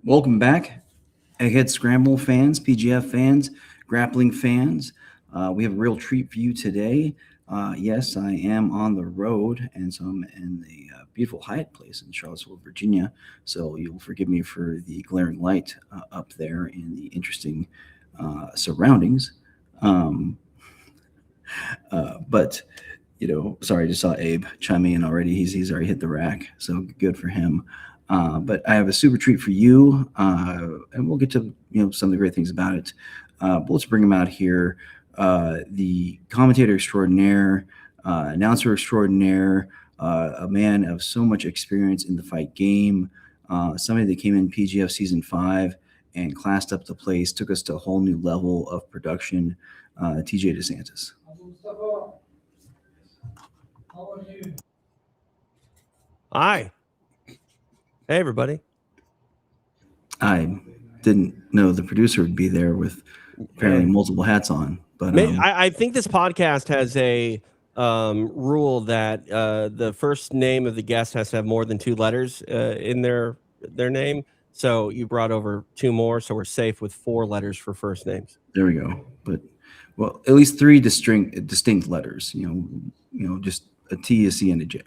Welcome back, Egghead Scramble fans, PGF fans, Grappling fans. We have a real treat for you today. Yes, I am on the road, and so I'm in the beautiful Hyatt Place in Charlottesville, Virginia. So you'll forgive me for the glaring light up there and the interesting surroundings. Um, but sorry, I just saw Abe chime in already. He's already hit the rack, so good for him. But I have a super treat for you, and we'll get to some of the great things about it. But let's bring him out here. The commentator extraordinaire, announcer extraordinaire, a man of so much experience in the fight game. Somebody that came in PGF season 5 and classed up the place, took us to a whole new level of production. TJ De Santis. Hi. Hey, everybody. I didn't know the producer would be there with apparently multiple hats on. But I think this podcast has a rule that the first name of the guest has to have more than 2 letters in their name. So you brought over 2 more, so we're safe with 4 letters for first names. There we go. But well, at least 3 distinct letters. Just a T, a C, and a J.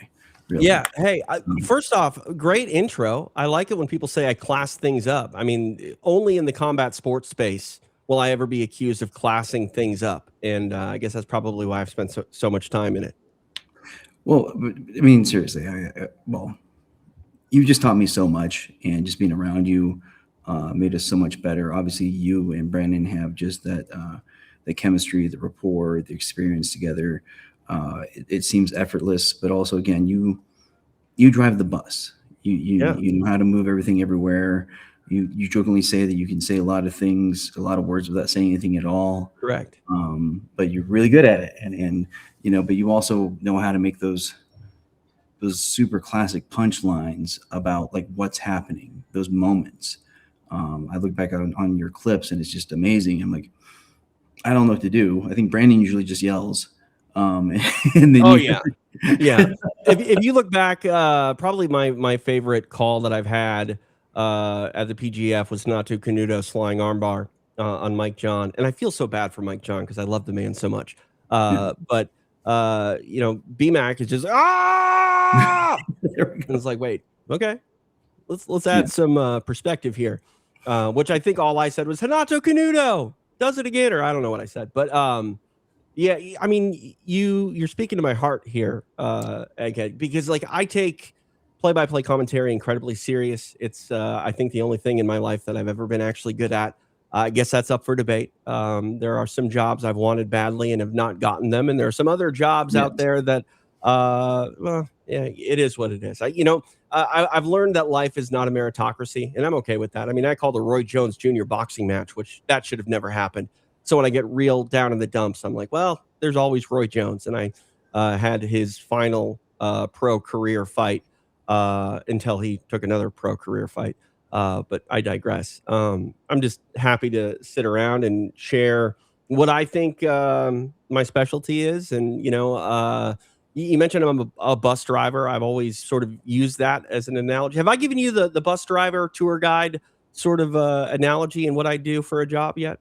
Really. Yeah. Hey, first off, great intro. I like it when people say I class things up. I mean, only in the combat sports space will I ever be accused of classing things up. And I guess that's probably why I've spent so much time in it. Well, I mean, seriously, you just taught me so much, and just being around you made us so much better. Obviously, you and Brandon have just that the chemistry, the rapport, the experience together. It seems effortless, but also, again, you drive the bus. You know how to move everything everywhere. You jokingly say that you can say a lot of things, a lot of words without saying anything at all. Correct. But you're really good at it, and but you also know how to make those super classic punchlines about like what's happening, those moments. I look back on your clips, and it's just amazing. I'm like, I don't know what to do. I think Brandon usually just yells. And then yeah. If you look back, probably my favorite call that I've had at the PGF was Nato Canuto's flying armbar on Mike John, and I feel so bad for Mike John because I love the man so much. But BMAC is just and it's like, wait, okay, let's add some perspective here, which I think all I said was Hanato Canuto does it again, or I don't know what I said, but yeah, I mean, you're speaking to my heart here, Egghead, because like I take play-by-play commentary incredibly serious. It's I think the only thing in my life that I've ever been actually good at. I guess that's up for debate. There are some jobs I've wanted badly and have not gotten them, and there are some other jobs out there that, well, yeah, it is what it is. I've learned that life is not a meritocracy, and I'm okay with that. I mean, I called a Roy Jones Jr. boxing match, which that should have never happened. So when I get real down in the dumps, I'm like, well, there's always Roy Jones. And I had his final pro career fight until he took another pro career fight. But I digress. I'm just happy to sit around and share what I think my specialty is. And, you mentioned I'm a bus driver. I've always sort of used that as an analogy. Have I given you the bus driver tour guide sort of analogy in what I do for a job yet?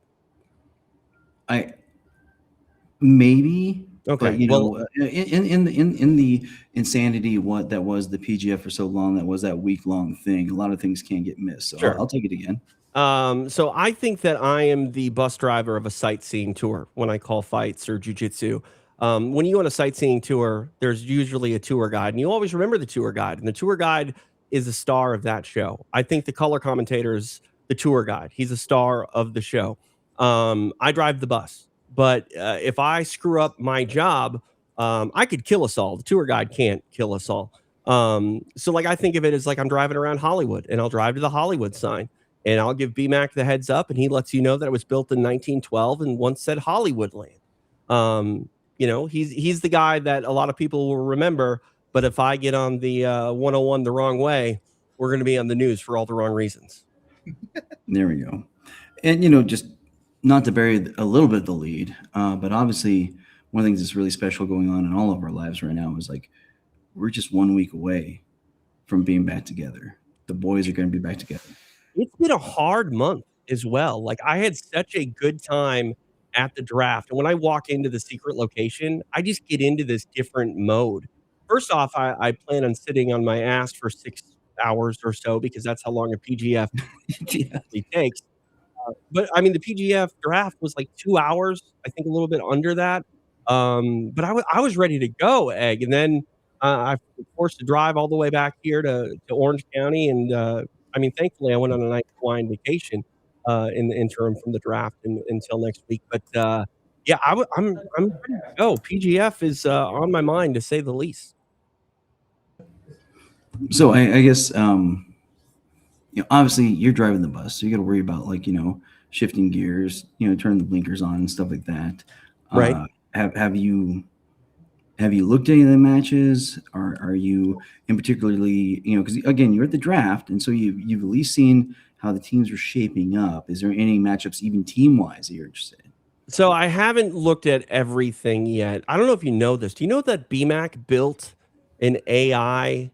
Maybe. Okay. But, in the insanity that was the PGF for so long, that was that week-long thing. A lot of things can get missed. So sure. I'll take it again. So I think that I am the bus driver of a sightseeing tour when I call fights or jiu-jitsu. When you go on a sightseeing tour, there's usually a tour guide, and you always remember the tour guide. And the tour guide is the star of that show. I think the color commentator is the tour guide. He's a star of the show. I drive the bus, but if I screw up my job, I could kill us all. The tour guide can't kill us all. So like I think of it as like I'm driving around Hollywood, and I'll drive to the Hollywood sign, and I'll give BMAC the heads up, and he lets you know that it was built in 1912 and once said Hollywoodland. He's the guy that a lot of people will remember. But if I get on the 101 the wrong way, we're going to be on the news for all the wrong reasons. There we go. And just not to bury a little bit of the lead, but obviously one of the things that's really special going on in all of our lives right now is like we're just 1 week away from being back together. The boys are going to be back together. It's been a hard month as well. Like, I had such a good time at the draft, and when I walk into the secret location, I just get into this different mode. First off, I plan on sitting on my ass for 6 hours or so because that's how long a PGF Yeah. takes. But I mean, the PGF draft was like 2 hours, I think a little bit under that. But I was ready to go, Egg, and then I was forced to drive all the way back here to Orange County, and I mean, thankfully, I went on a nice Hawaiian vacation in the interim from the draft until next week. But yeah, I'm ready to go. PGF is on my mind to say the least. So I guess obviously you're driving the bus, so you got to worry about like shifting gears, turning the blinkers on and stuff like that. Right. Have you looked at any of the matches? Are you in particularly because again you're at the draft, and so you've at least seen how the teams are shaping up. Is there any matchups, even team wise, that you're interested in? So I haven't looked at everything yet. I don't know if you know this. Do you know that BMAC built an AI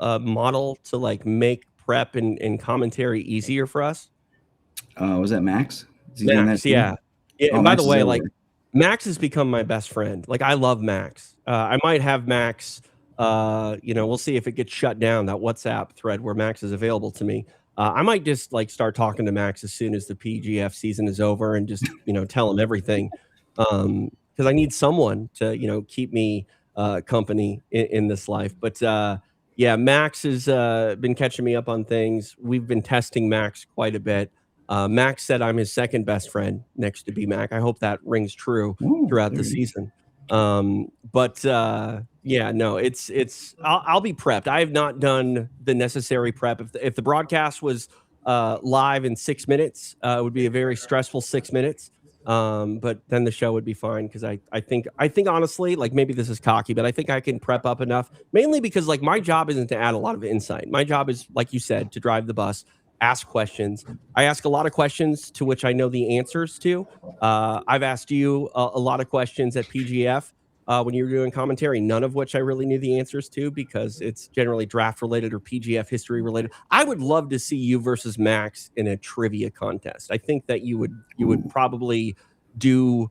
model to like make prep and commentary easier for us? Was that Max? Is he doing that Max, too? yeah. Yeah, Oh, and by Max the is way, over like there. Max has become my best friend. Like I love Max. I might have Max. We'll see if it gets shut down, that WhatsApp thread where Max is available to me. I might just like start talking to Max as soon as the PGF season is over and just tell him everything, because I need someone to keep me company in this life. But yeah, Max has been catching me up on things. We've been testing Max quite a bit. Max said I'm his second best friend next to BMAC. I hope that rings true Oh, throughout the there you season. But yeah, no, I'll be prepped. I have not done the necessary prep. If the broadcast was live in 6 minutes, it would be a very stressful 6 minutes. But then the show would be fine because I think honestly, like maybe this is cocky, but I think I can prep up enough, mainly because like my job isn't to add a lot of insight. My job is, like you said, to drive the bus, ask questions. I ask a lot of questions to which I know the answers to. I've asked you a lot of questions at PGF when you were doing commentary, none of which I really knew the answers to because it's generally draft related or PGF history related. I would love to see you versus Max in a trivia contest. I think that you would probably do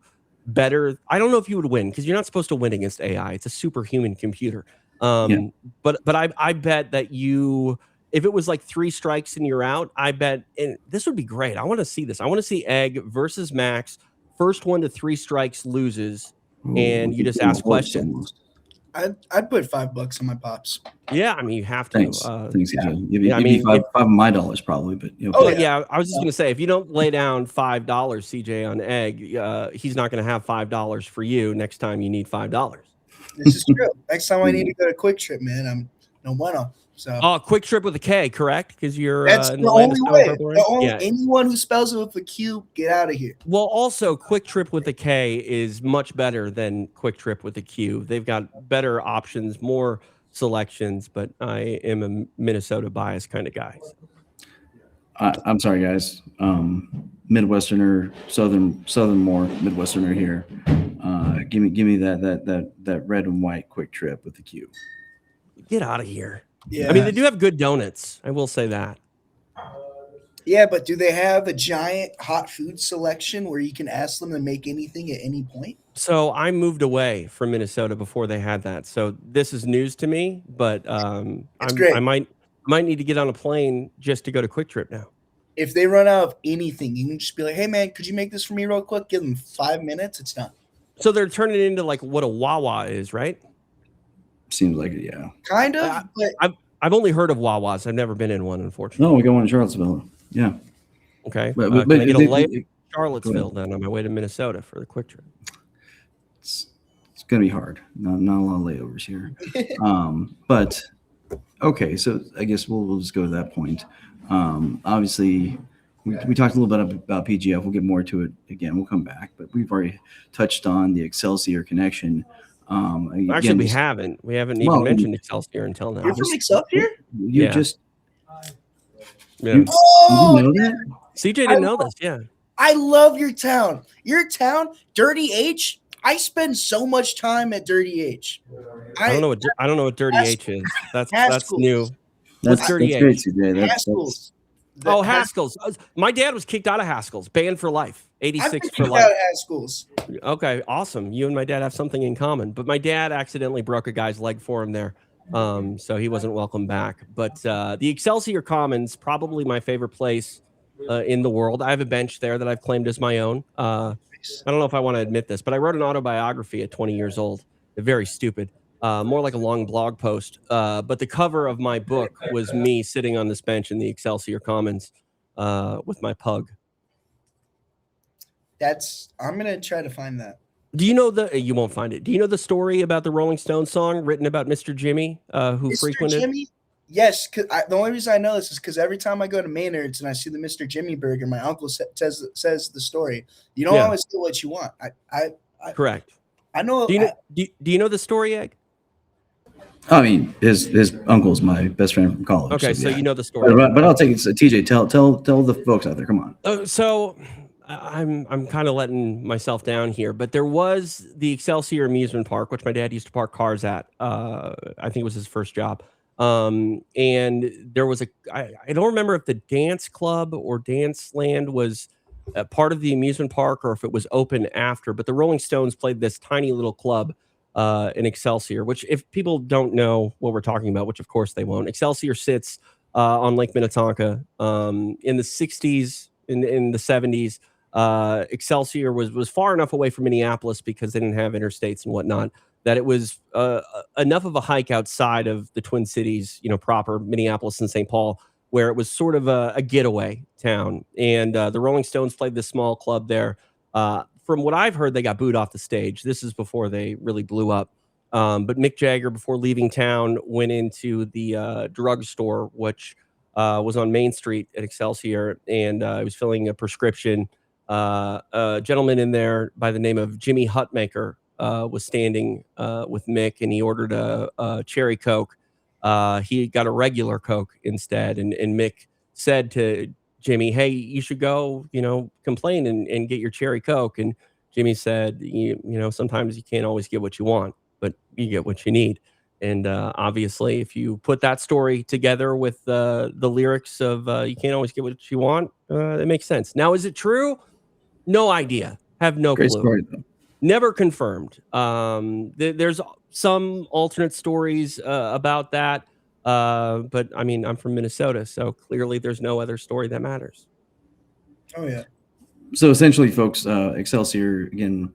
better. I don't know if you would win because you're not supposed to win against AI. It's a superhuman computer. Yeah. But I bet that you, if it was like 3 strikes and you're out, I bet, and this would be great. I want to see this. I want to see Egg versus Max. First 1 to 3 strikes loses, and you just ask questions. I'd put $5 on my pops. Yeah, I mean you have to. Thanks, CJ. Give I me mean, five of my dollars probably, but Oh yeah, I was just gonna say if you don't lay down $5, CJ, on Egg, he's not gonna have $5 for you next time you need $5. This is true. Next time I need to go to Quick Trip, man, I'm no bueno. So Quick Trip with a K, correct? Because you're that's in the land only of way. Stone Purple Rain? Yeah. Anyone who spells it with a Q, get out of here. Well, also Quick Trip with a K is much better than Quick Trip with a Q. They've got better options, more selections, but I am a Minnesota bias kind of guy. I'm sorry, guys. Midwesterner, southern more Midwesterner here. Give me that red and white Quick Trip with the Q. Get out of here. Yeah. I mean, they do have good donuts. I will say that. Yeah, but do they have a giant hot food selection where you can ask them to make anything at any point? So I moved away from Minnesota before they had that. So this is news to me, but great. I might need to get on a plane just to go to Quick Trip now. If they run out of anything, you can just be like, hey, man, could you make this for me real quick? Give them 5 minutes. It's done. So they're turning it into like what a Wawa is, right? Seems like it, yeah. Kind of. But I've only heard of Wawas. I've never been in one, unfortunately. No, we got one in Charlottesville. Yeah. Okay. But can I get a lay in Charlottesville then on my way to Minnesota for the Quick Trip? It's going to be hard. Not a lot of layovers here. But okay, so I guess we'll just go to that point. Obviously, we talked a little bit about PGF. We'll get more to it again. We'll come back, but we've already touched on the Excelsior connection. Actually, we haven't even mentioned Excelsior until now. You're from Excelsior? You just Yeah. you know that? CJ didn't know this. Yeah. I love your town. Your town, Dirty H. I spend so much time at Dirty H. I don't know what Dirty H is. That's Haskell's. new. That's What's Dirty great, H? CJ. Haskell's. My dad was kicked out of Haskell's, banned for life, 86 for I've life. out of Haskell's. Okay, awesome. You and my dad have something in common. But my dad accidentally broke a guy's leg for him there, so he wasn't welcome back. But the Excelsior Commons, probably my favorite place in the world. I have a bench there that I've claimed as my own. I don't know if I want to admit this, but I wrote an autobiography at 20 years old. Very stupid. More like a long blog post. But the cover of my book was me sitting on this bench in the Excelsior Commons with my pug. I'm gonna try to find that. Do you know you won't find it. Do you know the story about the Rolling Stones song written about Mr. Jimmy, who Mr. frequented? Jimmy? Yes, the only reason I know this is because every time I go to Maynard's and I see the Mr. Jimmy burger, my uncle says the story. You don't always get what you want. Correct. I know. Do you know the story, Egg? I mean, his uncle's my best friend from college. Okay, so yeah. you know the story. But I'll take it. So TJ, tell the folks out there. Come on. So I'm kind of letting myself down here, but there was the Excelsior amusement park, which my dad used to park cars at. I think it was his first job. And there was I don't remember if the dance club or dance land was a part of the amusement park or if it was open after, but the Rolling Stones played this tiny little club in Excelsior, which if people don't know what we're talking about, which of course they won't, Excelsior sits on Lake Minnetonka. In the 60s, in the 70s, Excelsior was far enough away from Minneapolis because they didn't have interstates and whatnot, that it was enough of a hike outside of the Twin Cities, proper Minneapolis and St. Paul, where it was sort of a getaway town. And the Rolling Stones played this small club there. From what I've heard, they got booed off the stage. This is before they really blew up. But Mick Jagger, before leaving town, went into the drugstore, which was on Main Street at Excelsior, and he was filling a prescription. A gentleman in there by the name of Jimmy Hutmaker was standing with Mick, and he ordered a cherry Coke. He got a regular Coke instead, and Mick said to Jimmy, "Hey, you should go, complain and get your cherry Coke." And Jimmy said, sometimes you can't always get what you want, but you get what you need. And obviously, if you put that story together with the lyrics of "You can't always get what you want," it makes sense. Now, is it true? No idea. Have no Great clue. story, though. Never confirmed. There's some alternate stories about that. But I mean, I'm from Minnesota, so clearly there's no other story that matters. Oh, yeah. So essentially, folks, Excelsior, again,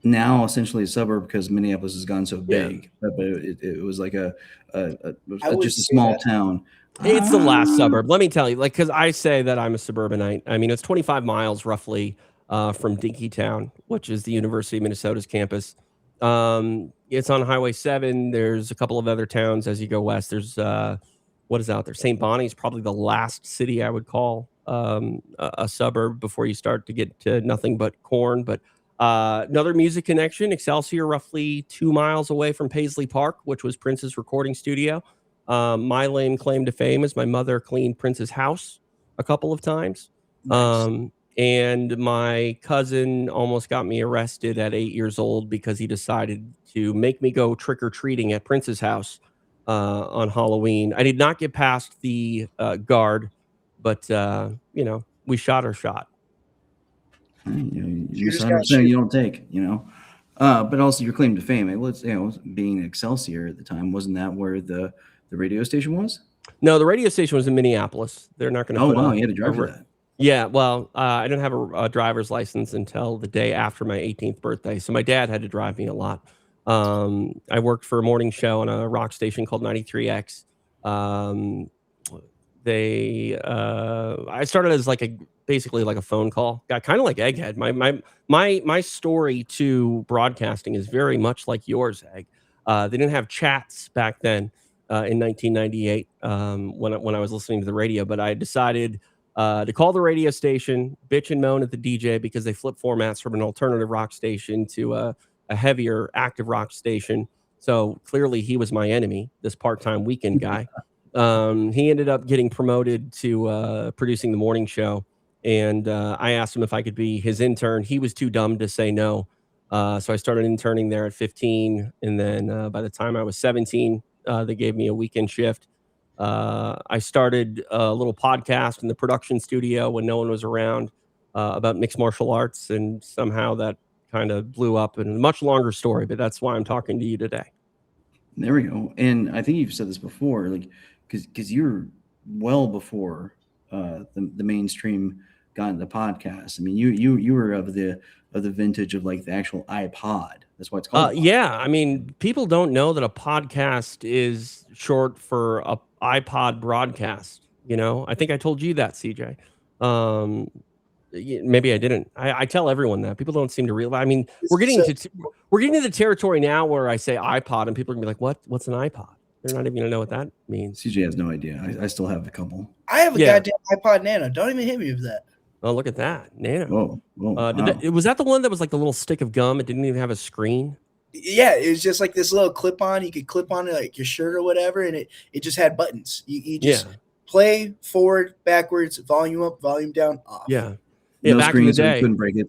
now essentially a suburb because Minneapolis has gone so big. But it was like just a small town. It's the last suburb. Let me tell you, because I say that I'm a suburbanite. I mean, it's 25 miles roughly from Dinkytown, which is the University of Minnesota's campus. It's on Highway 7. There's a couple of other towns as you go west. There's what is out there? St. Bonnie's probably the last city I would call a suburb before you start to get to nothing but corn. But another music connection, Excelsior, roughly 2 miles away from Paisley Park, which was Prince's recording studio. My lame claim to fame is my mother cleaned Prince's house a couple of times. Nice. And my cousin almost got me arrested at 8 years old because he decided to make me go trick-or-treating at Prince's house on Halloween. I did not get past the guard, but, we shot our shot. You don't take, but also your claim to fame. Being Excelsior at the time, wasn't that where the radio station was? No, the radio station was in Minneapolis. They're not going to. Oh, wow, you had to drive for that. Yeah, well, I didn't have a driver's license until the day after my 18th birthday, so my dad had to drive me a lot. I worked for a morning show on a rock station called 93X. I started as basically like a phone call guy, kind of like Egghead. My story to broadcasting is very much like yours, Egg. They didn't have chats back then in 1998 when I was listening to the radio, but I decided to call the radio station, bitch and moan at the DJ because they flip formats from an alternative rock station to a heavier active rock station. So clearly he was my enemy, this part-time weekend guy. He ended up getting promoted to producing the morning show. And I asked him if I could be his intern. He was too dumb to say no. So I started interning there at 15. And then by the time I was 17, they gave me a weekend shift. I started a little podcast in the production studio when no one was around about mixed martial arts, and somehow that kind of blew up in a much longer story, but that's why I'm talking to you today. There we go. And I think you've said this before, like, because you're well before the mainstream got into podcasts. I mean, you were of the vintage of like the actual iPod. That's why it's called. Yeah, I mean, people don't know that a podcast is short for a iPod broadcast. I think I told you that, CJ. Maybe I didn't. I tell everyone that. People don't seem to realize. I mean, we're getting to the territory now where I say iPod and people are gonna be like, "What's an iPod?" They're not even gonna know what that means. CJ has no idea. I still have a couple. I have a goddamn iPod Nano. Don't even hit me with that. Oh, look at that, Nano. Whoa. Wow. Was that the one that was like the little stick of gum? It didn't even have a screen. Yeah, it was just like this little clip on. You could clip on it like your shirt or whatever, and it just had buttons. You just play, forward, backwards, volume up, volume down, off. Yeah. No back screen, in the day, so you couldn't break it.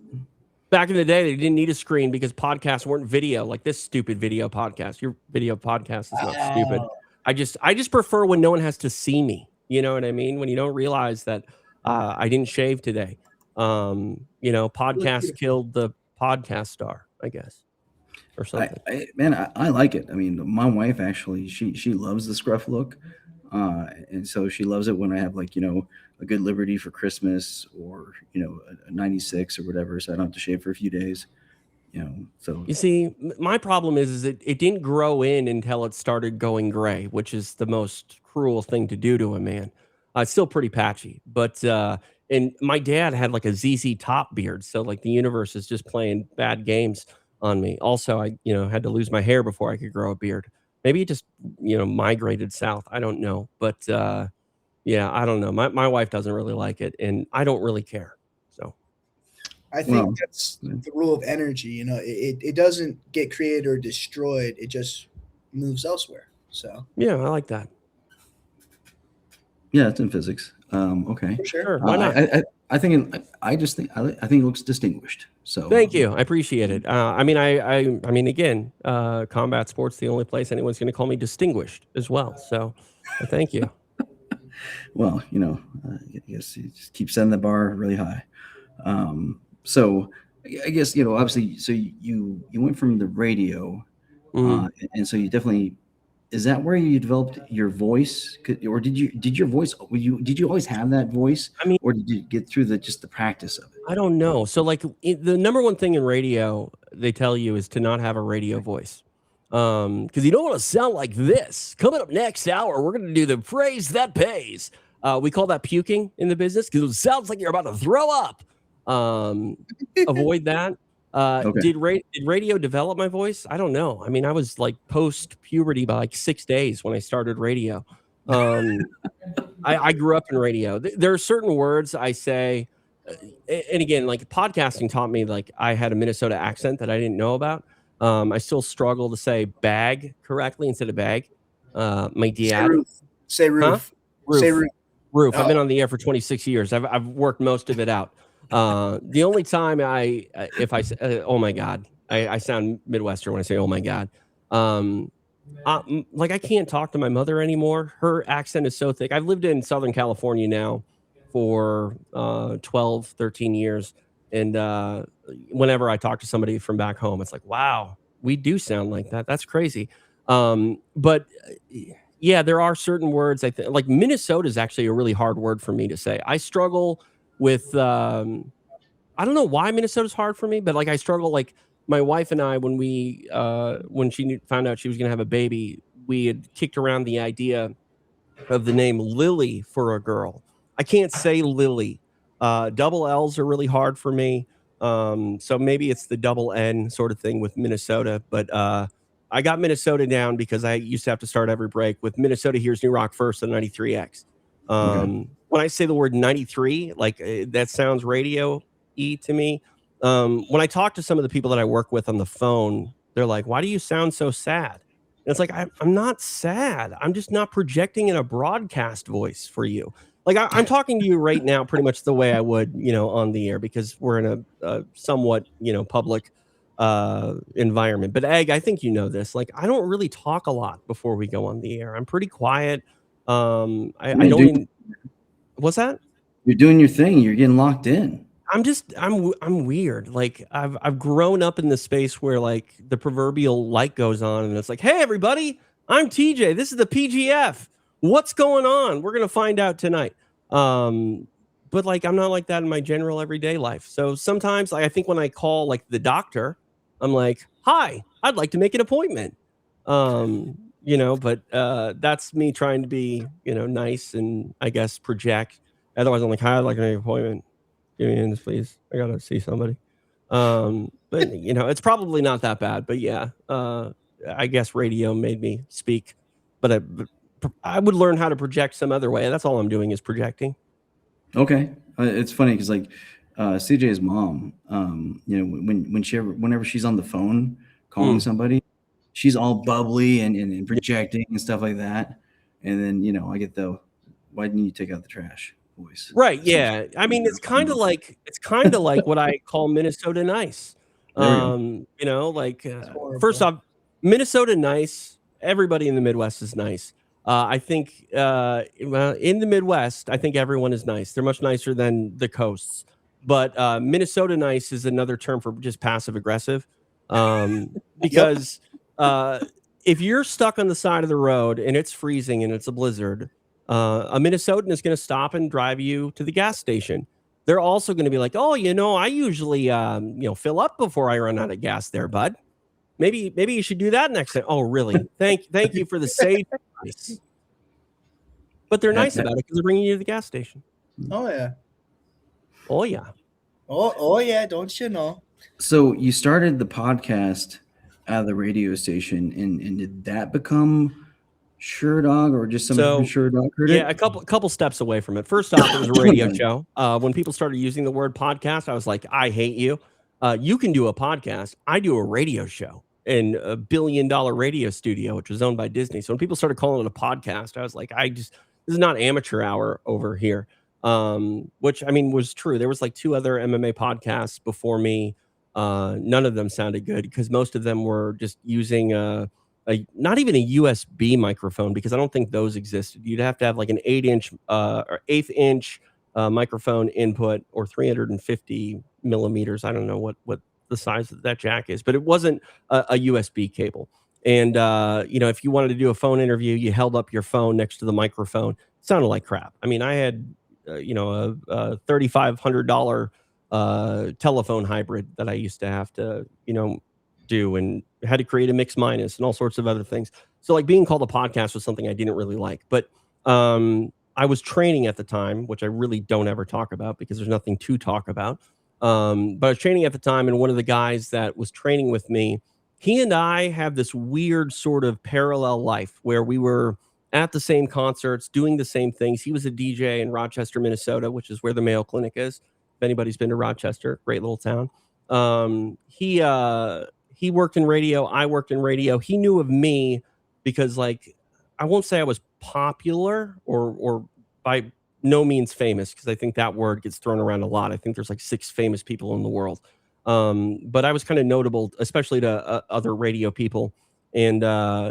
Back in the day, they didn't need a screen because podcasts weren't video, like this stupid video podcast. Your video podcast is not stupid. I just prefer when no one has to see me. You know what I mean? When you don't realize that I didn't shave today. Podcast killed the podcast star, I guess, or something. I like it. I mean, my wife actually, she loves the scruff look. And so she loves it when I have like, a good Liberty for Christmas or, a 96 or whatever. So I don't have to shave for a few days, so. You see, my problem is it didn't grow in until it started going gray, which is the most cruel thing to do to a man. It's still pretty patchy, but, and my dad had like a ZZ Top beard. So like the universe is just playing bad games on me. Also, I, had to lose my hair before I could grow a beard. Maybe it just, migrated south. I don't know. But I don't know. My wife doesn't really like it, and I don't really care. So I think that's the rule of energy. It doesn't get created or destroyed. It just moves elsewhere. So yeah, I like that. Yeah, it's in physics. Okay. For sure. Why not? I think it looks distinguished. So thank you. I appreciate it. I mean, again, combat sports, the only place anyone's going to call me distinguished as well. So thank you. Well, I guess you just keep setting the bar really high. So I guess, obviously, so you went from the radio, and so you definitely. Is that where you developed your voice, or did you always have that voice? I mean, or did you get through the practice of it? I don't know. So like the number one thing in radio they tell you is to not have a radio voice, because you don't want to sound like this. Coming up next hour, we're going to do the phrase that pays. We call that puking in the business because it sounds like you're about to throw up. Avoid that. Okay. Did radio develop my voice? I don't know. I mean, I was like post puberty by like 6 days when I started radio. I grew up in radio. There are certain words I say, and again, like podcasting taught me like I had a Minnesota accent that I didn't know about. I still struggle to say bag correctly instead of bag. My dad say roof. Huh? Say roof. Roof. Oh. I've been on the air for 26 years. I've worked most of it out. The only time if I say, oh my God, I sound Midwestern when I say, oh my God. Like I can't talk to my mother anymore. Her accent is so thick. I've lived in Southern California now for 12, 13 years. And whenever I talk to somebody from back home, it's like, wow, we do sound like that. That's crazy. But yeah, there are certain words I think like Minnesota is actually a really hard word for me to say. I struggle with I don't know why Minnesota's hard for me, but like I struggle. Like my wife and I, when she found out she was gonna have a baby, we had kicked around the idea of the name Lily for a girl. I can't say Lily. Double L's are really hard for me. So maybe it's the double N sort of thing with Minnesota, but I got Minnesota down because I used to have to start every break with Minnesota Here's New Rock First on 93X. Okay. When I say the word 93, like that sounds radio-y to me. When I talk to some of the people that I work with on the phone, they're like, why do you sound so sad? And it's like, I'm not sad. I'm just not projecting in a broadcast voice for you. Like I'm talking to you right now pretty much the way I would, on the air because we're in a somewhat, public environment. But Egg, I think you know this. Like I don't really talk a lot before we go on the air. I'm pretty quiet. I don't even. What's that? You're doing your thing. You're getting locked in. I'm weird. Like I've grown up in the space where like the proverbial light goes on and it's like, hey everybody, I'm TJ. This is the PGF. What's going on? We're gonna find out tonight. But like I'm not like that in my general everyday life. So sometimes I think when I call like the doctor, I'm like, hi, I'd like to make an appointment. But that's me trying to be, nice and I guess project. Otherwise I'm like, hi, I'd like to make an appointment. Give me in, please. I gotta see somebody. But it's probably not that bad. But yeah, I guess radio made me speak. But I would learn how to project some other way. That's all I'm doing is projecting. Okay, it's funny because like CJ's mom, whenever she's on the phone calling somebody, she's all bubbly and projecting and stuff like that. And then I get the, why didn't you take out the trash? Voice. Right. Yeah. I mean, it's kind of like what I call Minnesota nice. First off, Minnesota nice. Everybody in the Midwest is nice. I think in the Midwest, I think everyone is nice. They're much nicer than the coasts. But Minnesota nice is another term for just passive aggressive. Because if you're stuck on the side of the road and it's freezing and it's a blizzard, a Minnesotan is going to stop and drive you to the gas station. They're also going to be like, oh, I usually, fill up before I run out of gas there, bud. Maybe you should do that next time. Oh, really? Thank you for the safe advice. But they're nice about it because they're bringing you to the gas station. Oh, yeah. Oh, yeah. Oh, yeah. Don't you know? So you started the podcast at the radio station, and did that become Sherdog or just somebody from Sherdog heard it? Yeah, a couple steps away from it. First off, it was a radio show. When people started using the word podcast, I was like, I hate you. You can do a podcast. I do a radio show in a $1 billion radio studio, which was owned by Disney. So when people started calling it a podcast, I was like, this is not amateur hour over here. Which I mean was true. There was like 2 other MMA podcasts before me. None of them sounded good because most of them were just using not even a USB microphone, because I don't think those existed. You'd have to have like an 8-inch or 1/8-inch microphone input, or 350 millimeters. I don't know what the size of that jack is, but it wasn't a USB cable. And if you wanted to do a phone interview, you held up your phone next to the microphone. It sounded like crap. I mean, I had a $3,500 telephone hybrid that I used to have to do, and had to create a mix minus and all sorts of other things. So like being called a podcast was something I didn't really like. But I was training at the time, which I really don't ever talk about because there's nothing to talk about. But I was training at the time, and one of the guys that was training with me, he and I have this weird sort of parallel life where we were at the same concerts, doing the same things. He was a DJ in Rochester, Minnesota, which is where the Mayo Clinic is. If anybody's been to Rochester, great little town. He worked in radio. I worked in radio. He knew of me because, like, I won't say I was popular or by no means famous, because I think that word gets thrown around a lot. I think there's like 6 famous people in the world. But I was kind of notable, especially to other radio people. And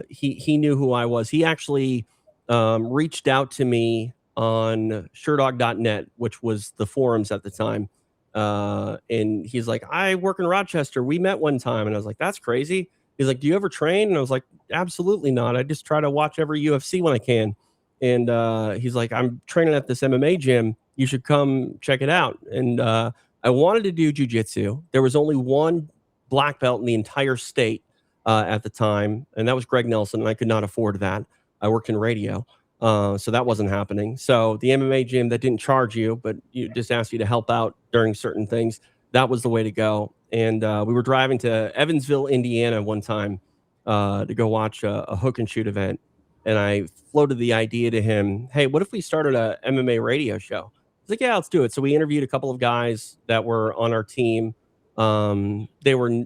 he knew who I was. He actually reached out to me on Sherdog.net, which was the forums at the time. And he's like, I work in Rochester. We met one time. And I was like, that's crazy. He's like, do you ever train? And I was like, absolutely not. I just try to watch every UFC when I can. And he's like, I'm training at this MMA gym. You should come check it out. And I wanted to do jiu-jitsu. There was only one black belt in the entire state at the time, and that was Greg Nelson, and I could not afford that. I worked in radio. So that wasn't happening. So the MMA gym that didn't charge you, but you just asked you to help out during certain things, that was the way to go. And we were driving to Evansville, Indiana one time to go watch a hook and shoot event. And I floated the idea to him, hey, what if we started a MMA radio show? He's like, yeah, let's do it. So we interviewed a couple of guys that were on our team. They were,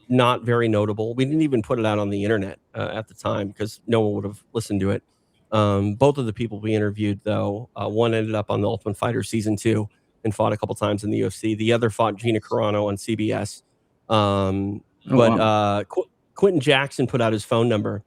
not very notable. We didn't even put it out on the internet at the time because no one would have listened to it. Both of the people we interviewed, though, one ended up on The Ultimate Fighter Season 2 and fought a couple times in the UFC. The other fought Gina Carano on CBS. Quentin Jackson put out his phone number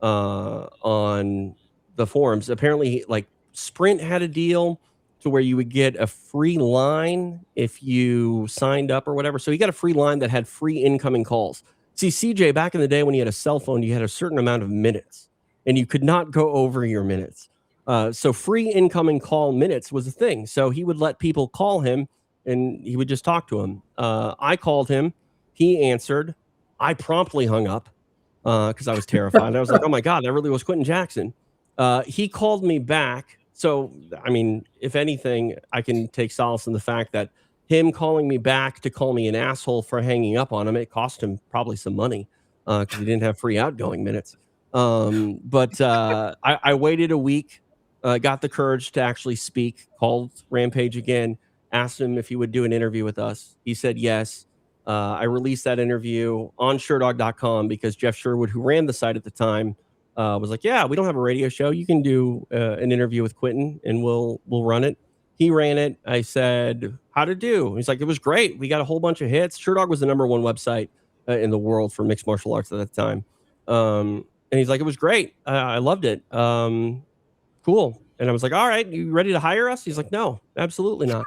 on the forums. Apparently, like Sprint had a deal to where you would get a free line if you signed up or whatever. So he got a free line that had free incoming calls. See, CJ, back in the day when you had a cell phone, you had a certain amount of minutes, and you could not go over your minutes. So free incoming call minutes was a thing. So he would let people call him, and he would just talk to him. I called him. He answered. I promptly hung up because I was terrified. I was like, oh, my God, that really was Quentin Jackson. He called me back. So, I mean, if anything, I can take solace in the fact that him calling me back to call me an asshole for hanging up on him, it cost him probably some money because he didn't have free outgoing minutes. But I waited a week, got the courage to actually speak, called Rampage again, asked him if he would do an interview with us. He said yes. I released that interview on Sherdog.com because Jeff Sherwood, who ran the site at the time, was like, yeah, we don't have a radio show. You can do an interview with Quentin and we'll run it. He ran it. I said, how'd it do? He's like, it was great. We got a whole bunch of hits. Sherdog was the #1 website in the world for mixed martial arts at that time. And he's like, it was great. I loved it. Cool. And I was like, all right, you ready to hire us? He's like, no, absolutely not.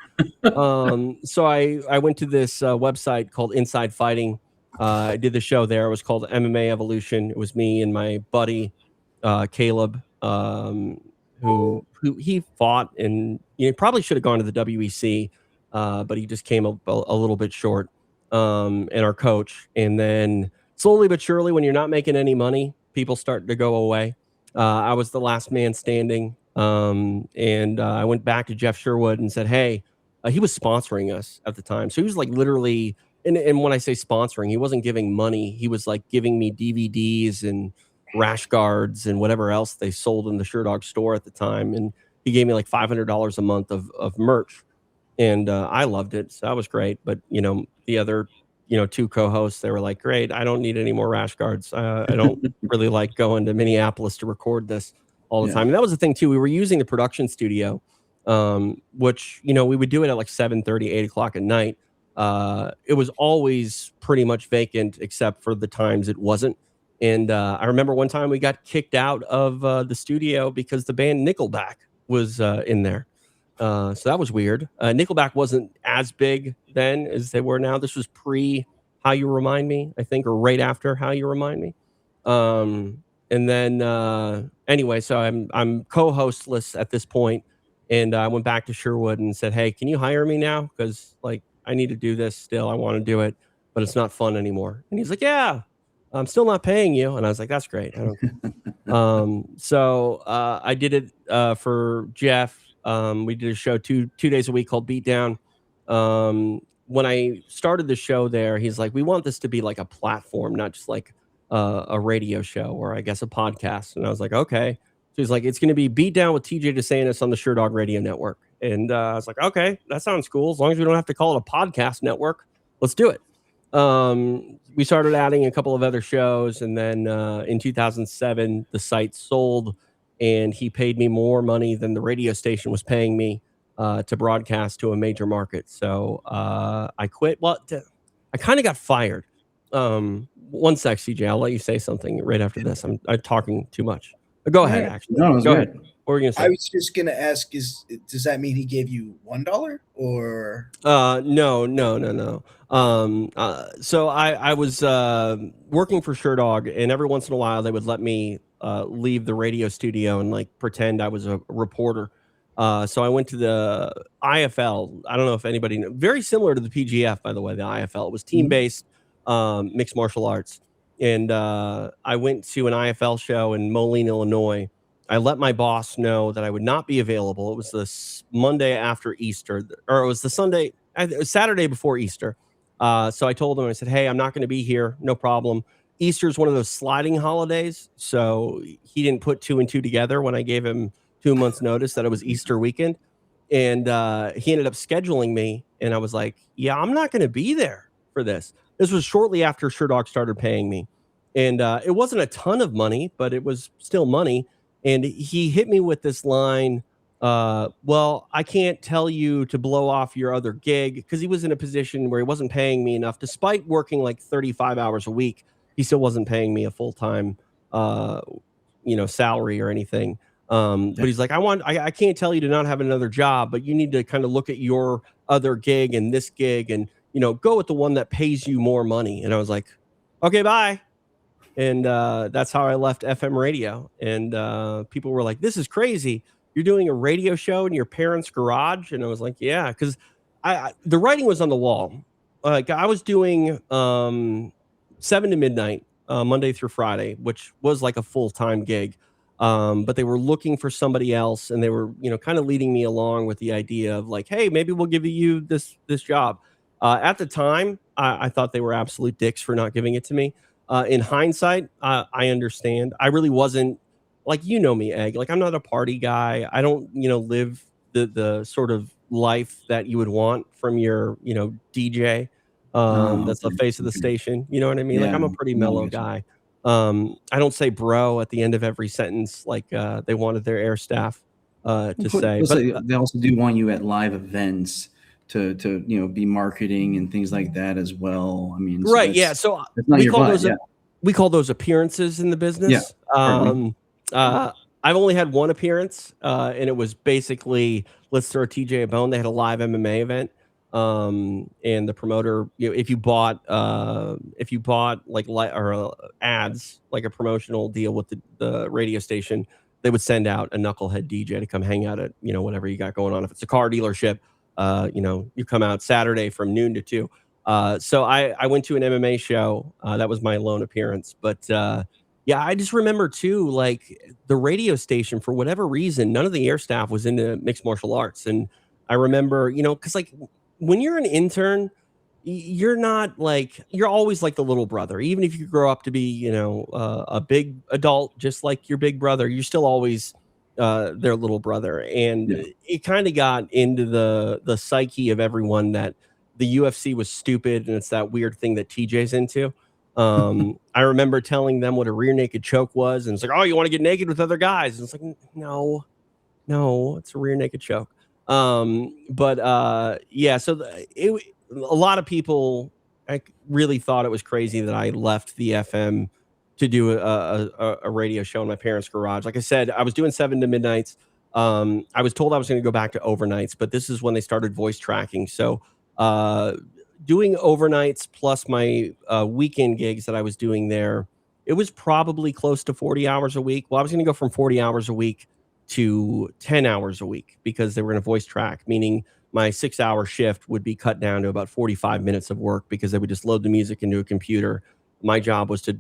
So I went to this website called Inside Fighting. I did the show there. It was called MMA Evolution. It was me and my buddy Caleb, who he fought, and probably should have gone to the WEC, but he just came a little bit short. And our coach, and then slowly but surely, when you're not making any money, people start to go away. I was the last man standing, and I went back to Jeff Sherwood and said, hey. He was sponsoring us at the time. So he was like literally, and when I say sponsoring, he wasn't giving money. He was like giving me DVDs and rash guards and whatever else they sold in the Sherdog store at the time. And he gave me like $500 a month of merch. And I loved it. So that was great. But, the other, 2 co-hosts, they were like, great, I don't need any more rash guards. I don't really like going to Minneapolis to record this all the time. And that was the thing too. We were using the production studio, which, we would do it at like 7:30, 8 o'clock at night. It was always pretty much vacant except for the times it wasn't. And I remember one time we got kicked out of the studio because the band Nickelback was in there. So that was weird. Nickelback wasn't as big then as they were now. This was pre How You Remind Me, I think, or right after How You Remind Me. And then anyway, so I'm co-hostless at this point. And I went back to Sherwood and said, hey, can you hire me now? Because like I need to do this still. I want to do it, but it's not fun anymore. And he's like, yeah, I'm still not paying you. And I was like, that's great. I don't care. So I did it for Jeff. We did a show two days a week called Beatdown. When I started the show there, he's like, we want this to be like a platform, not just like a radio show or I guess a podcast. And I was like, okay. So he's like, it's going to be Beatdown with TJ De Santis on the Sherdog Radio Network. And I was like, okay, that sounds cool. As long as we don't have to call it a podcast network, let's do it. We started adding a couple of other shows. And then in 2007, the site sold and he paid me more money than the radio station was paying me to broadcast to a major market. So I quit. Well, I kind of got fired. One sec, CJ. I'll let you say something right after this. I'm talking too much. Go ahead, actually. No, go good. ahead. What were you going to say? I was just going to ask, does that mean he gave you $1 or? No. So I was working for Sherdog, and every once in a while they would let me leave the radio studio and like pretend I was a reporter. So I went to the IFL. I don't know if anybody knows. Very similar to the PGF, by the way, the IFL. It was team-based mixed martial arts. And I went to an IFL show in Moline, Illinois. I let my boss know that I would not be available. It was the Monday after Easter, or it was the Saturday before Easter. So I told him, I said, hey, I'm not going to be here. No problem. Easter is one of those sliding holidays. So he didn't put 2 and 2 together when I gave him 2 months notice that it was Easter weekend. And he ended up scheduling me. And I was like, yeah, I'm not going to be there for this. This was shortly after Sherdog started paying me. And it wasn't a ton of money, but it was still money. And he hit me with this line, well, I can't tell you to blow off your other gig, because he was in a position where he wasn't paying me enough. Despite working like 35 hours a week, he still wasn't paying me a full-time, salary or anything. But he's like, I can't tell you to not have another job, but you need to kind of look at your other gig and this gig and, go with the one that pays you more money. And I was like, okay, bye. And that's how I left FM radio. And people were like, this is crazy. You're doing a radio show in your parents' garage? And I was like, yeah, because the writing was on the wall. Like I was doing 7 to midnight, Monday through Friday, which was like a full-time gig. But they were looking for somebody else, and they were, kind of leading me along with the idea of like, hey, maybe we'll give you this job. At the time, I thought they were absolute dicks for not giving it to me. In hindsight, I understand. I really wasn't like, me, Egg. Like I'm not a party guy. I don't, live the sort of life that you would want from your, DJ. That's the face of the station. You know what I mean? Like I'm a pretty mellow guy. I don't say bro at the end of every sentence like they wanted their air staff to say. But they also do want you at live events to be marketing and things like that as well. I mean, right? Yeah. So we call those appearances in the business. Yeah. I've only had one appearance, and it was basically let's throw TJ a bone. They had a live MMA event. And the promoter, if you bought like ads, like a promotional deal with the radio station, they would send out a knucklehead DJ to come hang out at, whatever you got going on. If it's a car dealership, you come out Saturday from noon to 2. So I went to an MMA show. That was my lone appearance. But yeah, I just remember too, like the radio station, for whatever reason, none of the air staff was into mixed martial arts. And I remember, because like when you're an intern, you're not like, you're always like the little brother. Even if you grow up to be, a big adult, just like your big brother, you're still always their little brother. And it kind of got into the psyche of everyone that the UFC was stupid. And it's that weird thing that TJ's into. I remember telling them what a rear naked choke was. And it's like, oh, you want to get naked with other guys? And it's like, no, it's a rear naked choke. Yeah, so a lot of people really thought it was crazy that I left the FM to do a radio show in my parents' garage. Like I said, I was doing 7 to midnights. I was told I was going to go back to overnights, but this is when they started voice tracking. So doing overnights plus my weekend gigs that I was doing there, it was probably close to 40 hours a week. Well, I was going to go from 40 hours a week to 10 hours a week because they were going to voice track, meaning my 6-hour shift would be cut down to about 45 minutes of work because they would just load the music into a computer. My job was to,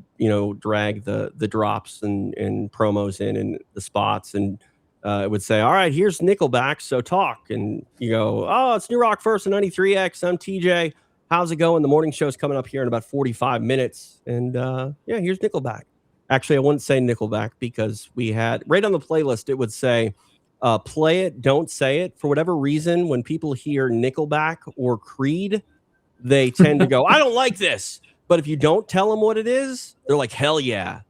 drag the drops and promos in and the spots. And it would say, all right, here's Nickelback. So talk. And you go, oh, it's New Rock First and 93X. I'm TJ. How's it going? The morning show's coming up here in about 45 minutes. And yeah, here's Nickelback. Actually, I wouldn't say Nickelback because we had right on the playlist, it would say, play it, don't say it. For whatever reason, when people hear Nickelback or Creed, they tend to go, I don't like this. But if you don't tell them what it is, they're like, hell yeah.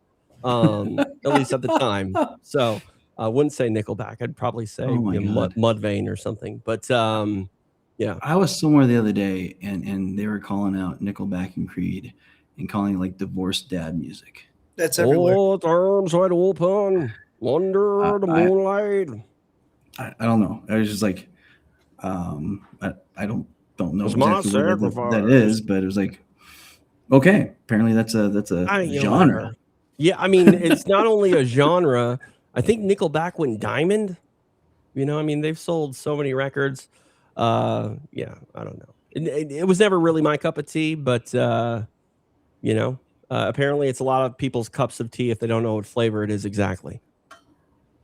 At least at the time. So I wouldn't say Nickelback. I'd probably say Mudvayne or something. But yeah. I was somewhere the other day and they were calling out Nickelback and Creed and calling it like divorced dad music. That's everywhere. Oh, arms wide open under the moonlight. I don't know. I was just like, I don't know exactly what that is, but it was like, okay, apparently that's a genre. Yeah, I mean, it's not only a genre. I think Nickelback went diamond. I mean, they've sold so many records. Yeah, I don't know. It was never really my cup of tea, but apparently it's a lot of people's cups of tea if they don't know what flavor it is exactly.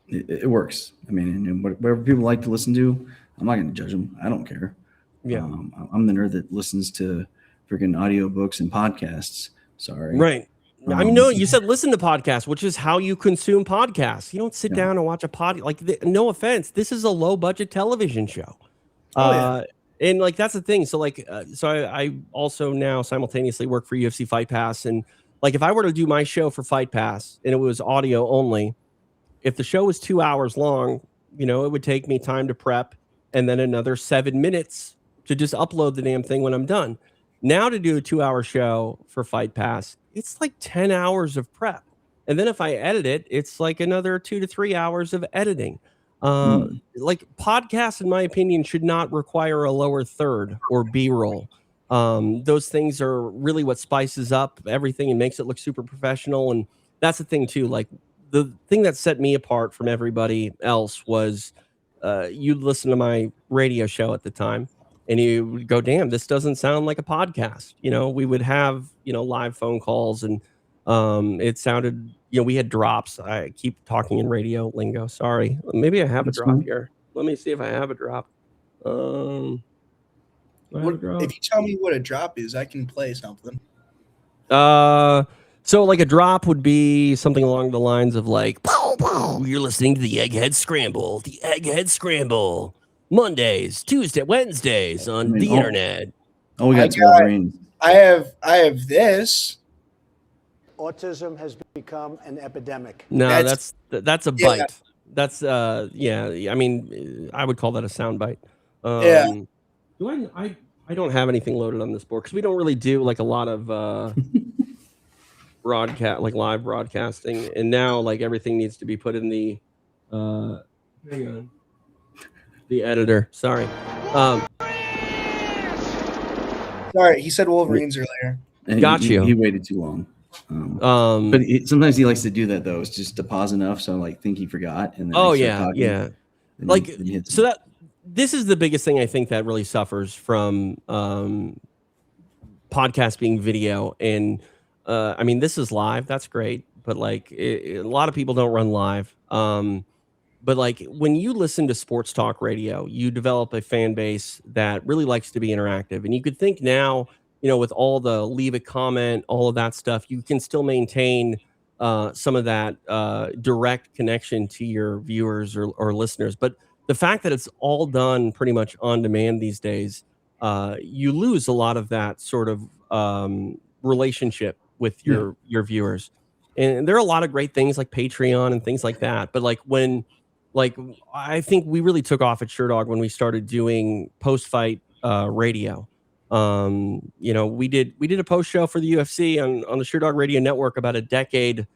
It works. I mean, and whatever people like to listen to, I'm not going to judge them. I don't care. Yeah, I'm the nerd that listens to freaking audiobooks and podcasts. Sorry. Right. I mean, no, you said listen to podcasts, which is how you consume podcasts. You don't sit down and watch a pod. Like, no offense, this is a low budget television show. And like that's the thing. So like, I also now simultaneously work for UFC Fight Pass, and like if I were to do my show for Fight Pass and it was audio only, if the show was 2 hours long, it would take me time to prep and then another 7 minutes to just upload the damn thing when I'm done. Now to do a 2-hour show for Fight Pass, it's like 10 hours of prep. And then if I edit it, it's like another 2 to 3 hours of editing. Like podcasts, in my opinion, should not require a lower third or B-roll. Those things are really what spices up everything and makes it look super professional. And that's the thing too. Like the thing that set me apart from everybody else was you'd listen to my radio show at the time and you would go, damn, this doesn't sound like a podcast. We would have, live phone calls and it sounded, we had drops. I keep talking in radio lingo. Sorry. Maybe I have a drop here. Let me see if I have a drop. If you tell me what a drop is, I can play something. So like a drop would be something along the lines of like, pow, pow, you're listening to the Egghead Scramble, the Egghead Scramble, Mondays, Tuesday, Wednesdays on the internet. Oh, we got Wolverines. I have this. Autism has become an epidemic. No, that's a bite. Yeah. That's I mean, I would call that a sound bite. I don't have anything loaded on this board because we don't really do like a lot of broadcast, like live broadcasting, and now like everything needs to be put in the hang on, the editor. Sorry. Sorry, he said Wolverines earlier. Got you. He waited too long. But sometimes he likes to do that though. It's just to pause enough so I think he forgot. And then yeah. Like so that this is the biggest thing I think that really suffers from podcast being video. And I mean, this is live. That's great, but like a lot of people don't run live. But like when you listen to sports talk radio, you develop a fan base that really likes to be interactive. And you could think now, with all the leave a comment, all of that stuff, you can still maintain some of that direct connection to your viewers or listeners. But the fact that it's all done pretty much on demand these days, you lose a lot of that sort of relationship with your viewers. And there are a lot of great things like Patreon and things like that. But I think we really took off at SureDog when we started doing post-fight radio. We did a post show for the UFC on the SureDog Radio Network about a decade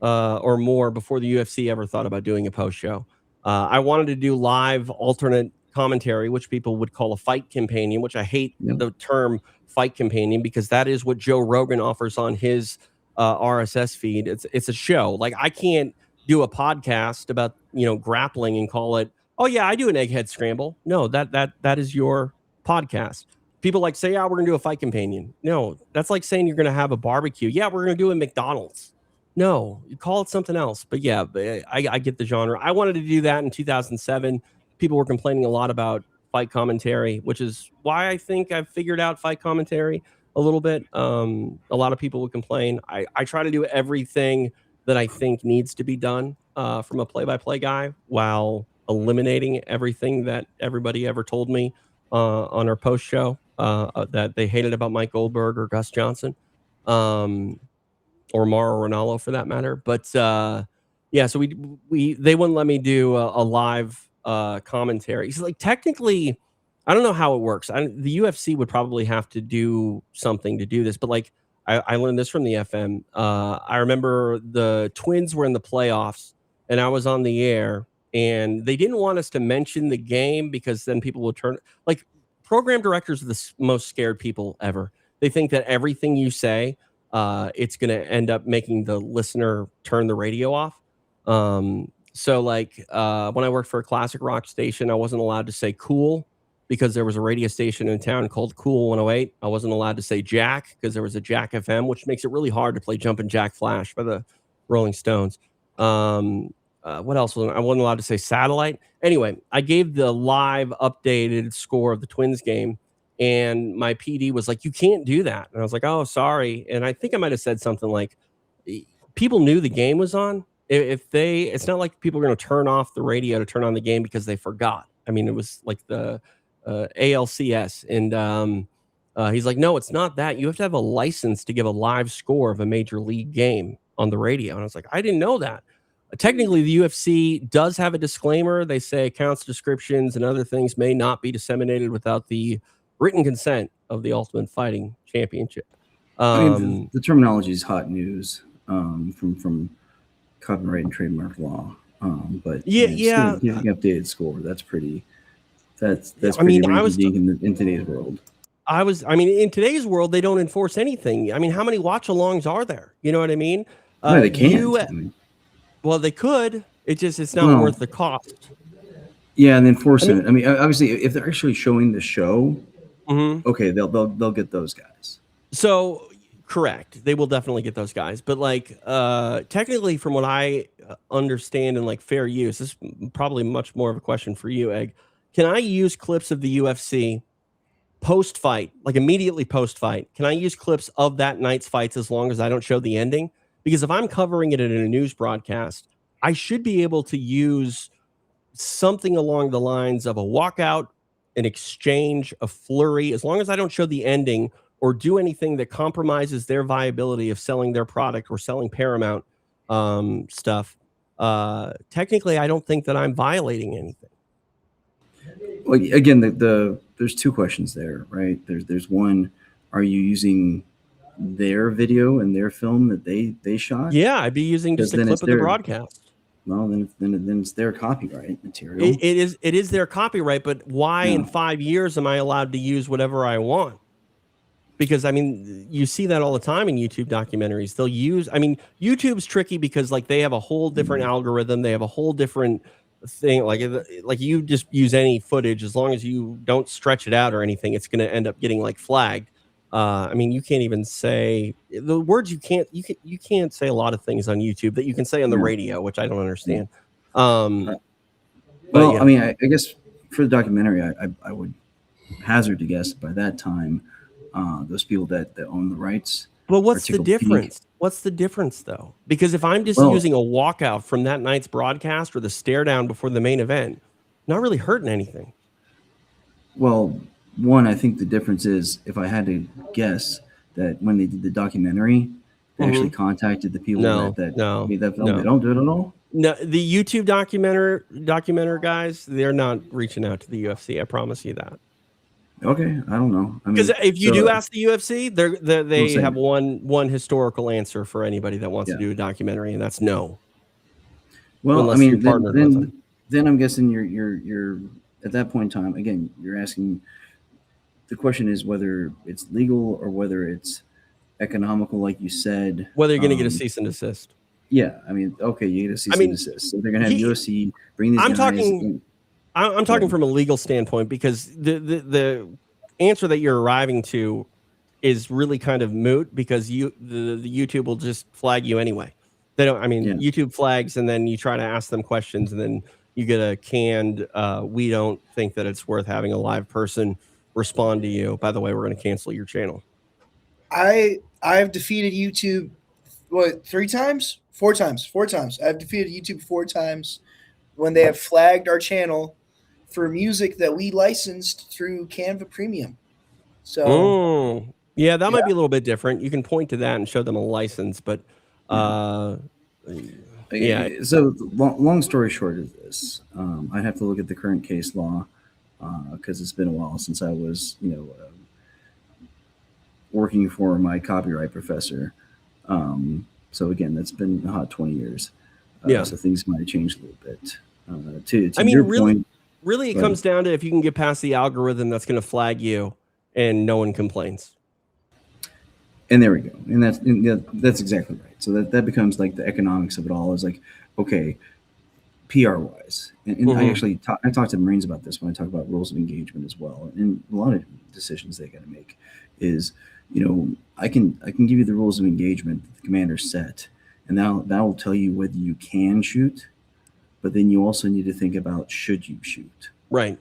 or more before the UFC ever thought about doing a post show. I wanted to do live alternate commentary, which people would call a fight companion, which I hate the term fight companion because that is what Joe Rogan offers on his RSS feed. It's a show. Like I can't do a podcast about grappling and call it, oh yeah, I do an Egghead Scramble. No, that is your podcast. People like say, yeah, we're gonna do a fight companion. No, that's like saying you're gonna have a barbecue. Yeah, we're gonna do a McDonald's. No, you call it something else. But yeah, I get the genre. I wanted to do that in 2007. People were complaining a lot about fight commentary, which is why I think I've figured out fight commentary a little bit. A lot of people would complain. I try to do everything that I think needs to be done from a play-by-play guy while eliminating everything that everybody ever told me on our post show that they hated about Mike Goldberg or Gus Johnson or Mauro Ranallo for that matter. But so they wouldn't let me do a live commentary. So like technically, I don't know how it works. The UFC would probably have to do something to do this, but like I learned this from the FM. I remember the Twins were in the playoffs and I was on the air and they didn't want us to mention the game because then people will turn like program directors are the most scared people ever. They think that everything you say, it's going to end up making the listener turn the radio off. So like when I worked for a classic rock station, I wasn't allowed to say cool because there was a radio station in town called Cool 108. I wasn't allowed to say Jack because there was a Jack FM, which makes it really hard to play Jumpin' Jack Flash by the Rolling Stones. What else? I wasn't allowed to say satellite. Anyway, I gave the live updated score of the Twins game and my PD was like, you can't do that. And I was like, oh, sorry. And I think I might have said something like, people knew the game was on. It's not like people are going to turn off the radio to turn on the game because they forgot. I mean, it was like the ALCS. And he's like, no, it's not that. You have to have a license to give a live score of a major league game on the radio. And I was like, I didn't know that. Technically, the UFC does have a disclaimer. They say accounts, descriptions, and other things may not be disseminated without the written consent of the Ultimate Fighting Championship. I mean, the terminology is hot news from copyright and trademark law. But Yeah. giving updated score, that's pretty. That's I pretty mean, rinky-dink in today's world. I mean, in today's world, they don't enforce anything. I mean, how many watch-alongs are there? You know what I mean? No, they can't. Well, they could. It's not worth the cost. Yeah, and enforcement. I mean, obviously, if they're actually showing the show, okay, they'll get those guys. So correct, they will definitely get those guys. But like, technically, from what I understand and like fair use, this is probably much more of a question for you, Egg. Can I use clips of the UFC post-fight, like immediately post-fight? Can I use clips of that night's fights as long as I don't show the ending? Because if I'm covering it in a news broadcast, I should be able to use something along the lines of a walkout, an exchange, a flurry, as long as I don't show the ending or do anything that compromises their viability of selling their product or selling Paramount stuff. Technically, I don't think that I'm violating anything. Well, again, there's two questions there, right? There's one: are you using their video and their film that they shot? Yeah, I'd be using just a clip of the broadcast. Well, then it's their copyright material. It is their copyright, but why in 5 years am I allowed to use whatever I want? Because I mean, you see that all the time in YouTube documentaries. They'll use, I mean, YouTube's tricky because like they have a whole different algorithm. They have a whole different thing. Like you just use any footage as long as you don't stretch it out or anything, it's going to end up getting like flagged. I mean, you can't even say the words you can't say a lot of things on YouTube that you can say on the radio, which I don't understand. Well, I mean, I guess for the documentary, I would hazard to guess by that time, those people that own the rights. But what's the difference? What's the difference though? Because if I'm just using a walkout from that night's broadcast or the stare down before the main event, not really hurting anything. Well, one, I think the difference is if I had to guess that when they did the documentary, they actually contacted the people that made that film. They don't do it at all. No, the YouTube documenter guys, they're not reaching out to the UFC. I promise you that. Okay, I don't know. I mean, because if you do ask the UFC, they have one historical answer for anybody that wants to do a documentary, and that's no. Well, I mean, then I'm guessing you're at that point in time. Again, you're asking. The question is whether it's legal or whether it's economical, like you said. Whether you're going to get a cease and desist. Yeah, I mean, okay, you get a cease and desist. So they're going to have UFC bring these guys. I'm talking from a legal standpoint because the answer that you're arriving to is really kind of moot because the YouTube will just flag you anyway. They don't. I mean, YouTube flags, and then you try to ask them questions, and then you get a canned. We don't think that it's worth having a live person respond to you. By the way, we're going to cancel your channel. I've defeated YouTube 4 times. I've defeated YouTube 4 times when they have flagged our channel for music that we licensed through Canva Premium. So yeah, that might be a little bit different. You can point to that and show them a license, but So long story short is this: I have to look at the current case law. Because it's been a while since I was, working for my copyright professor. So again, that's been a hot 20 years. So things might have changed a little bit. To your point, really, it comes down to if you can get past the algorithm that's going to flag you, and no one complains. And there we go. And that's exactly right. So that becomes like the economics of it all. Is like, okay, PR wise, and I actually I talk to Marines about this when I talk about rules of engagement as well, and a lot of decisions they got to make is, I can give you the rules of engagement that the commander set, and that will tell you whether you can shoot, but then you also need to think about should you shoot, right?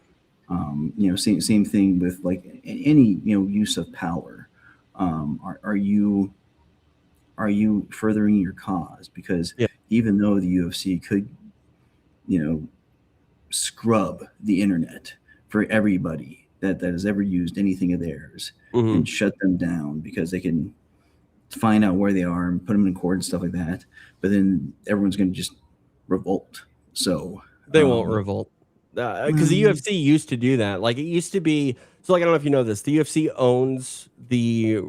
Same thing with like any use of power. Are you furthering your cause? Because even though the UFC could scrub the internet for everybody that has ever used anything of theirs and shut them down because they can find out where they are and put them in court and stuff like that. But then everyone's going to just revolt. So they won't revolt because the UFC used to do that. Like it used to be. So like, I don't know if you know this, the UFC owns the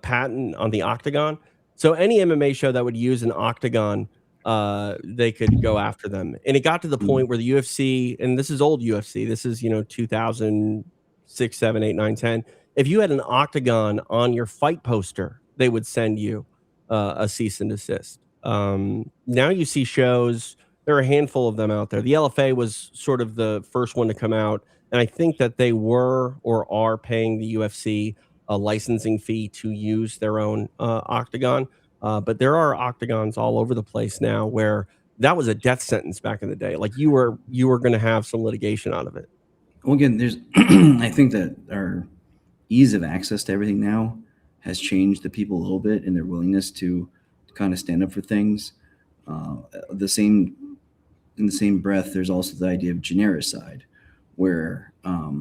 patent on the octagon. So any MMA show that would use an octagon they could go after them. And it got to the point where the UFC, and this is old UFC, this is 2006, 7, 8, 9, 10. If you had an octagon on your fight poster, they would send you a cease and desist. Now you see shows. There are a handful of them out there. The LFA was sort of the first one to come out, and I think that they were or are paying the UFC a licensing fee to use their own octagon. But there are octagons all over the place now where that was a death sentence back in the day. Like you were going to have some litigation out of it. Well, again, there's I think that our ease of access to everything now has changed the people a little bit in their willingness to kind of stand up for things. In the same breath, there's also the idea of genericide, where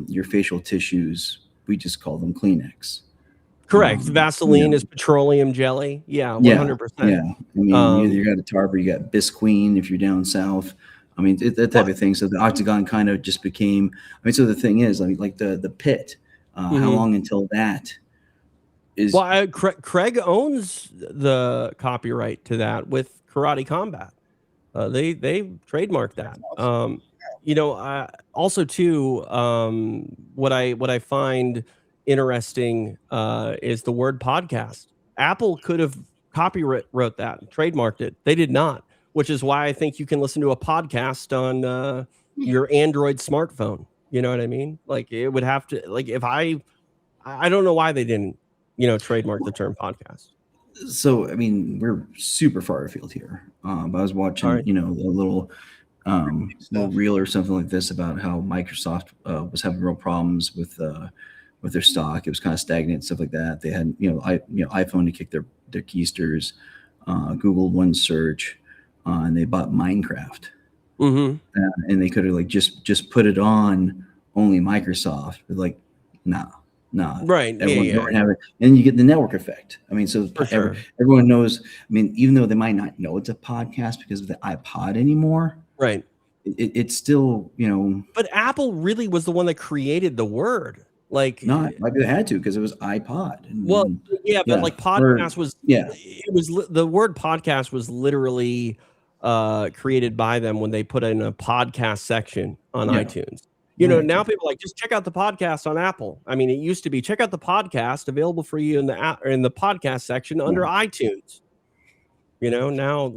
your facial tissues, we just call them Kleenex. Correct. Vaseline is petroleum jelly. Yeah, 100%. Yeah. I mean, you got a Tarver, you got Bisqueen if you're down south. I mean, that type of thing. So the octagon kind of just became. I mean, so the thing is, like the pit. How long until that is? Well, Craig owns the copyright to that with Karate Combat. They trademarked that. Also too, what I find interesting is the word podcast. Apple could have wrote that, trademarked it. They did not, which is why I think you can listen to a podcast on your Android smartphone. You know what I mean? Like it would have to, like if I don't know why they didn't, trademark the term podcast. So, I mean, we're super far afield here. But I was watching, a little reel or something like this about how Microsoft was having real problems with their stock. It was kind of stagnant and stuff like that. They had, iPhone to kick their keysters, Google One Search, and they bought Minecraft. And they could have just put it on only Microsoft, but nah. Right. Everyone have it, and you get the network effect. I mean, so everyone knows. I mean, even though they might not know it's a podcast because of the iPod anymore, right? It's still, But Apple really was the one that created the word. Like, not maybe they had to because it was iPod. But podcast was. It was the word podcast was literally created by them when they put in a podcast section on iTunes. Now people are like, just check out the podcast on Apple. I mean, it used to be check out the podcast available for you in the podcast section under iTunes. Now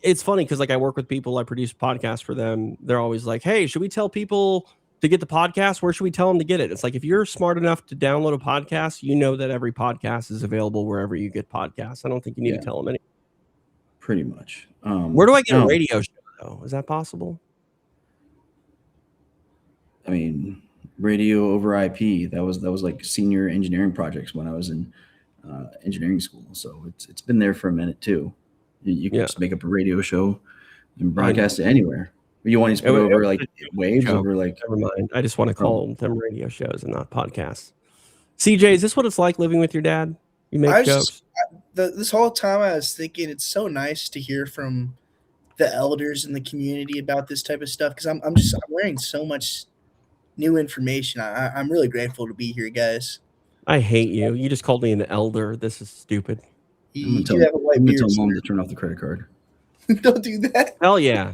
it's funny because I work with people, I produce podcasts for them. They're always like, hey, should we tell people to get the podcast? Where should we tell them to get it? It's like, if you're smart enough to download a podcast, you know that every podcast is available wherever you get podcasts. I don't think you need to tell them anything. Pretty much. Where do I get a radio show though? Is that possible? I mean, radio over IP. That was like senior engineering projects when I was in engineering school. So it's been there for a minute too. You can just make up a radio show and broadcast it anywhere. You want to put over waves over Never mind. I just want to call them radio shows and not podcasts. CJ, is this what it's like living with your dad? You make jokes. This whole time I was thinking it's so nice to hear from the elders in the community about this type of stuff because I'm learning so much new information. I'm really grateful to be here, guys. I hate you. You just called me an elder. This is stupid. I'm gonna tell mom to turn off the credit card. Don't do that. Hell yeah.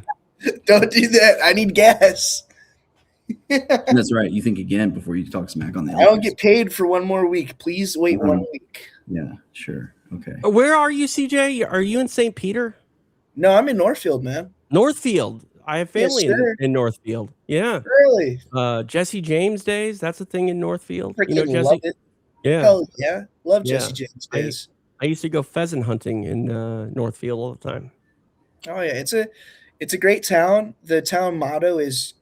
Don't do that. I need gas. That's right. You think again before you talk smack on the elders. I don't get paid for one more week. Please wait 1 week. Yeah, sure. Okay. Where are you, CJ? Are you in St. Peter? No, I'm in Northfield, man. Northfield. I have family in Northfield. Yeah. Really? Jesse James days. That's a thing in Northfield. Jesse? Love it. Yeah. Hell yeah. Love Jesse James days. I used to go pheasant hunting in Northfield all the time. Oh yeah, it's a great town. The town motto is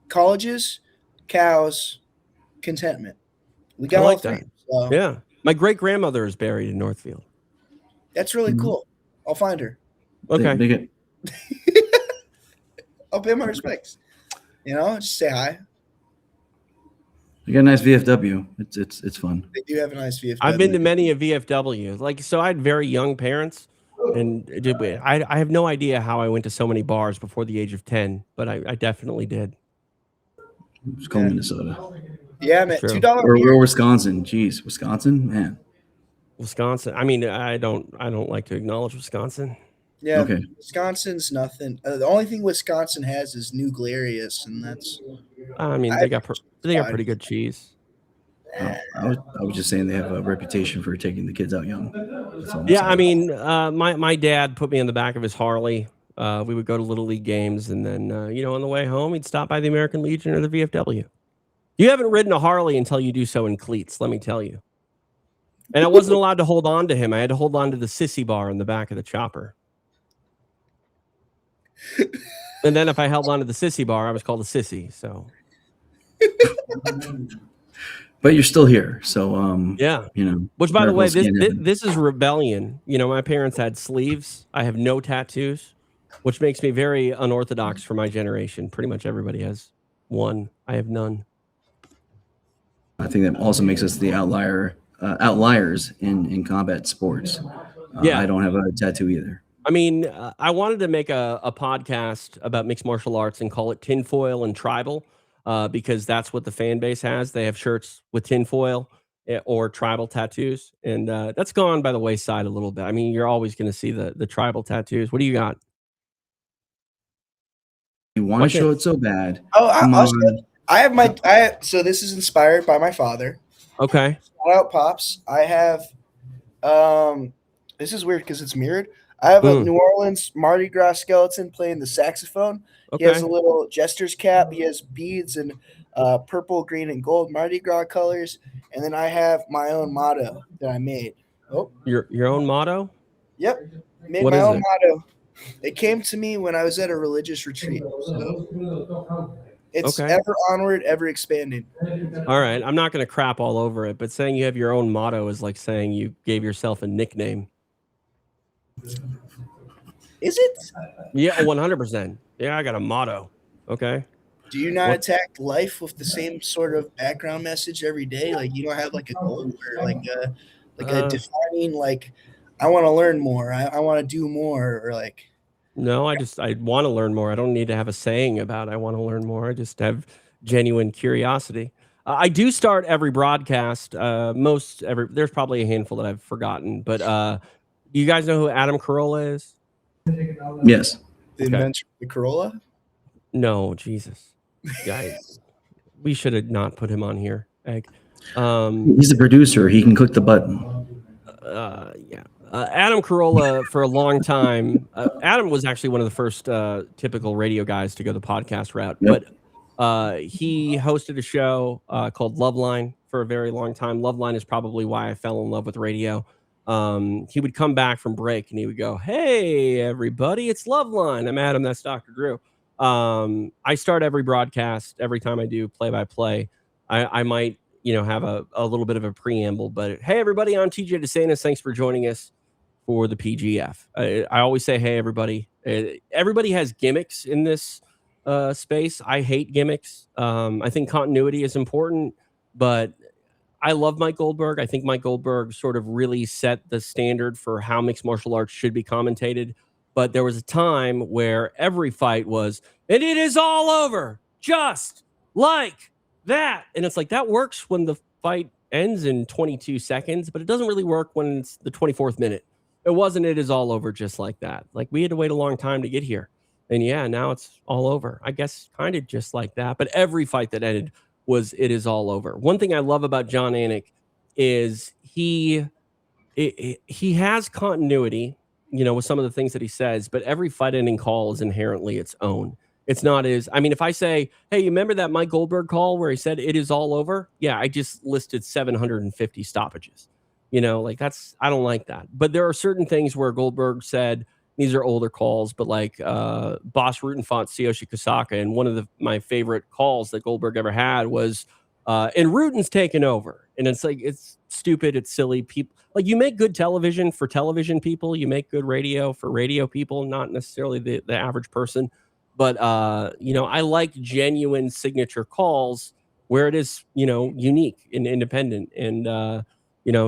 colleges, cows, contentment. We got all three. So. Yeah. My great grandmother is buried in Northfield. That's really cool. I'll find her. Okay. I'll pay my respects. Just say hi. You got a nice VFW. It's fun. They do have a nice VFW. I've been to many a VFW. So I had very young parents, and I have no idea how I went to so many bars before the age of 10, but I definitely did. It's called Minnesota. Yeah, man. $2. Or Wisconsin. Jeez, Wisconsin, man. Wisconsin. I mean, I don't like to acknowledge Wisconsin. Yeah, Okay. Wisconsin's nothing. The only thing Wisconsin has is New Glarius, and that's I mean, they got pretty good cheese. I was just saying they have a reputation for taking the kids out young. That's all I'm Yeah, I saying. mean, my dad put me in the back of his Harley. We would go to Little League games, and then on the way home, he'd stop by the American Legion or the VFW. You haven't ridden a Harley until you do so in cleats, let me tell you. And I wasn't allowed to hold on to him. I had to hold on to the sissy bar in the back of the chopper. And then if I held on to the sissy bar, I was called a sissy. So, But you're still here, so yeah. Which, by the way, miracles can't happen. this is rebellion. My parents had sleeves. I have no tattoos, which makes me very unorthodox for my generation. Pretty much everybody has one. I have none. I think that also makes us the outliers in combat sports. Yeah. I don't have a tattoo either. I mean, I wanted to make a podcast about mixed martial arts and call it Tinfoil and Tribal, because that's what the fan base has. They have shirts with tinfoil or tribal tattoos, and that's gone by the wayside a little bit. I mean, you're always going to see the tribal tattoos. What do you got? You want to show it so bad. Oh, Come I'll on. so this is inspired by my father. Okay. Shout out, Pops. I have this is weird because it's mirrored. I have a New Orleans Mardi Gras skeleton playing the saxophone. Okay. He has a little jester's cap. He has beads and purple, green, and gold Mardi Gras colors. And then I have my own motto that I made. Oh, your own motto? Yep, made What my is own it? motto. It came to me when I was at a religious retreat. So it's Okay. ever onward, ever expanding. All right. I'm not going to crap all over it, but saying you have your own motto is like saying you gave yourself a nickname. Is it? Yeah, 100%. Yeah, I got a motto. Okay. Do you not attack life with the same sort of background message every day? Like you don't have like a goal or like a defining like I want to learn more. I want to do more or like. No, I want to learn more. I don't need to have a saying about I want to learn more. I just have genuine curiosity. I do start every broadcast. There's probably a handful that I've forgotten, but do you guys know who Adam Carolla is? Yes. The inventor of the Corolla? No, Jesus. Guys, we should have not put him on here. Egg. He's a producer. He can click the button. Yeah. Adam Carolla for a long time. Adam was actually one of the first typical radio guys to go the podcast route. Yep. But he hosted a show called Loveline for a very long time. Loveline is probably why I fell in love with radio. He would come back from break and he would go, "Hey, everybody, it's Loveline. I'm Adam. That's Dr. Drew." I start every broadcast every time I do play-by-play. I might have a little bit of a preamble, but hey, everybody, I'm TJ De Santis. Thanks for joining us for the PGF. I always say, hey, everybody. Everybody has gimmicks in this space. I hate gimmicks. I think continuity is important, but I love Mike Goldberg. I think Mike Goldberg sort of really set the standard for how mixed martial arts should be commentated. But there was a time where every fight was, and it is all over, just like that. And it's like, that works when the fight ends in 22 seconds, but it doesn't really work when it's the 24th minute. It wasn't, it is all over just like that. Like, we had to wait a long time to get here. And yeah, now it's all over. I guess kind of just like that. But every fight that ended was, it is all over. One thing I love about John Anik is he has continuity, with some of the things that he says, but every fight ending call is inherently its own. It's not if I say, hey, you remember that Mike Goldberg call where he said it is all over? Yeah, I just listed 750 stoppages. I don't like that. But there are certain things where Goldberg said, these are older calls, but like Boss Rutan fought Tsuyoshi Kosaka, and one of my favorite calls that Goldberg ever had was, and Rutan's taken over. And it's like, it's stupid, it's silly. People, like, you make good television for television people, you make good radio for radio people, not necessarily the average person. But I like genuine signature calls where it is, unique and independent. And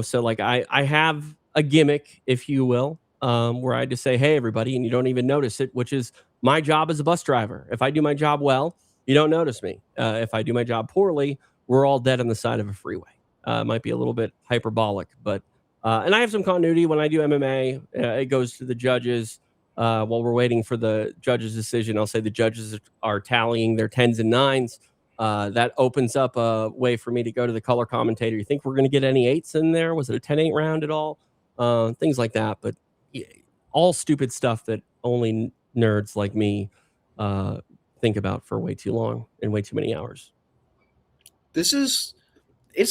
so like I have a gimmick, if you will, where I just say, hey, everybody, and you don't even notice it, which is my job as a bus driver. If I do my job well, you don't notice me. If I do my job poorly, we're all dead on the side of a freeway. Might be a little bit hyperbolic, but and I have some continuity when I do MMA. It goes to the judges. while we're waiting for the judge's decision. I'll say the judges are tallying their 10s and 9s. That opens up a way for me to go to the color commentator. You think we're going to get any 8s in there? Was it a 10-8 round at all? Things like that. But all stupid stuff that only nerds like me think about for way too long and way too many hours. It's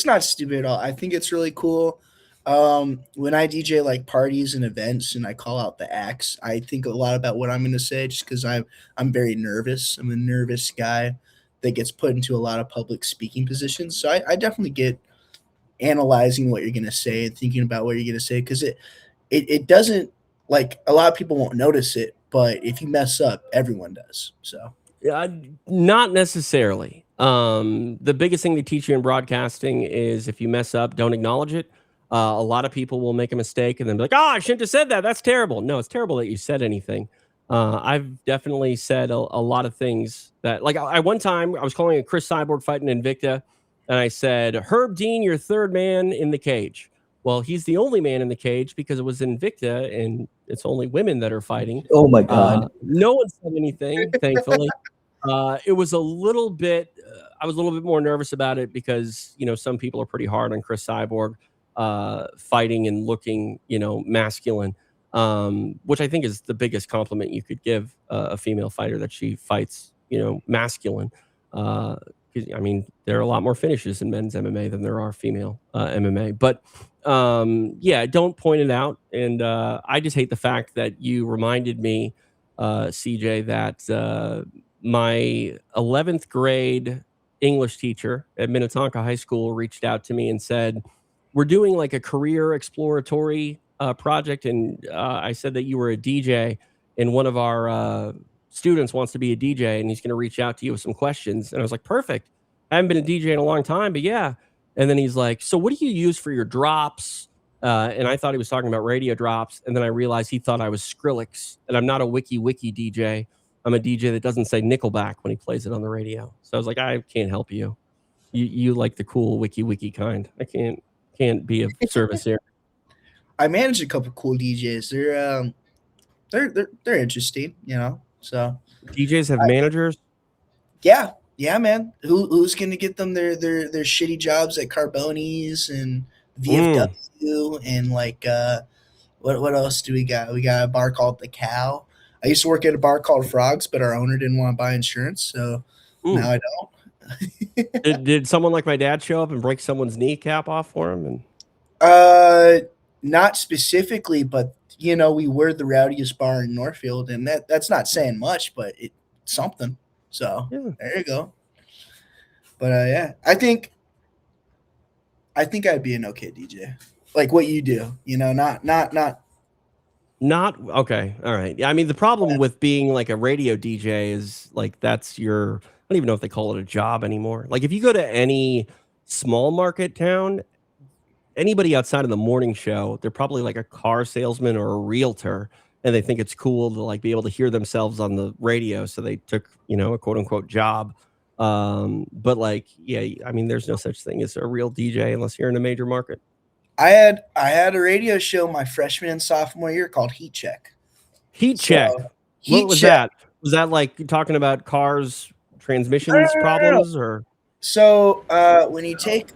not stupid at all. I think it's really cool. When I DJ like parties and events and I call out the acts, I think a lot about what I'm going to say just because I'm very nervous. I'm a nervous guy that gets put into a lot of public speaking positions. So I definitely get analyzing what you're going to say and thinking about what you're going to say because it doesn't, like, a lot of people won't notice it, but if you mess up, everyone does. So not necessarily. The biggest thing they teach you in broadcasting is if you mess up, don't acknowledge it. A lot of people will make a mistake and then be like, I shouldn't have said that. That's terrible. No, it's terrible that you said anything. I've definitely said a lot of things that, like, one time I was calling a Chris Cyborg fight in Invicta, and I said, Herb Dean, you're third man in the cage. Well, he's the only man in the cage because it was Invicta and it's only women that are fighting. Oh my God. No one said anything, thankfully. It was a little bit, I was a little bit more nervous about it because, some people are pretty hard on Chris Cyborg fighting and looking, masculine, which I think is the biggest compliment you could give a female fighter, that she fights, masculine. I mean, there are a lot more finishes in men's MMA than there are female MMA. But don't point it out. And I just hate the fact that you reminded me, CJ, that my 11th grade English teacher at Minnetonka High School reached out to me and said, we're doing like a career exploratory project. And I said that you were a DJ and one of our students wants to be a DJ and he's going to reach out to you with some questions. And I was like, perfect. I haven't been a DJ in a long time, but yeah. And then he's like, so what do you use for your drops? And I thought he was talking about radio drops. And then I realized he thought I was Skrillex, and I'm not a wiki DJ. I'm a DJ that doesn't say Nickelback when he plays it on the radio. So I was like, I can't help you. You like the cool wiki kind. I can't be of service here. I manage a couple cool DJs. They're interesting, So DJs have managers. Yeah, man. Who's gonna get them their shitty jobs at Carboni's and VFW and like what else do we got? We got a bar called The Cow. I used to work at a bar called Frogs, but our owner didn't want to buy insurance, so now I don't. Did someone like my dad show up and break someone's kneecap off for him? And not specifically, but we were the rowdiest bar in Northfield, and that's not saying much, but it's something. So There you go. But I think I'd be an okay DJ, like what you do. Not okay. All right. Yeah, I mean, the problem with being like a radio DJ is like that's your, I don't even know if they call it a job anymore. Like if you go to any small market town, anybody outside of the morning show, they're probably like a car salesman or a realtor, and they think it's cool to like be able to hear themselves on the radio. So they took, a quote unquote job. But like, I mean, there's no such thing as a real DJ unless you're in a major market. I had a radio show my freshman and sophomore year called Heat Check. What was that? Was that like talking about cars, transmissions problems, or? So when you take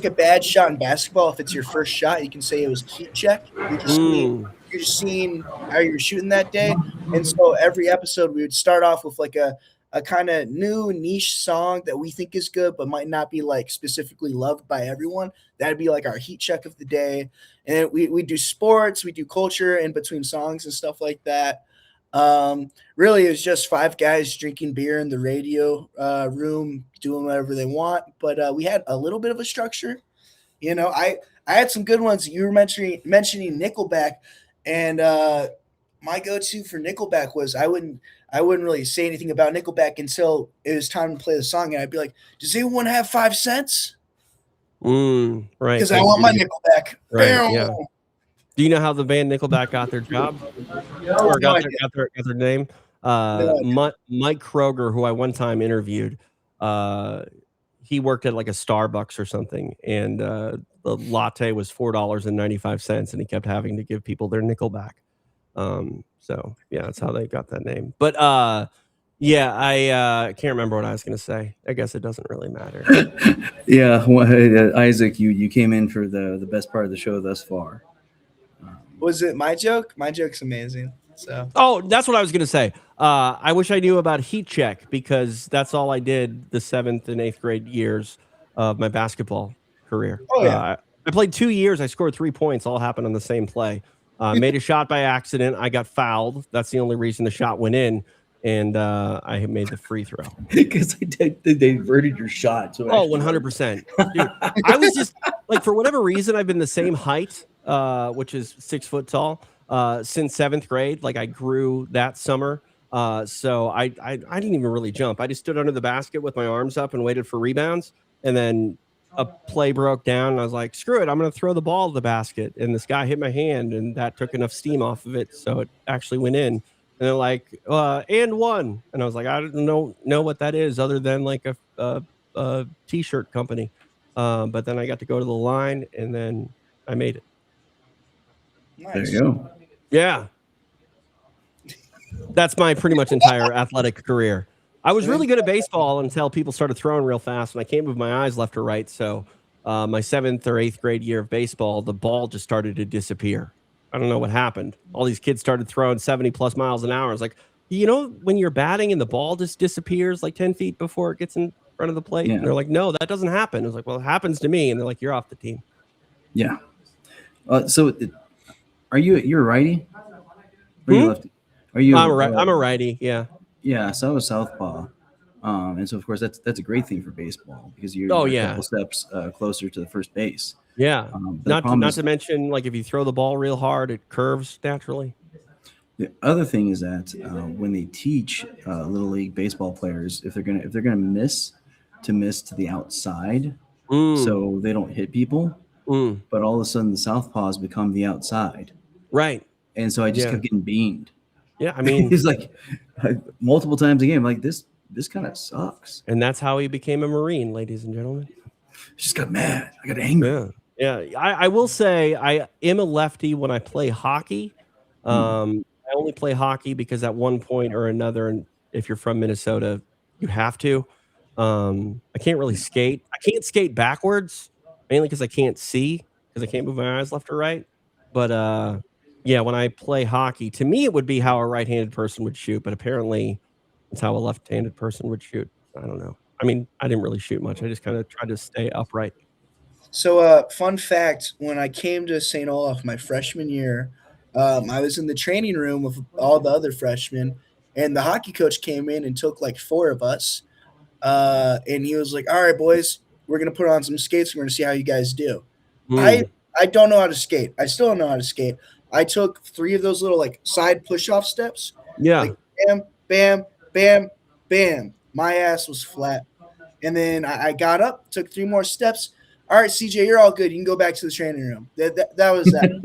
a bad shot in basketball, if it's your first shot, you can say it was heat check. You're just seeing how you're shooting that day. And so every episode we would start off with like a kind of new niche song that we think is good, but might not be like specifically loved by everyone. That'd be like our heat check of the day. And we do sports, we do culture in between songs and stuff like that. Really it was just 5 guys drinking beer in the radio room, doing whatever they want. But we had a little bit of a structure. I had some good ones. You were mentioning Nickelback, and my go-to for Nickelback was I wouldn't really say anything about Nickelback until it was time to play the song, and I'd be like, does anyone have 5 cents? Right. Because I want my Nickelback. Right, yeah. Do you know how the band Nickelback got their job? Or got their name? Mike Kroger, who I one time interviewed, he worked at like a Starbucks or something, and the latte was $4.95, and he kept having to give people their Nickelback. So yeah, that's how they got that name. But yeah, I can't remember what I was gonna say. I guess it doesn't really matter. Yeah, well, Isaac, you came in for the best part of the show thus far. Was it my joke? My joke's amazing. So Oh, that's what I was gonna say. I wish I knew about heat check because that's all I did the 7th and 8th grade years of my basketball career. Oh, yeah. I played 2 years. I scored 3 points. All happened on the same play. Made a shot by accident. I got fouled. That's the only reason the shot went in, and I made the free throw. Because they inverted your shot. So Oh, 100%. Dude, I was just like, for whatever reason, I've been the same height, which is 6 foot tall, since 7th grade. Like I grew that summer. So I didn't even really jump. I just stood under the basket with my arms up and waited for rebounds. And then a play broke down and I was like, screw it. I'm going to throw the ball to the basket. And this guy hit my hand and that took enough steam off of it. So it actually went in. And they're like, and one. And I was like, I don't know what that is other than like a t-shirt company. But then I got to go to the line and then I made it. nice. There you go. Yeah. That's my pretty much entire athletic career. I was really good at baseball until people started throwing real fast and I can't move my eyes left or right. So my 7th or 8th grade year of baseball, the ball just started to disappear. I don't know what happened. All these kids started throwing 70 plus miles an hour. It's like, you know, when you're batting and the ball just disappears like 10 feet before it gets in front of the plate. Yeah. And they're like, no, that doesn't happen. It was like, well, it happens to me. And they're like, you're off the team. Yeah. You're a righty? Or you lefty? Are you? I'm a righty. Yeah. Yeah. So I was southpaw. And so of course that's a great thing for baseball because you're a couple steps closer to the first base. Yeah. Not is, to mention, like if you throw the ball real hard, it curves naturally. The other thing is that when they teach little league baseball players, if they're gonna miss to the outside, so they don't hit people. But all of a sudden the southpaws become the outside. Right. And so I just kept getting beamed. Yeah, I mean, he's like multiple times a game, like this kind of sucks. And that's how he became a Marine, ladies and gentlemen. Just got mad. I got angry. Yeah. I will say I am a lefty when I play hockey. I only play hockey because at one point or another, and if you're from Minnesota, you have to. I can't really skate. I can't skate backwards, mainly because I can't see, because I can't move my eyes left or right. But yeah, when I play hockey, to me, it would be how a right-handed person would shoot, but apparently it's how a left-handed person would shoot. I don't know. I mean, I didn't really shoot much. I just kind of tried to stay upright. So, fun fact, when I came to St. Olaf my freshman year, I was in the training room with all the other freshmen, and the hockey coach came in and took like 4 of us. And he was like, all right, boys, we're going to put on some skates. We're going to see how you guys do. I don't know how to skate. I still don't know how to skate. I took 3 of those little like side push-off steps. Yeah. Like, bam, bam, bam, bam. My ass was flat. And then I got up, took 3 more steps. All right, CJ, you're all good. You can go back to the training room. That was that.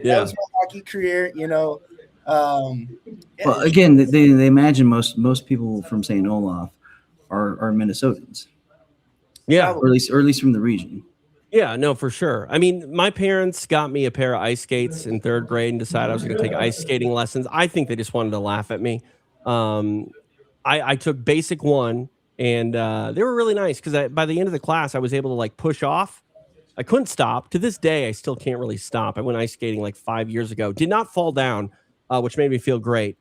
That was my hockey career, you know. Well, again, they imagine most people from St. Olaf are Minnesotans. Yeah. Or at least from the region. Yeah, no, for sure. I mean, my parents got me a pair of ice skates in 3rd grade and decided I was going to take ice skating lessons. I think they just wanted to laugh at me. I took basic 1, and they were really nice because by the end of the class, I was able to like push off. I couldn't stop. To this day, I still can't really stop. I went ice skating like 5 years ago. Did not fall down, which made me feel great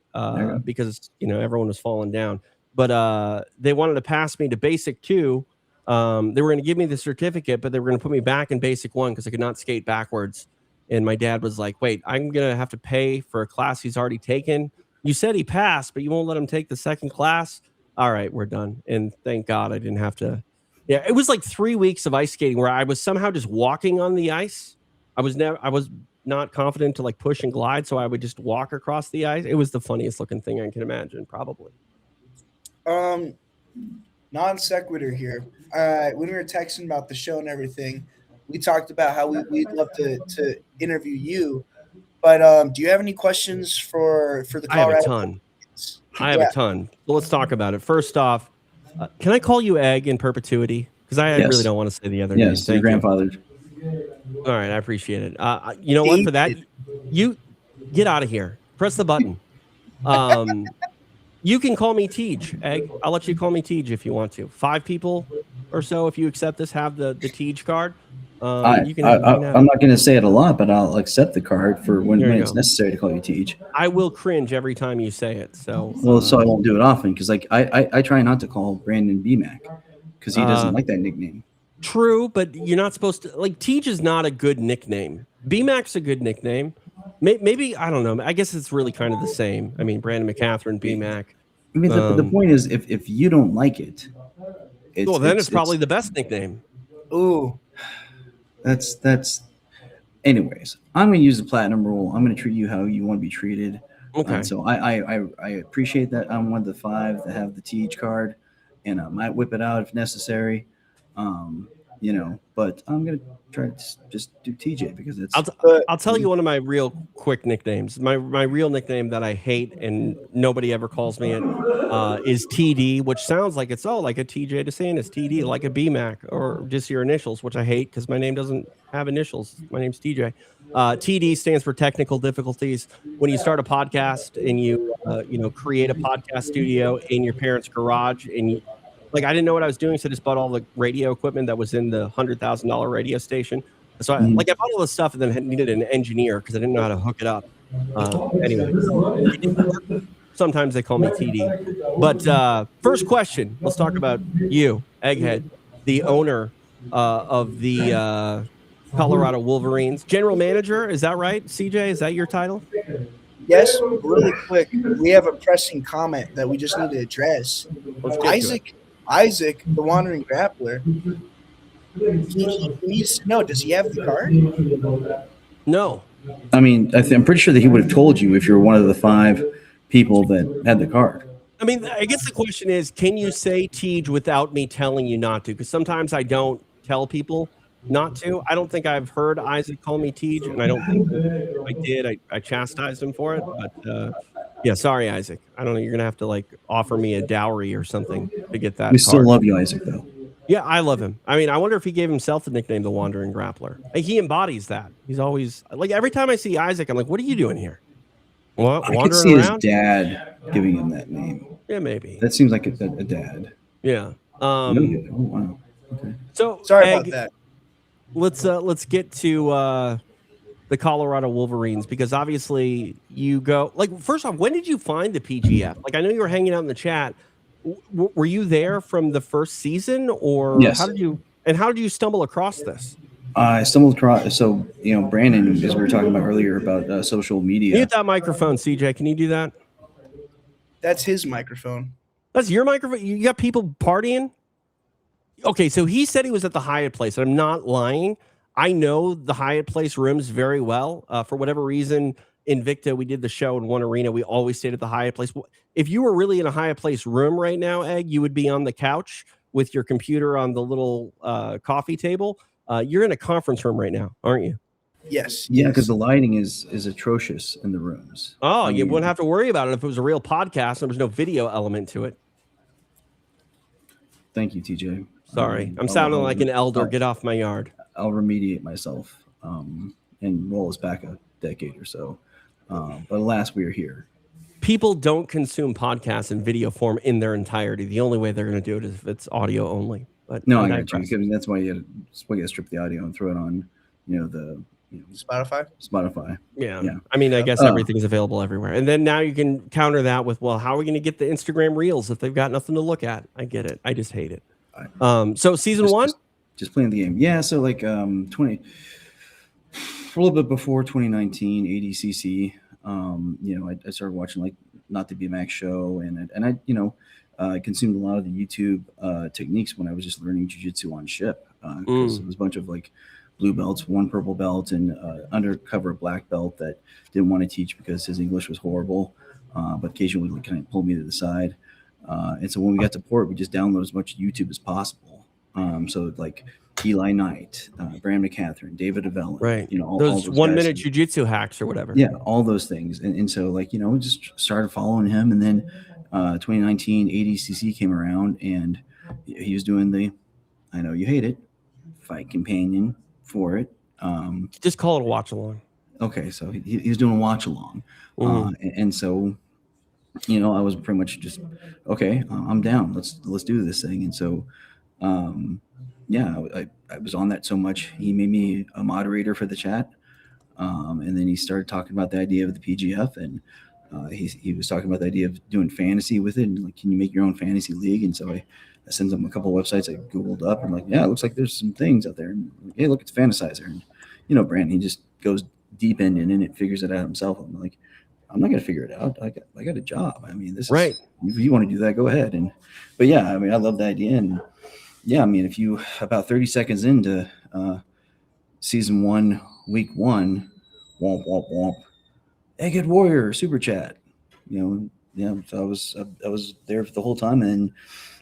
because, you know, everyone was falling down. But they wanted to pass me to basic 2. They were going to give me the certificate, but they were going to put me back in basic 1 because I could not skate backwards. And my dad was like, wait, I'm going to have to pay for a class he's already taken. You said he passed, but you won't let him take the 2nd class. All right, we're done. And thank God I didn't have to. Yeah, it was like 3 weeks of ice skating where I was somehow just walking on the ice. I was not confident to like push and glide, so I would just walk across the ice. It was the funniest looking thing I can imagine, probably. Non sequitur here. When we were texting about the show and everything, we talked about how we'd love to interview you. But do you have any questions for the Colorado? I have a ton. I have a ton. Well, let's talk about it. First off, can I call you Egg in perpetuity? Because I really don't want to say the other name. Yes, your grandfather. All right, I appreciate it. You know what? For that, you get out of here. Press the button. You can call me Tej, Egg. I'll let you call me Tej if you want to. 5 people or so, if you accept this, have the Tej card. You can have I'm not going to say it a lot, but I'll accept the card for when it's go. necessary to call you Tej. I will cringe every time you say it. So so I won't do it often because like I try not to call Brandon BMAC because he doesn't like that nickname. True, but you're not supposed to like. Tej is not a good nickname. BMAC's a good nickname. Maybe I don't know. I guess it's really kind of the same. I mean, Brandon McCatherine, BMAC. I mean, the point is, if you don't like it, it's probably the best nickname. Ooh, that's. Anyways, I'm going to use the platinum rule. I'm going to treat you how you want to be treated. Okay. So I appreciate that I'm one of the 5 that have the Tej card, and I might whip it out if necessary. But I'm gonna try to just do TJ because it's. I'll tell you one of my real quick nicknames. My real nickname that I hate and nobody ever calls me it is TD, which sounds like it's like a TJ De Santis, TD, like a BMAC or just your initials, which I hate because my name doesn't have initials. My name's TJ. TD stands for technical difficulties. When you start a podcast and you create a podcast studio in your parents' garage and I didn't know what I was doing, so I just bought all the radio equipment that was in the $100,000 radio station. So I bought all this stuff and then needed an engineer because I didn't know how to hook it up. Anyway, sometimes they call me TD. But first question, let's talk about you, Egghead, the owner of the Colorado Wolverines, general manager. Is that right, CJ? Is that your title? Yes, really quick. We have a pressing comment that we just need to address. Isaac, the Wandering Grappler, he needs to know, does he have the card? No. I mean, I'm pretty sure that he would have told you if you're one of the 5 people that had the card. I mean, I guess the question is, can you say Tej without me telling you not to? Because sometimes I don't tell people not to. I don't think I've heard Isaac call me Tej, and I don't think if I did, I chastised him for it. But yeah, sorry, Isaac. I don't know. You're gonna have to offer me a dowry or something to get that. We still love you, Isaac, though. Yeah, I love him. I mean, I wonder if he gave himself the nickname the Wandering Grappler. He embodies that. He's always every time I see Isaac, I'm like, what are you doing here? What, I could see around? His dad giving him that name. Yeah, maybe. That seems like a dad. Yeah. Oh, wow. Okay. So sorry about that. Let's get to the Colorado Wolverines, because obviously you go first off, when did you find the PGF? I know you were hanging out in the chat. Were you there from the first season, or yes. How did you stumble across this? I stumbled across. So Brandon, as we were talking about earlier about social media. Mute that microphone, CJ. Can you do that? That's his microphone. That's your microphone. You got people partying. Okay, so he said he was at the Hyatt Place. I'm not lying. I know the Hyatt Place rooms very well. For whatever reason, Invicta, we did the show in one arena. We always stayed at the Hyatt Place. If you were really in a Hyatt Place room right now, Egg, you would be on the couch with your computer on the little coffee table. You're in a conference room right now, aren't you? Yes. Yeah, because the lighting is atrocious in the rooms. Oh, you wouldn't have to worry about it if it was a real podcast and there was no video element to it. Thank you, TJ. Sorry, I'm sounding like an elder. Get off my yard. I'll remediate myself and roll us back a decade or so. But alas, we are here. People don't consume podcasts in video form in their entirety. The only way they're going to do it is if it's audio only. But no, I got you. That's why you got to strip the audio and throw it on, Spotify. Yeah. I mean, I guess everything's available everywhere. And then now you can counter that with, well, how are we going to get the Instagram Reels if they've got nothing to look at? I get it. I just hate it. So season 1? Just playing the game. Yeah. So 20, a little bit before 2019 ADCC, I started watching Not to Be a Max show, and I consumed a lot of the YouTube techniques when I was just learning jiu-jitsu on ship. Because it was a bunch of blue belts, one purple belt, and undercover black belt that didn't want to teach because his English was horrible, but occasionally kind of pulled me to the side. And so when we got to port, we just downloaded as much YouTube as possible. So Eli Knight, Brandon McCatherine, David Avellin, right? All those those 1 minute jiu-jitsu hacks or whatever. Yeah, all those things. And so we just started following him, and then 2019 ADCC came around, and he was doing the, I know you hate it, fight companion for it. Just call it a watch along. okay, so he was doing a watch along, and so I was pretty much just okay. I'm down. Let's do this thing. And so, yeah, I was on that so much. He made me a moderator for the chat, and then he started talking about the idea of the PGF, and he was talking about the idea of doing fantasy with it, and like, can you make your own fantasy league? And so I sent him a couple of websites I googled up, and like, yeah, it looks like there's some things out there. And like, hey, look, it's Fantasizer, and Brandon, he just goes deep in and it figures it out himself. I'm like, I'm not going to figure it out. I got a job. I mean, this right. is, if you want to do that, go ahead. But yeah, I mean, I love the idea. And yeah, I mean, if you about 30 seconds into season 1, week 1, womp, womp, womp, Egghead Warrior, super chat, yeah. So I was there for the whole time, and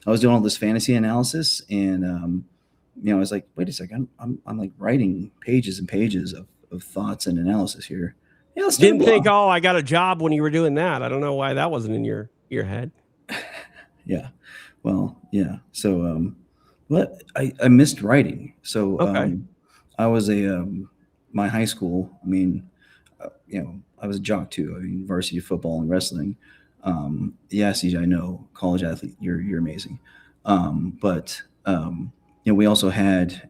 I was doing all this fantasy analysis, and I was like, wait a second, I'm like writing pages and pages of thoughts and analysis here. Yeah, let's Didn't think, oh, I got a job when you were doing that. I don't know why that wasn't in your head. Yeah. Well, yeah. So, but I missed writing. So, okay. I was my high school, I mean, I was a jock too. I mean, varsity football and wrestling. Yeah, CJ, I know, college athlete, you're amazing. But we also had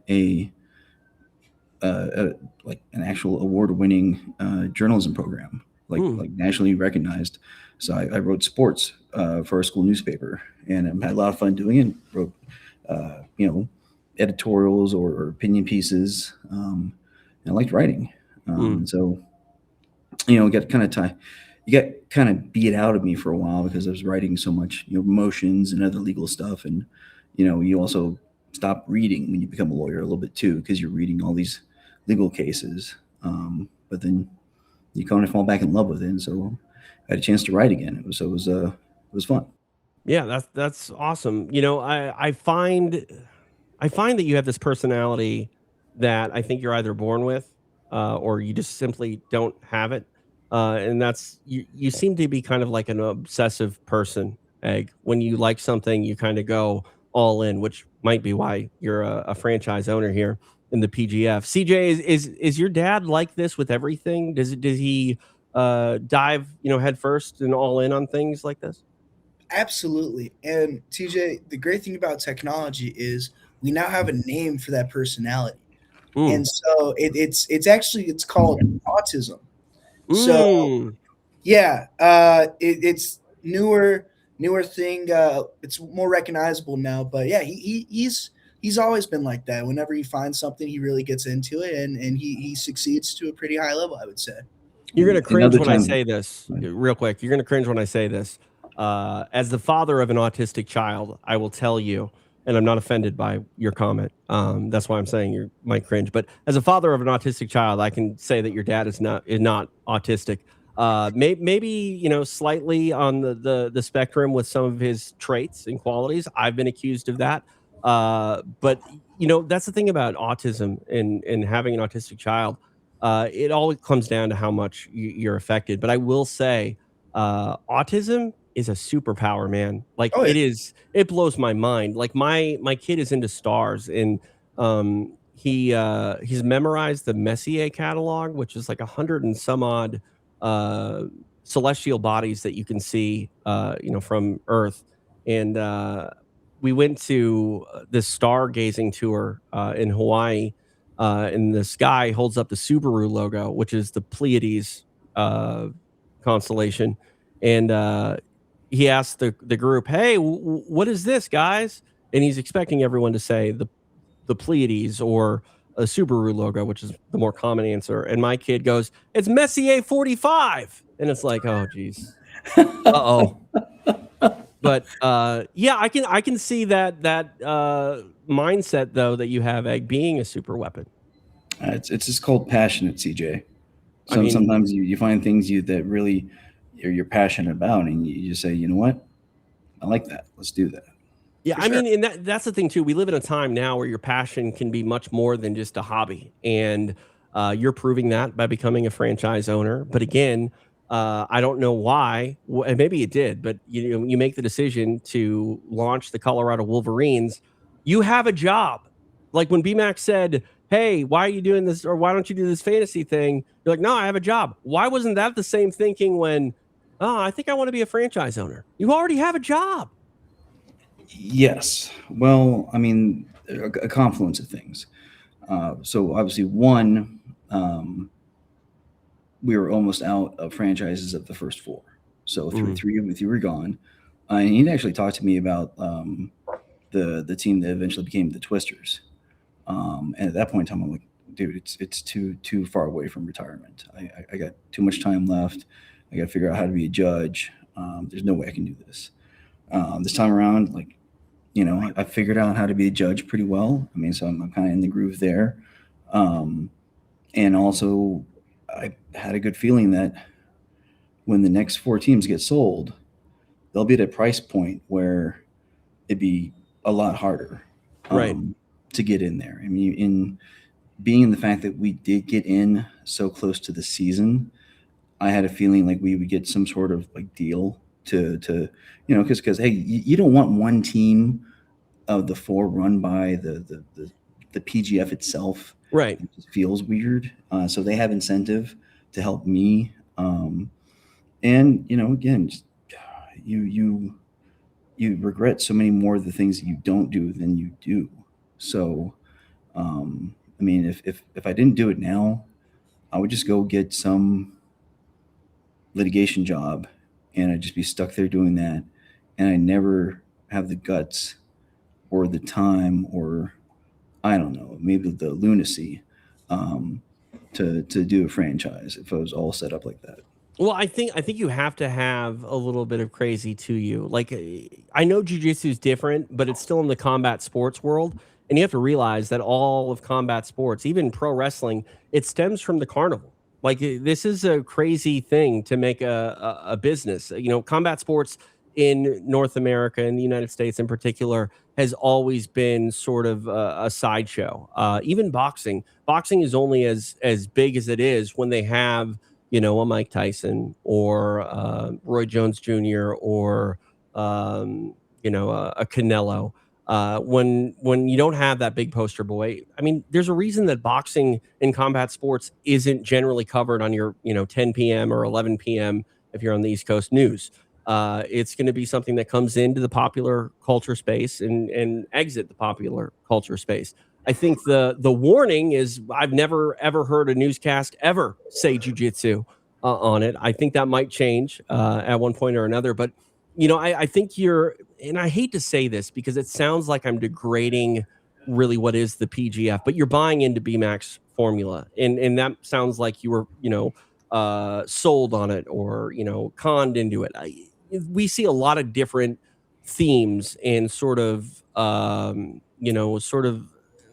like an actual award-winning journalism program, like nationally recognized. So I wrote sports for a school newspaper, and I had a lot of fun doing it. Wrote editorials or opinion pieces. And I liked writing, and so you got kind of beat out of me for a while because I was writing so much motions and other legal stuff, and you also stop reading when you become a lawyer a little bit too, because you're reading all these legal cases, but then you kind of fall back in love with it, and so I had a chance to write again. It was fun. Yeah, that's awesome. I find that you have this personality that I think you're either born with, or you just simply don't have it, and that's you seem to be kind of like an obsessive person, Egg. When you like something, you kind of go all in, which might be why you're a franchise owner here in the PGF. CJ, is your dad like this with everything? Does he dive head first and all in on things like this? Absolutely. And TJ, the great thing about technology is we now have a name for that personality. And so it's called autism. So yeah, it's newer thing. It's more recognizable now, but yeah, he's always been like that. Whenever he finds something, he really gets into it, and he succeeds to a pretty high level, I would say. You're gonna cringe when I say this, real quick. You're gonna cringe when I say this. As the father of an autistic child, I will tell you, and I'm not offended by your comment. That's why I'm saying you might cringe. But as a father of an autistic child, I can say that your dad is not autistic. Maybe slightly on the spectrum with some of his traits and qualities. I've been accused of that. But that's the thing about autism and having an autistic child. It all comes down to how much you're affected. But I will say, autism is a superpower, man. Like it blows my mind. Like my kid is into stars, and he's memorized the Messier catalog, which is like 100 and some odd celestial bodies that you can see from Earth. And we went to this stargazing tour in Hawaii, and this guy holds up the Subaru logo, which is the Pleiades constellation, and he asked the group, "Hey, what is this, guys?" And he's expecting everyone to say the Pleiades or a Subaru logo, which is the more common answer. And my kid goes, "It's Messier 45," and it's like, oh, geez, uh-oh. But yeah, I can see that mindset though that you have, Egg, being a super weapon. It's just called passionate, CJ. Sometimes you find things that really you're passionate about, and you just say, you know what, I like that. Let's do that. Yeah, I mean, and that's the thing too. We live in a time now where your passion can be much more than just a hobby, and you're proving that by becoming a franchise owner. But again, I don't know why, and maybe it did, but you make the decision to launch the Colorado Wolverines. You have a job. Like when BMAX said, hey, why are you doing this? Or why don't you do this fantasy thing? You're like, no, I have a job. Why wasn't that the same thinking when, oh, I think I want to be a franchise owner? You already have a job. Yes. Well, I mean, a confluence of things. So obviously, one, we were almost out of franchises of the first 4. So three of you were gone. And he'd actually talked to me about the team that eventually became the Twisters. And at that point in time, I'm like, dude, it's too far away from retirement. I got too much time left. I got to figure out how to be a judge. There's no way I can do this. This time around, like, you know, I figured out how to be a judge pretty well. I mean, so I'm kind of in the groove there. And also, I had a good feeling that when the next 4 teams get sold, they'll be at a price point where it'd be a lot harder to get in there. I mean, in being the fact that we did get in so close to the season, I had a feeling like we would get some sort of like deal to you know, because hey, you don't want one team of the 4 run by the PGF itself. Right. It just feels weird. So they have incentive to help me. And you know, again, just, you regret so many more of the things that you don't do than you do. So, I mean, if I didn't do it now, I would just go get some litigation job and I'd just be stuck there doing that. And I never have the guts or the time or I don't know, maybe the lunacy to do a franchise if I was all set up like that. Well, I think you have to have a little bit of crazy to you. Like, I know jiu-jitsu is different, but it's still in the combat sports world. And you have to realize that all of combat sports, even pro wrestling, it stems from the carnival. Like, this is a crazy thing to make a business. You know, combat sports in North America, in the United States in particular, has always been sort of a sideshow. Even boxing is only as big as it is when they have, you know, a Mike Tyson or Roy Jones Jr. or you know, a Canelo. When you don't have that big poster boy, I mean, there's a reason that boxing in combat sports isn't generally covered on your, you know, 10 p.m. or 11 p.m. if you're on the East Coast news. It's going to be something that comes into the popular culture space and exit the popular culture space. I think the warning is I've never ever heard a newscast ever say jiu-jitsu on it. I think that might change at one point or another. But, you know, I think and I hate to say this because it sounds like I'm degrading really what is the PGF, but you're buying into BMAX formula. And that sounds like you were, you know, sold on it or, you know, conned into it. We see a lot of different themes and sort of, you know, sort of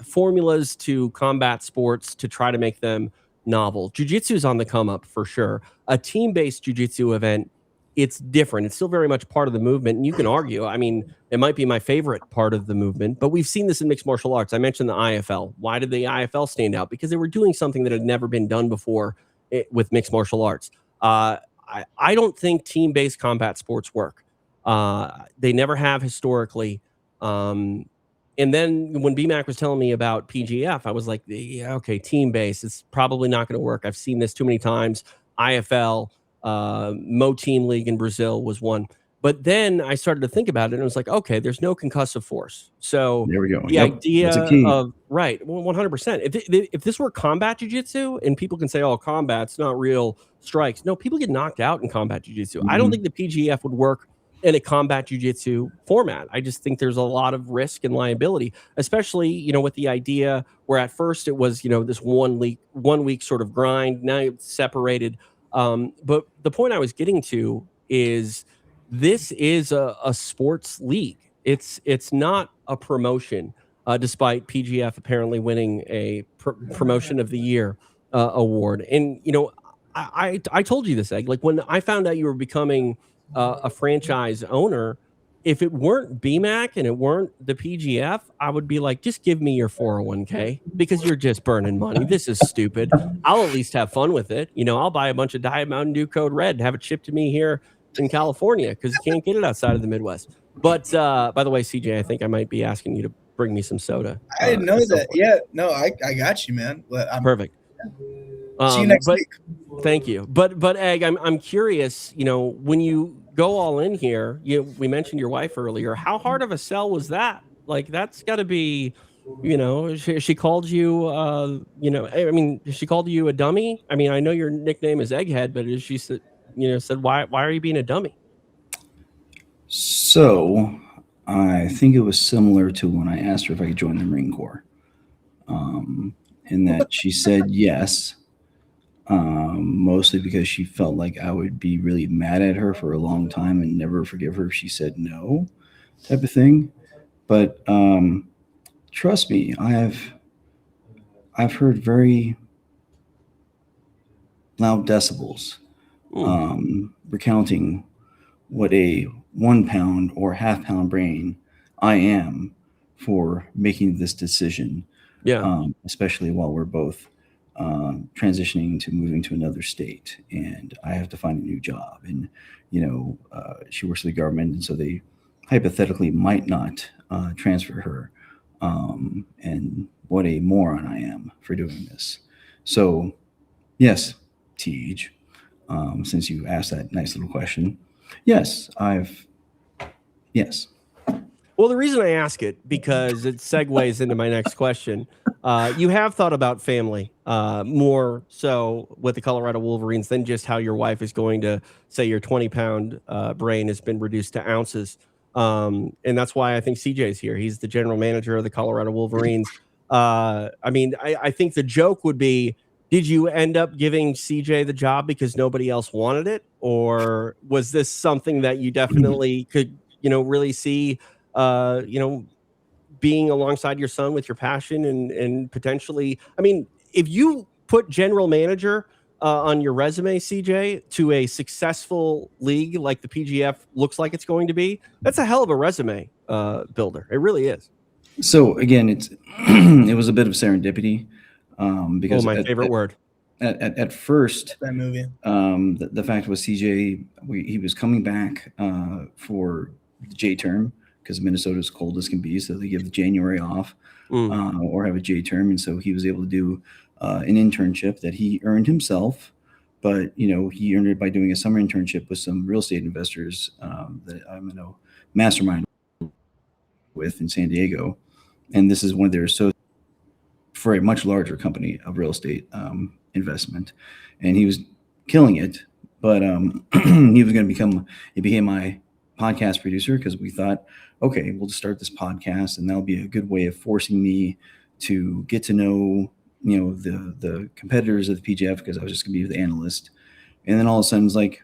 formulas to combat sports to try to make them novel. Jiu-jitsu is on the come up for sure. A team-based jiu-jitsu event, it's different. It's still very much part of the movement. And you can argue, I mean, it might be my favorite part of the movement, but we've seen this in mixed martial arts. I mentioned the IFL. Why did the IFL stand out? Because they were doing something that had never been done before with mixed martial arts. I don't think team-based combat sports work. They never have historically. And then when BMAC was telling me about PGF, I was like, yeah, okay, team-based. It's probably not going to work. I've seen this too many times. IFL, Mo Team League in Brazil was one. But then I started to think about it, and it was like, okay, there's no concussive force. So there we go. The idea of, right, 100%. If this were combat jiu-jitsu, and people can say, oh, combat's not real strikes. No, people get knocked out in combat jiu-jitsu. I don't think the PGF would work in a combat jiu-jitsu format. I just think there's a lot of risk and liability, especially, you know, with the idea where at first it was, you know, this 1 week sort of grind. Now it's separated. But the point I was getting to is this is a sports league. It's not a promotion, despite PGF apparently winning a promotion of the year award. And, you know, I told you this, Egg, like when I found out you were becoming a franchise owner, if it weren't BMAC and it weren't the PGF, I would be like, just give me your 401k because you're just burning money. This is stupid. I'll at least have fun with it. You know, I'll buy a bunch of Diet Mountain Dew Code Red and have it shipped to me here in California because you can't get it outside of the Midwest. But by the way, CJ, I think I might be asking you to bring me some soda. I didn't know at some that. point. Yeah, no, I got you, man. But Perfect. see you next but week. Thank you. But Egg, I'm curious, when you go all in here, we mentioned your wife earlier. How hard of a sell was that? Like, that's got to be, she called you, I mean, she called you a dummy. I mean, I know your nickname is Egghead, but she said, why are you being a dummy? So I think it was similar to when I asked her if I could join the Marine Corps. In that she said yes, mostly because she felt like I would be really mad at her for a long time and never forgive her if she said no, type of thing. But trust me, I've heard very loud decibels recounting what a 1 pound or half pound brain I am for making this decision. Yeah. Especially while we're both transitioning to moving to another state, and I have to find a new job. And she works for the government, and so they hypothetically might not transfer her. And what a moron I am for doing this. So, yes, TJ, since you asked that nice little question, yes. Well, the reason I ask it, because it segues into my next question. You have thought about family more so with the Colorado Wolverines than just how your wife is going to say your 20-pound brain has been reduced to ounces. And that's why I think CJ is here. He's the general manager of the Colorado Wolverines. I mean, I think the joke would be, did you end up giving CJ the job because nobody else wanted it? Or was this something that you definitely could, really see being alongside your son with your passion and potentially, I mean, if you put general manager on your resume, CJ, to a successful league like the PGF looks like it's going to be, that's a hell of a resume builder. It really is. So again, it was a bit of serendipity because my favorite word. At first, That movie. The fact was CJ, he was coming back for the J term because Minnesota is cold as can be, so they give the January off or have a J term, and so he was able to do an internship that he earned himself, but he earned it by doing a summer internship with some real estate investors that I'm in a mastermind with in San Diego, and this is one of their associates for a much larger company of real estate investment, and he was killing it. But he was going to became my podcast producer because we thought, okay, we'll just start this podcast, and that'll be a good way of forcing me to get to know the competitors of the PGF, because I was just going to be the analyst. And then all of a sudden, it's like,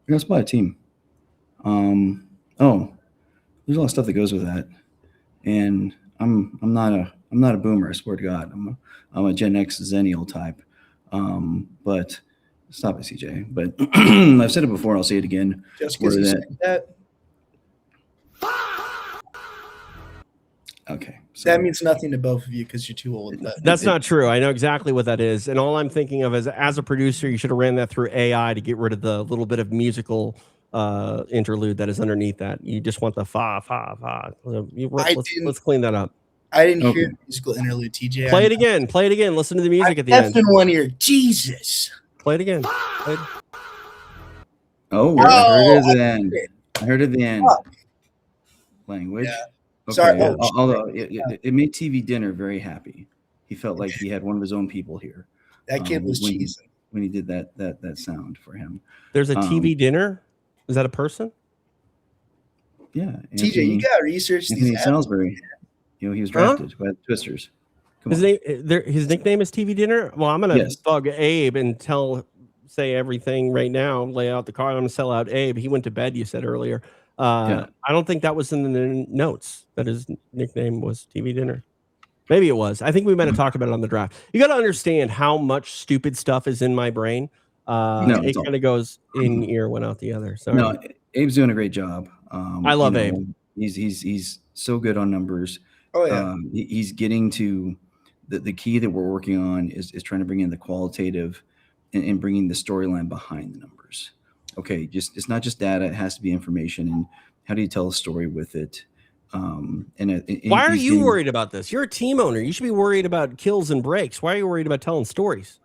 we're going to spot a team. There's a lot of stuff that goes with that, and I'm not a boomer. I swear to God, I'm a Gen X Zennial type. But stop it, CJ. But I've said it before. I'll say it again. Just because you said that. Okay. So that means nothing to both of you because you're too old. That's not true. I know exactly what that is. And all I'm thinking of is, as a producer, you should have ran that through AI to get rid of the little bit of musical interlude that is underneath that. You just want the fa, fa, fa. Let's clean that up. I didn't hear the musical interlude, TJ. Play it again. Play it again. Listen to the music at the end. That's in one ear. Jesus. Play it again. Oh, I heard it at the end. I heard it at the end. Yeah. Language. Okay. Sorry. Although it made TV Dinner very happy. He felt like he had one of his own people here. That kid was cheesing when he did that sound for him. There's a TV Dinner. Is that a person? Yeah. TJ, you got to research Anthony these. Salisbury. He was drafted by the Twisters. His nickname is TV Dinner. Well, I'm gonna bug Abe and say everything right now. Lay out the card. I'm gonna sell out Abe. He went to bed. You said earlier. I don't think that was in the notes that his nickname was TV Dinner. Maybe it was. I think we might have talked about it on the draft. You got to understand how much stupid stuff is in my brain. It kind of goes in ear, went out the other. Sorry. No, Abe's doing a great job. I love Abe. He's so good on numbers. Oh yeah. He's getting to the key that we're working on is trying to bring in the qualitative and bringing the storyline behind the numbers. Okay, it's not just data; it has to be information. And how do you tell a story with it? Why are you worried about this? You're a team owner. You should be worried about kills and breaks. Why are you worried about telling stories?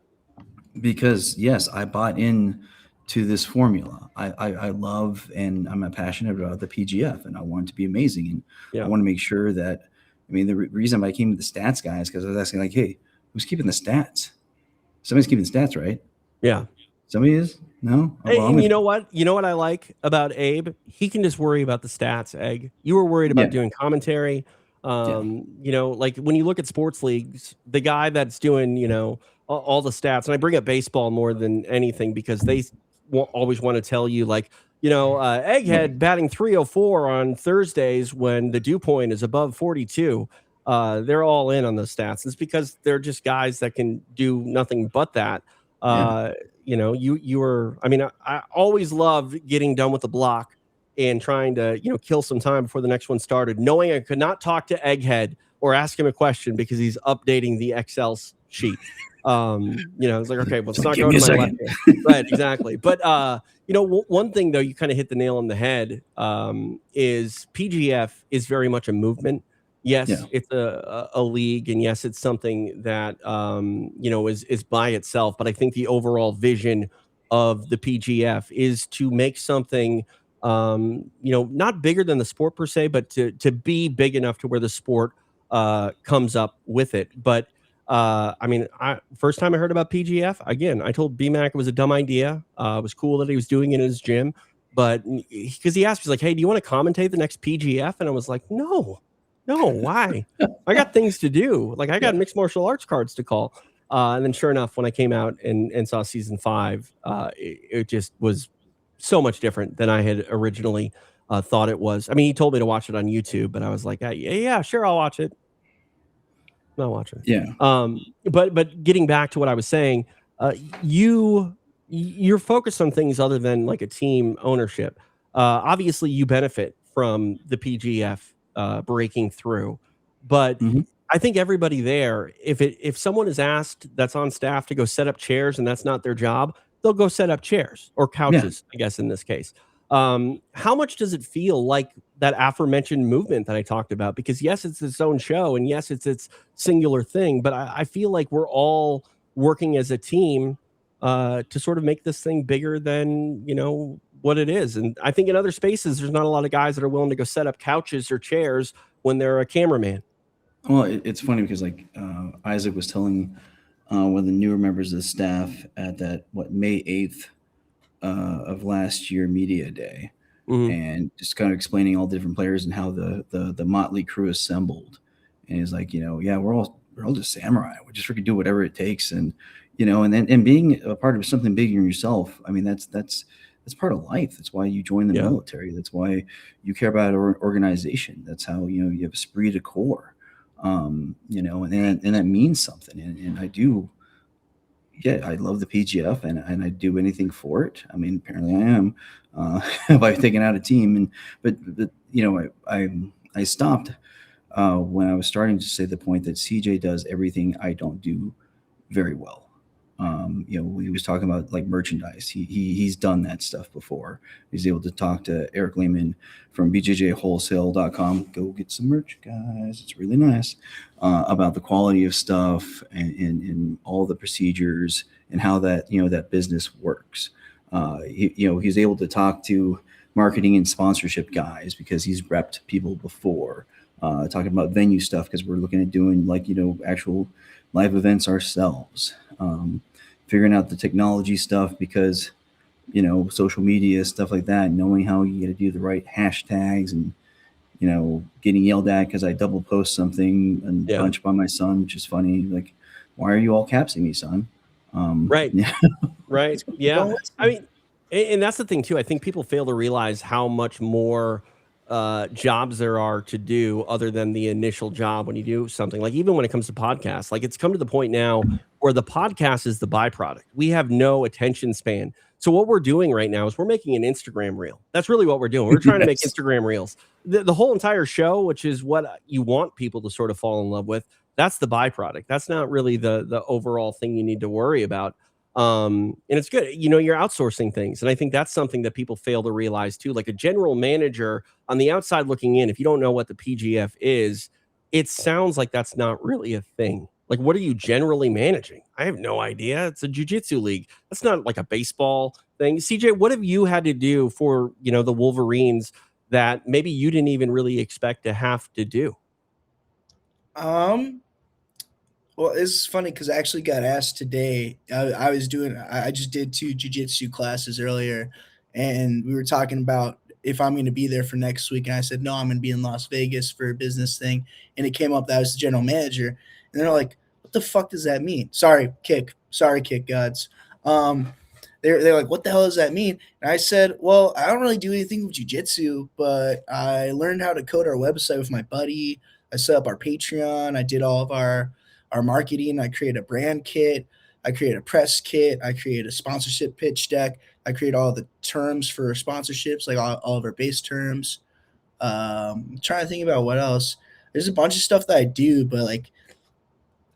Because yes, I bought in to this formula. I love and I'm passionate about the PGF, and I want it to be amazing. And I want to make sure that, I mean, the reason I came to the stats guys, because I was asking like, hey, who's keeping the stats? Somebody's keeping the stats, right? Yeah. Somebody is? No? Hey, and you know what? You know what I like about Abe? He can just worry about the stats, Egg. You were worried about doing commentary. You know, like when you look at sports leagues, the guy that's doing, you know, all the stats, and I bring up baseball more than anything because they always want to tell you, like, you know, Egghead batting 304 on Thursdays when the dew point is above 42. They're all in on those stats. It's because they're just guys that can do nothing but that. You know, you were, I mean, I always loved getting done with the block and trying to, you know, kill some time before the next one started, knowing I could not talk to Egghead or ask him a question because he's updating the Excel sheet. You know, it's like, okay, well, it's not going to my left hand. Right, exactly. But, you know, one thing, though, you kind of hit the nail on the head, is PGF is very much a movement. Yes, it's a league, and yes, it's something that you know, is by itself. But I think the overall vision of the PGF is to make something, you know, not bigger than the sport per se, but to be big enough to where the sport comes up with it. But I mean, first time I heard about PGF, again, I told BMAC it was a dumb idea. It was cool that he was doing it in his gym, but because he asked me, he's like, "Hey, do you want to commentate the next PGF?" And I was like, "No, why? I got things to do. Like, I got mixed martial arts cards to call." And then sure enough, when I came out and saw season 5, it just was so much different than I had originally thought it was. I mean, he told me to watch it on YouTube, but I was like, yeah, sure, I'll watch it. I'll watch it. Yeah. But getting back to what I was saying, you're focused on things other than like a team ownership. Obviously, you benefit from the PGF breaking through, but I think everybody there, if someone is asked that's on staff to go set up chairs and that's not their job, they'll go set up chairs or couches, I guess in this case. How much does it feel like that aforementioned movement that I talked about? Because yes, it's its own show, and yes, it's its singular thing, but I feel like we're all working as a team to sort of make this thing bigger than, you know, what it is. And I think in other spaces, there's not a lot of guys that are willing to go set up couches or chairs when they're a cameraman. Well, it's funny because like Isaac was telling one of the newer members of the staff at that May 8th of last year media day, and just kind of explaining all the different players and how the motley crew assembled. And he's like, you know, yeah, we're all just samurai. We just freaking do whatever it takes, and you know, and being a part of something bigger than yourself. I mean, that's part of life. That's why you join the military. That's why you care about an organization. That's how, you know, you have esprit de corps. You know, and that means something. And I do, I love the PGF and I do anything for it. I mean, apparently I am, by taking out a team. But you know, I stopped when I was starting to say the point that CJ does everything I don't do very well. You know, he was talking about like merchandise. He's done that stuff before. He's able to talk to Eric Lehman from bjjwholesale.com. Go get some merch, guys. It's really nice, about the quality of stuff and all the procedures and how that, you know, that business works. You know, he's able to talk to marketing and sponsorship guys because he's repped people before, talking about venue stuff because we're looking at doing like, you know, actual live events ourselves. Figuring out the technology stuff because, you know, social media, stuff like that, knowing how you got to do the right hashtags and, you know, getting yelled at because I double post something and bunch by my son, which is funny. Like, why are you all capsing me, son? Right. Right. Yeah. I mean, and that's the thing too. I think people fail to realize how much more jobs there are to do other than the initial job when you do something. Like even when it comes to podcasts, like it's come to the point now where the podcast is the byproduct. We have no attention span. So what we're doing right now is we're making an Instagram reel. That's really what we're doing. We're trying to make Instagram reels. The whole entire show, which is what you want people to sort of fall in love with, that's the byproduct. That's not really the overall thing you need to worry about. And it's good. You're outsourcing things. And I think that's something that people fail to realize too. Like a general manager on the outside looking in, if you don't know what the PGF is, it sounds like that's not really a thing. Like, what are you generally managing? I have no idea. It's a jiu-jitsu league. That's not like a baseball thing. CJ, what have you had to do for, the Wolverines that maybe you didn't even really expect to have to do? Well, it's funny because I actually got asked today. I just did 2 jiu-jitsu classes earlier, and we were talking about if I'm going to be there for next week. And I said, no, I'm going to be in Las Vegas for a business thing. And it came up that I was the general manager. And they're like, what the fuck does that mean? Sorry, kick gods. They're like, what the hell does that mean? And I said, well, I don't really do anything with jiu-jitsu, but I learned how to code our website with my buddy. I set up our Patreon. I did all of our marketing. I created a brand kit. I created a press kit. I created a sponsorship pitch deck. I created all the terms for sponsorships, like all of our base terms. I'm trying to think about what else. There's a bunch of stuff that I do, but like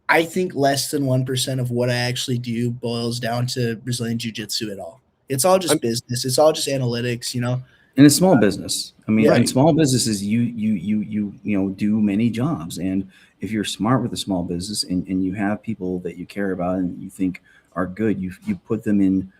I think less than 1% of what I actually do boils down to Brazilian Jiu-Jitsu at all. It's all just business. It's all just analytics, And it's small business. I mean, Right. in small businesses, you do many jobs. And if you're smart with a small business and you have people that you care about and you think are good, you put them in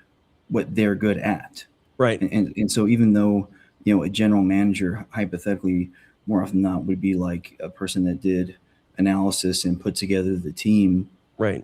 what they're good at. Right. And so even though, a general manager hypothetically more often than not would be like a person that did analysis and put together the team. Right.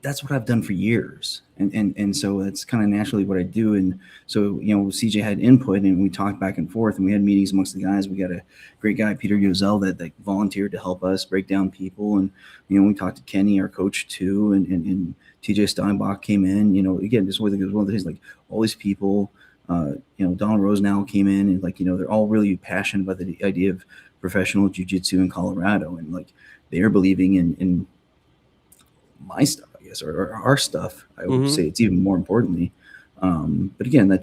That's what I've done for years. And so that's kind of naturally what I do. And so, CJ had input and we talked back and forth and we had meetings amongst the guys. We got a great guy, Peter Yozel, that volunteered to help us break down people. And, we talked to Kenny, our coach too. And TJ Steinbach came in, again, just one of the things, like all these people, Donald Rose now came in and they're all really passionate about the idea of professional jiu-jitsu in Colorado. And they are believing in my stuff, I guess, or our stuff. I would say it's even more importantly. But again,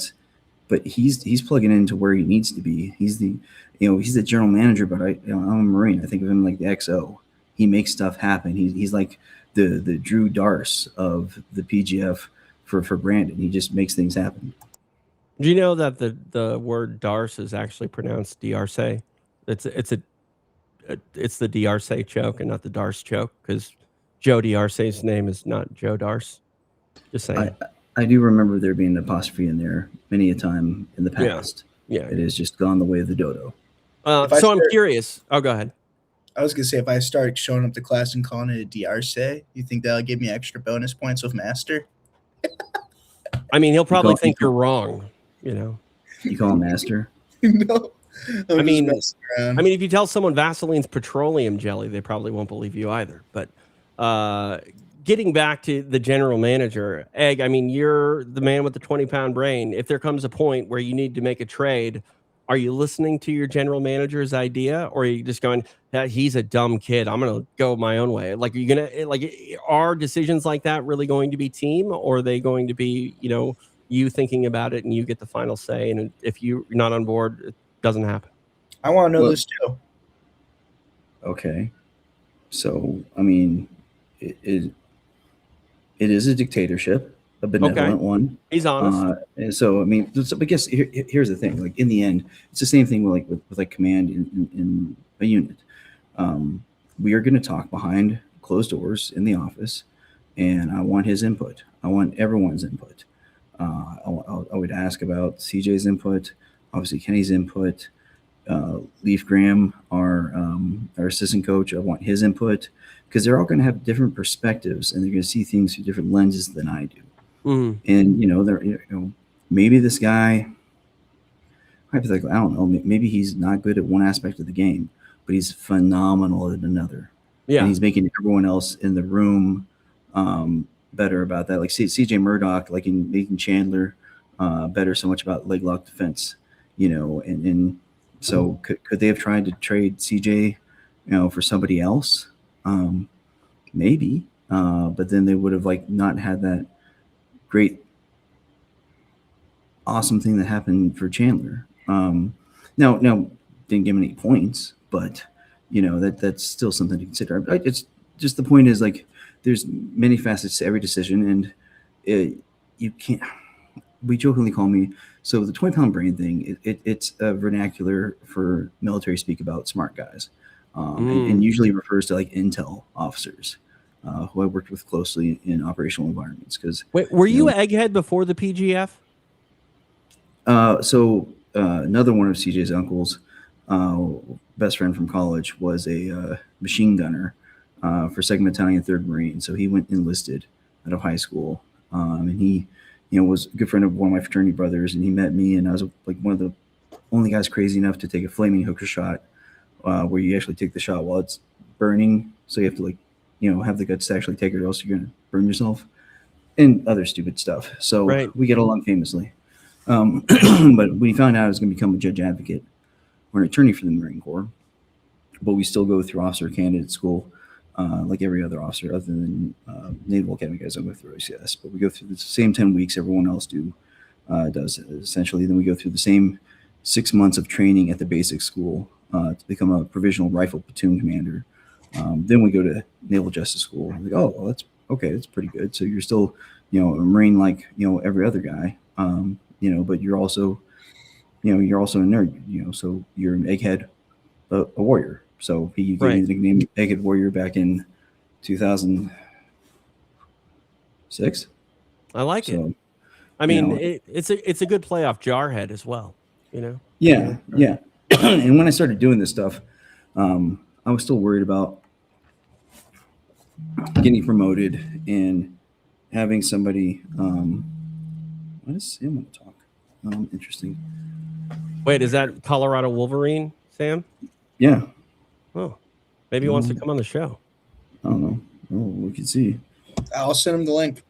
he's plugging into where he needs to be. He's the general manager, but I'm a Marine. I think of him like the XO. He makes stuff happen. He's like the Drew Darce of the PGF for Brandon. He just makes things happen. Do you know that the word Darce is actually pronounced Diarse? It's the Diarse choke and not the Darce choke, because Joe Diarce's name is not Joe Darce. Just saying. I do remember there being an apostrophe in there many a time in the past. Yeah. It has just gone the way of the dodo. So I'm curious. Oh, go ahead. I was going to say, if I start showing up to class and calling it a DRC, you think that'll give me extra bonus points with Master? I mean, he'll probably think you're wrong, You call him Master? No. I mean, if you tell someone Vaseline's petroleum jelly, they probably won't believe you either. But getting back to the general manager, Egg, I mean, you're the man with the 20-pound brain. If there comes a point where you need to make a trade, are you listening to your general manager's idea, or are you just going, he's a dumb kid, I'm going to go my own way? Like, are you going to, are decisions like that really going to be team, or are they going to be, you thinking about it and you get the final say? And if you're not on board, it doesn't happen. I want to know this too. Okay. So, I mean, it is a dictatorship, a benevolent one. He's honest. And so, I mean, I guess here's the thing. Like in the end, it's the same thing with command in a unit. We are going to talk behind closed doors in the office, and I want his input. I want everyone's input. I would ask about CJ's input, obviously Kenny's input, Leaf Graham, our assistant coach. I want his input, because they're all going to have different perspectives and they're going to see things through different lenses than I do. And maybe this guy, hypothetically, I don't know, maybe he's not good at one aspect of the game, but he's phenomenal at another. Yeah, and he's making everyone else in the room better about that. Like CJ Murdoch, like in making Chandler better so much about leg lock defense, and so could they have tried to trade CJ, for somebody else? Maybe, but then they would have not had that great, awesome thing that happened for Chandler. Now didn't give him any points, but that's still something to consider. It's just, the point is there's many facets to every decision, and you can't. We jokingly call me so the 20-pound brain thing. It's a vernacular for military speak about smart guys, and usually refers to like intel officers who I worked with closely in operational environments. Because wait, were you Egghead before the PGF? Another one of CJ's uncles, best friend from college, was a machine gunner for 2nd Battalion, 3rd Marine. So he went enlisted out of high school, and he, was a good friend of one of my fraternity brothers. And he met me, and I was like one of the only guys crazy enough to take a flaming hooker shot, where you actually take the shot while it's burning. So you have to have the guts to actually take it, or else you're gonna burn yourself, and other stupid stuff. So we get along famously. But we found out I was going to become a judge advocate or an attorney for the Marine Corps, but we still go through officer candidate school, like every other officer, other than Naval Academy guys don't go through OCS. But we go through the same 10 weeks everyone else does essentially. Then we go through the same 6 months of training at the basic school to become a provisional rifle platoon commander. Then we go to Naval Justice School. Like, oh, well, that's okay. That's pretty good. So you're still, a Marine like every other guy. But you're also a nerd, so you're an egghead, a warrior. So he gave me the nickname Egghead Warrior back in 2006. I like it. I mean, it's a good play off Jarhead as well, Yeah. And when I started doing this stuff, I was still worried about getting promoted and having somebody. What is Sam want to talk? Interesting. Wait, is that Colorado Wolverine, Sam? Yeah. Oh, maybe he wants to come on the show. I don't know. Oh, we can see. I'll send him the link.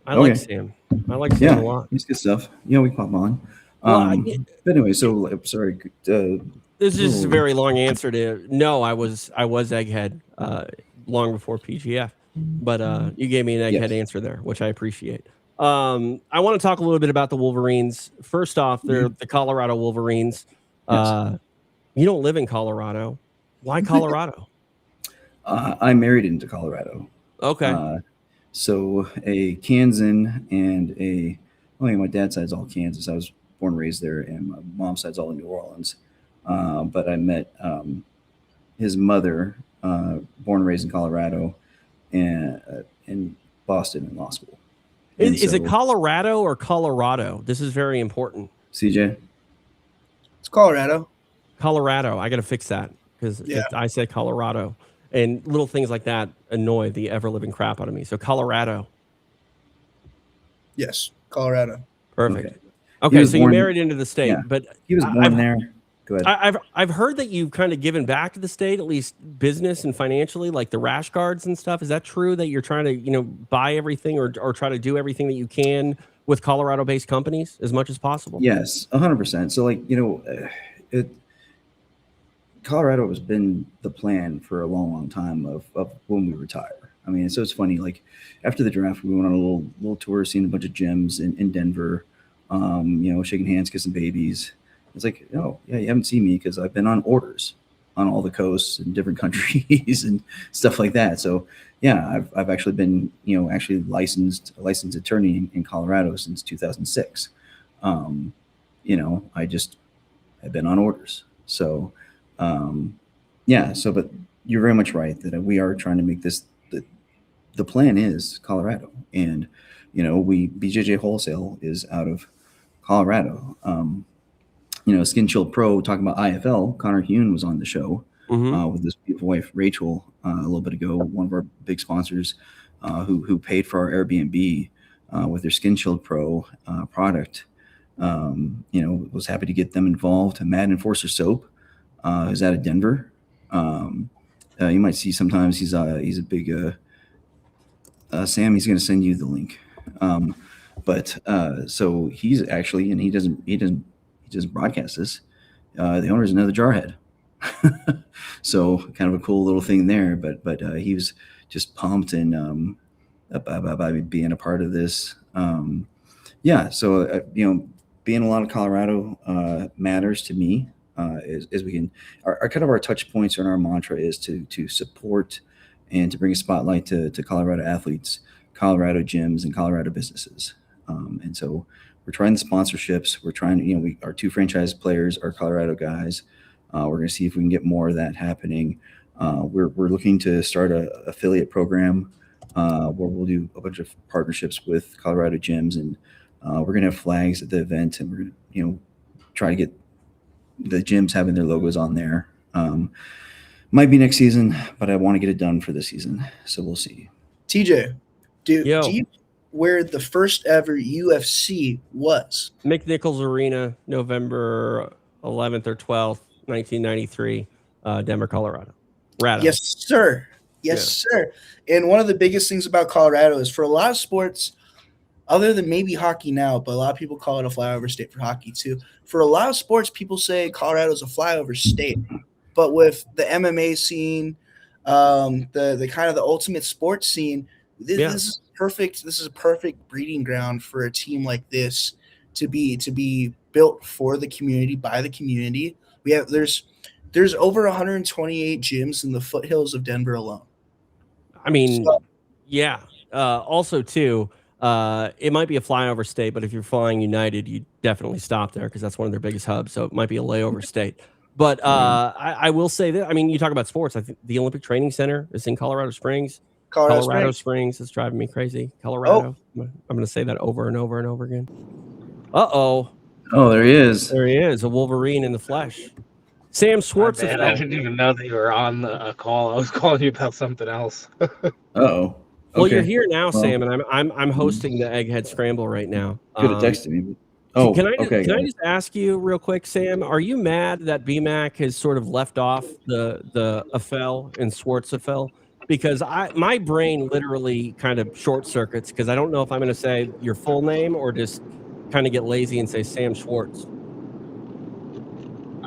I like Sam. I like Sam a lot. He's good stuff. We pop on. But anyway, so sorry. This is just a very long answer to no. I was Egghead long before PGF, but you gave me an Egghead answer there, which I appreciate. I want to talk a little bit about the Wolverines. First off, they're the Colorado Wolverines. You don't live in Colorado. Why Colorado? I married into Colorado. Okay. So a Kansan and my dad's side's all Kansas. I was born and raised there, and my mom's side's all in New Orleans. But I met his mother, born and raised in Colorado, and in Boston in law school. Is it Colorado or Colorado? This is very important. CJ? It's Colorado. Colorado. I got to fix that because I said Colorado. And little things like that annoy the ever-living crap out of me. So Colorado. Yes, Colorado. Perfect. Okay, so you married into the state. But he was born there. Go ahead. I've heard that you've kind of given back to the state, at least business and financially, like the rash guards and stuff. Is that true that you're trying to, buy everything or try to do everything that you can with Colorado-based companies as much as possible? Yes, 100%. So Colorado has been the plan for a long, long time of when we retire. I mean, so it's funny, like after the draft, we went on a little tour, seeing a bunch of gyms in Denver, shaking hands, kissing babies. It's like, oh, yeah, you haven't seen me because I've been on orders on all the coasts in different countries and stuff like that. So, yeah, I've actually been, actually a licensed attorney in Colorado since 2006. I've been on orders. So, but you're very much right that we are trying to make this, the plan is Colorado. And, BJJ Wholesale is out of Colorado. Skin Chill Pro, talking about IFL, Connor Hune was on the show with his beautiful wife, Rachel, a little bit ago, one of our big sponsors who paid for our Airbnb with their Skin Chill Pro product. Was happy to get them involved. Mad Enforcer Soap is out of Denver. You might see sometimes he's a big Sam. He's going to send you the link. So he's actually, and he doesn't broadcast this. The owner is another jarhead. So kind of a cool little thing there, but he was just pumped and about being a part of this. So being a lot of Colorado matters to me. As we can, our kind of our touch points and our mantra is to support and to bring a spotlight to Colorado athletes, Colorado gyms, and Colorado businesses. And so we're trying the sponsorships. We're trying, our 2 franchise players are Colorado guys. We're going to see if we can get more of that happening. We're looking to start a affiliate program where we'll do a bunch of partnerships with Colorado gyms, and we're going to have flags at the event, and we're going to, try to get the gyms having their logos on there. Might be next season, but I want to get it done for this season, so we'll see. TJ, do Yo. you know where the first ever UFC was? McNichols Arena, November 11th or 12th, 1993, Denver, Colorado. Rado. Yes, sir. Yes, sir. And one of the biggest things about Colorado is for a lot of sports, other than maybe hockey now, but a lot of people call it a flyover state for hockey too. For a lot of sports, people say Colorado is a flyover state. But with the MMA scene, the kind of the ultimate sports scene, this is perfect. This is a perfect breeding ground for a team like this to be built for the community, by the community. There's over 128 gyms in the foothills of Denver alone. I mean, yeah. Also, too, it might be a flyover state, but if you're flying United, you definitely stop there because that's one of their biggest hubs. So it might be a layover state. But I will say that, I mean, you talk about sports. I think the Olympic Training Center is in Colorado Springs. Colorado Springs is driving me crazy. Colorado. Oh. I'm going to say that over and over and over again. Uh-oh. Oh, there he is. There he is, a Wolverine in the flesh. Sam Schwartz. I didn't even know that you were on a call. I was calling you about something else. Uh-oh. Well, okay. You're here now, Sam, and I'm hosting the Egghead Scramble right now. Could have texted me. Oh, can I just ask you real quick, Sam? Are you mad that BMAC has sort of left off the Affel and Schwartz Affel? Because my brain literally kind of short circuits because I don't know if I'm going to say your full name or just kind of get lazy and say Sam Schwartz.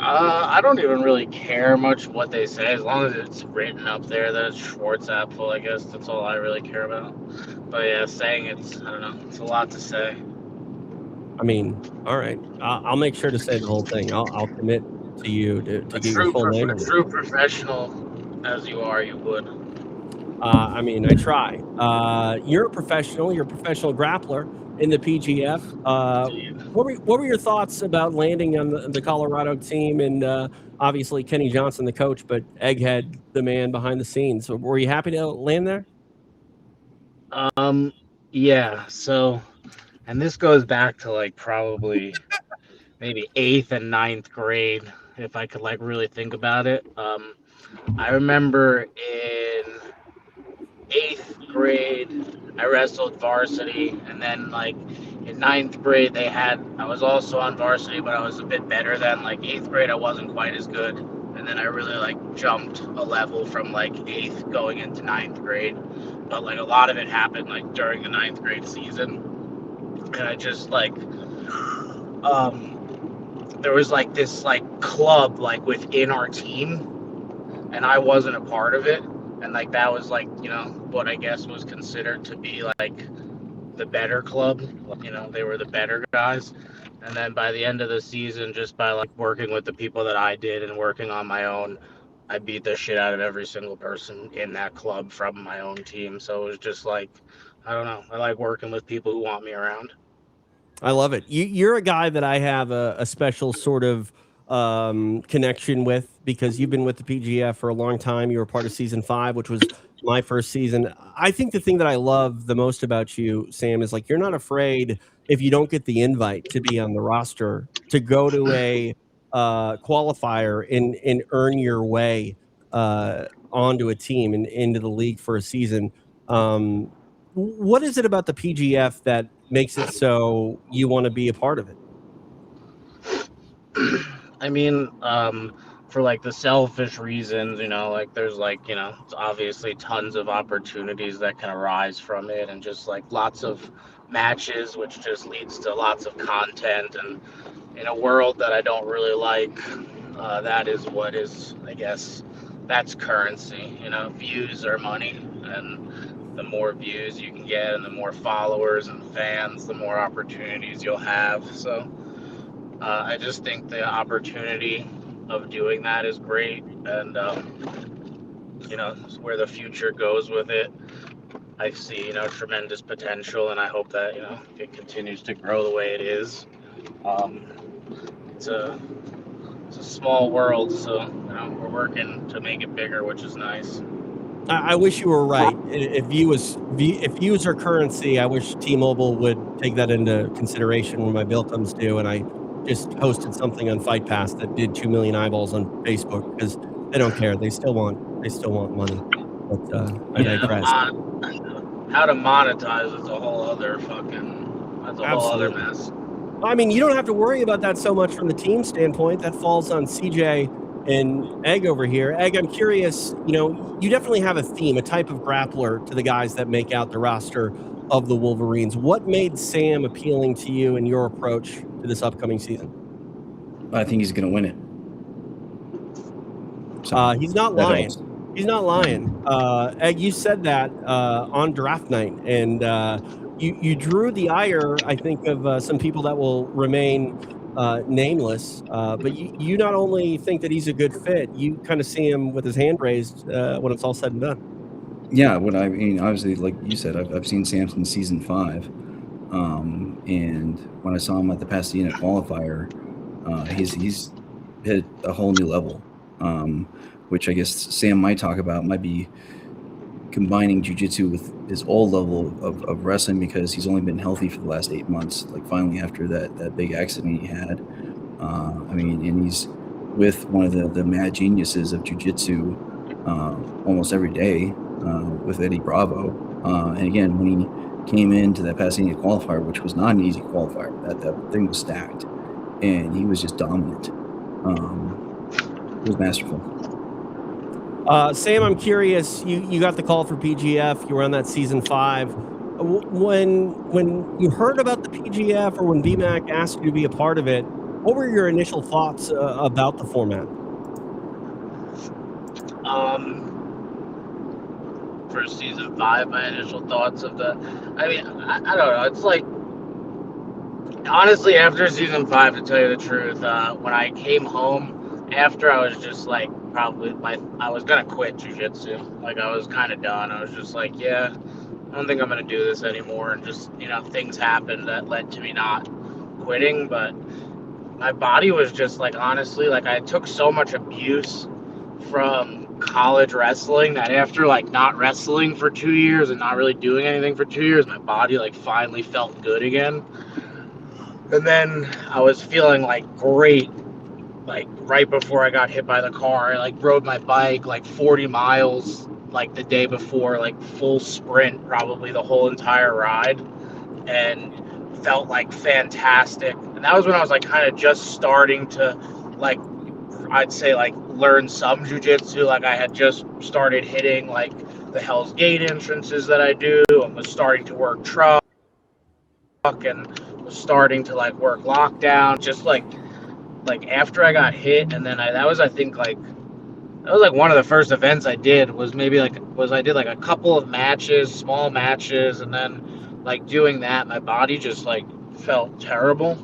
I don't even really care much what they say as long as it's written up there that it's Schwartz Apfel. I guess that's all I really care about. But yeah, saying I don't know, it's a lot to say. I mean, all right. I'll make sure to say the whole thing. I'll commit to you to get your full name. A true professional as you are, you would. I mean, I try. You're a professional. You're a professional grappler in the PGF. What were your thoughts about landing on the Colorado team and obviously Kenny Johnson, the coach, but Egghead, the man behind the scenes? So were you happy to land there? Yeah. So, and this goes back to like probably maybe 8th and 9th grade, if I could like really think about it. I remember in 8th grade, I wrestled varsity, and then like in 9th grade, I was also on varsity, but I was a bit better than like 8th grade. I wasn't quite as good, and then I really like jumped a level from like 8th going into 9th grade. But like a lot of it happened like during the 9th grade season, and I just like there was like this like club like within our team, and I wasn't a part of it. And like that was like, what I guess was considered to be like the better club. They were the better guys. And then by the end of the season, just by like working with the people that I did and working on my own, I beat the shit out of every single person in that club from my own team. So it was just like, I don't know. I like working with people who want me around. I love it. You're a guy that I have a special sort of connection with because you've been with the PGF for a long time. You were part of season 5, which was my first season. I think the thing that I love the most about you, Sam, is like you're not afraid if you don't get the invite to be on the roster to go to a qualifier and earn your way onto a team and into the league for a season. What is it about the PGF that makes it so you want to be a part of it? I mean, for like the selfish reasons, like there's like, it's obviously tons of opportunities that can arise from it, and just like lots of matches, which just leads to lots of content. And in a world that I don't really like, that is what is, I guess, that's currency. Views are money, and the more views you can get and the more followers and fans, the more opportunities you'll have. So I just think the opportunity of doing that is great, and where the future goes with it. I see, tremendous potential, and I hope that, it continues to grow the way it is. It's a small world, so we're working to make it bigger, which is nice. I wish you were right. If views are currency, I wish T-Mobile would take that into consideration when my bill comes due. And I just posted something on Fight Pass that did 2 million eyeballs on Facebook because they don't care. They still want money. But I digress. How to monetize is a whole other whole other mess. I mean, you don't have to worry about that so much from the team standpoint. That falls on CJ and Egg over here. Egg, I'm curious, you definitely have a theme, a type of grappler to the guys that make out the roster of the Wolverines. What made Sam appealing to you in your approach to this upcoming season? I think he's going to win it. So, he's not lying. He's not lying. Egg, you said that on draft night, and you drew the ire, I think, of some people that will remain nameless. But you not only think that he's a good fit, you kind of see him with his hand raised when it's all said and done. Yeah, obviously, like you said, I've seen Sam since season 5, and when I saw him at the Pasadena qualifier, he's hit a whole new level, which I guess Sam might talk about, might be combining jiu-jitsu with his old level of wrestling, because he's only been healthy for the last 8 months, like finally after that big accident he had. And he's with one of the mad geniuses of jiu-jitsu almost every day, with Eddie Bravo. And again, when he came into that Pasadena qualifier, which was not an easy qualifier, that thing was stacked, and he was just dominant. It was masterful. Sam, I'm curious, you got the call for PGF, you were on that season 5. When you heard about the PGF, or when BMAC asked you to be a part of it, what were your initial thoughts about the format? For season 5, my initial thoughts of I don't know, it's like, honestly, after season 5, to tell you the truth, when I came home after, I was just like, I was gonna quit jiu-jitsu. Like, I was kind of done. I was just like, yeah, I don't think I'm gonna do this anymore. And just, things happened that led to me not quitting. But my body was just like, honestly, like, I took so much abuse from college wrestling that after like not wrestling for 2 years and not really doing anything for 2 years, my body like finally felt good again. And then I was feeling like great, like right before I got hit by the car. I like rode my bike like 40 miles like the day before, like full sprint probably the whole entire ride, and felt like fantastic. And that was when I was like kind of just starting to, like, I'd say like learn some jiu-jitsu. Like, I had just started hitting like the Hell's Gate entrances that I do, and was starting to work truck, and was starting to like work lockdown, just like after I got hit. And then I was one of the first events I did, I did like a couple of matches, small matches, and then like doing that, my body just like felt terrible.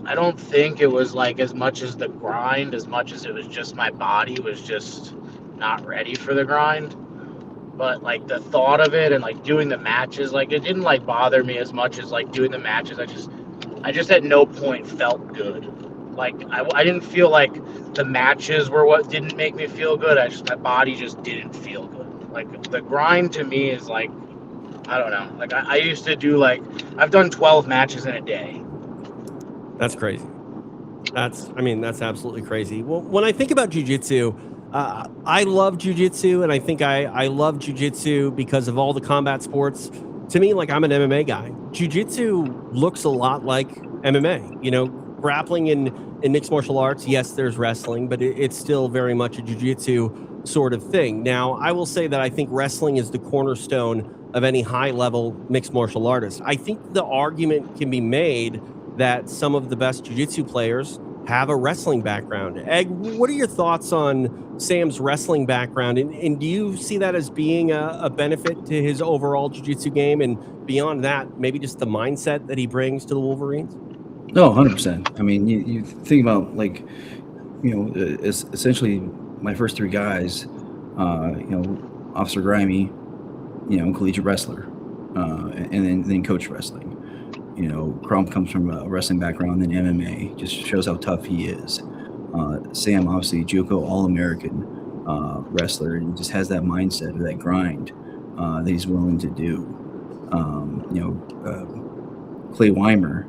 I don't think it was like as much as the grind, as much as it was just my body was just not ready for the grind. But like the thought of it and like doing the matches, like it didn't like bother me as much as like doing the matches. I just at no point felt good. Like I didn't feel like the matches were what didn't make me feel good. My body just didn't feel good. Like the grind to me is like, I don't know. Like I used to do I've done 12 matches in a day. That's crazy. That's absolutely crazy. Well, when I think about jiu-jitsu, I love jiu-jitsu, and I think I love jiu-jitsu because of all the combat sports. To me, like, I'm an MMA guy. Jiu-jitsu looks a lot like MMA. Grappling in mixed martial arts, yes, there's wrestling, but it's still very much a jiu-jitsu sort of thing. Now, I will say that I think wrestling is the cornerstone of any high-level mixed martial artist. I think the argument can be made that some of the best jiu-jitsu players have a wrestling background. Egg, what are your thoughts on Sam's wrestling background? And do you see that as being a benefit to his overall jiu-jitsu game? And beyond that, maybe just the mindset that he brings to the Wolverines? No, 100%. I mean, you think about essentially my first 3 guys Officer Grimy, collegiate wrestler, and then coach wrestling. Crump comes from a wrestling background, then MMA, just shows how tough he is. Sam, obviously, JUCO All-American wrestler, and he just has that mindset of that grind that he's willing to do. Clay Weimer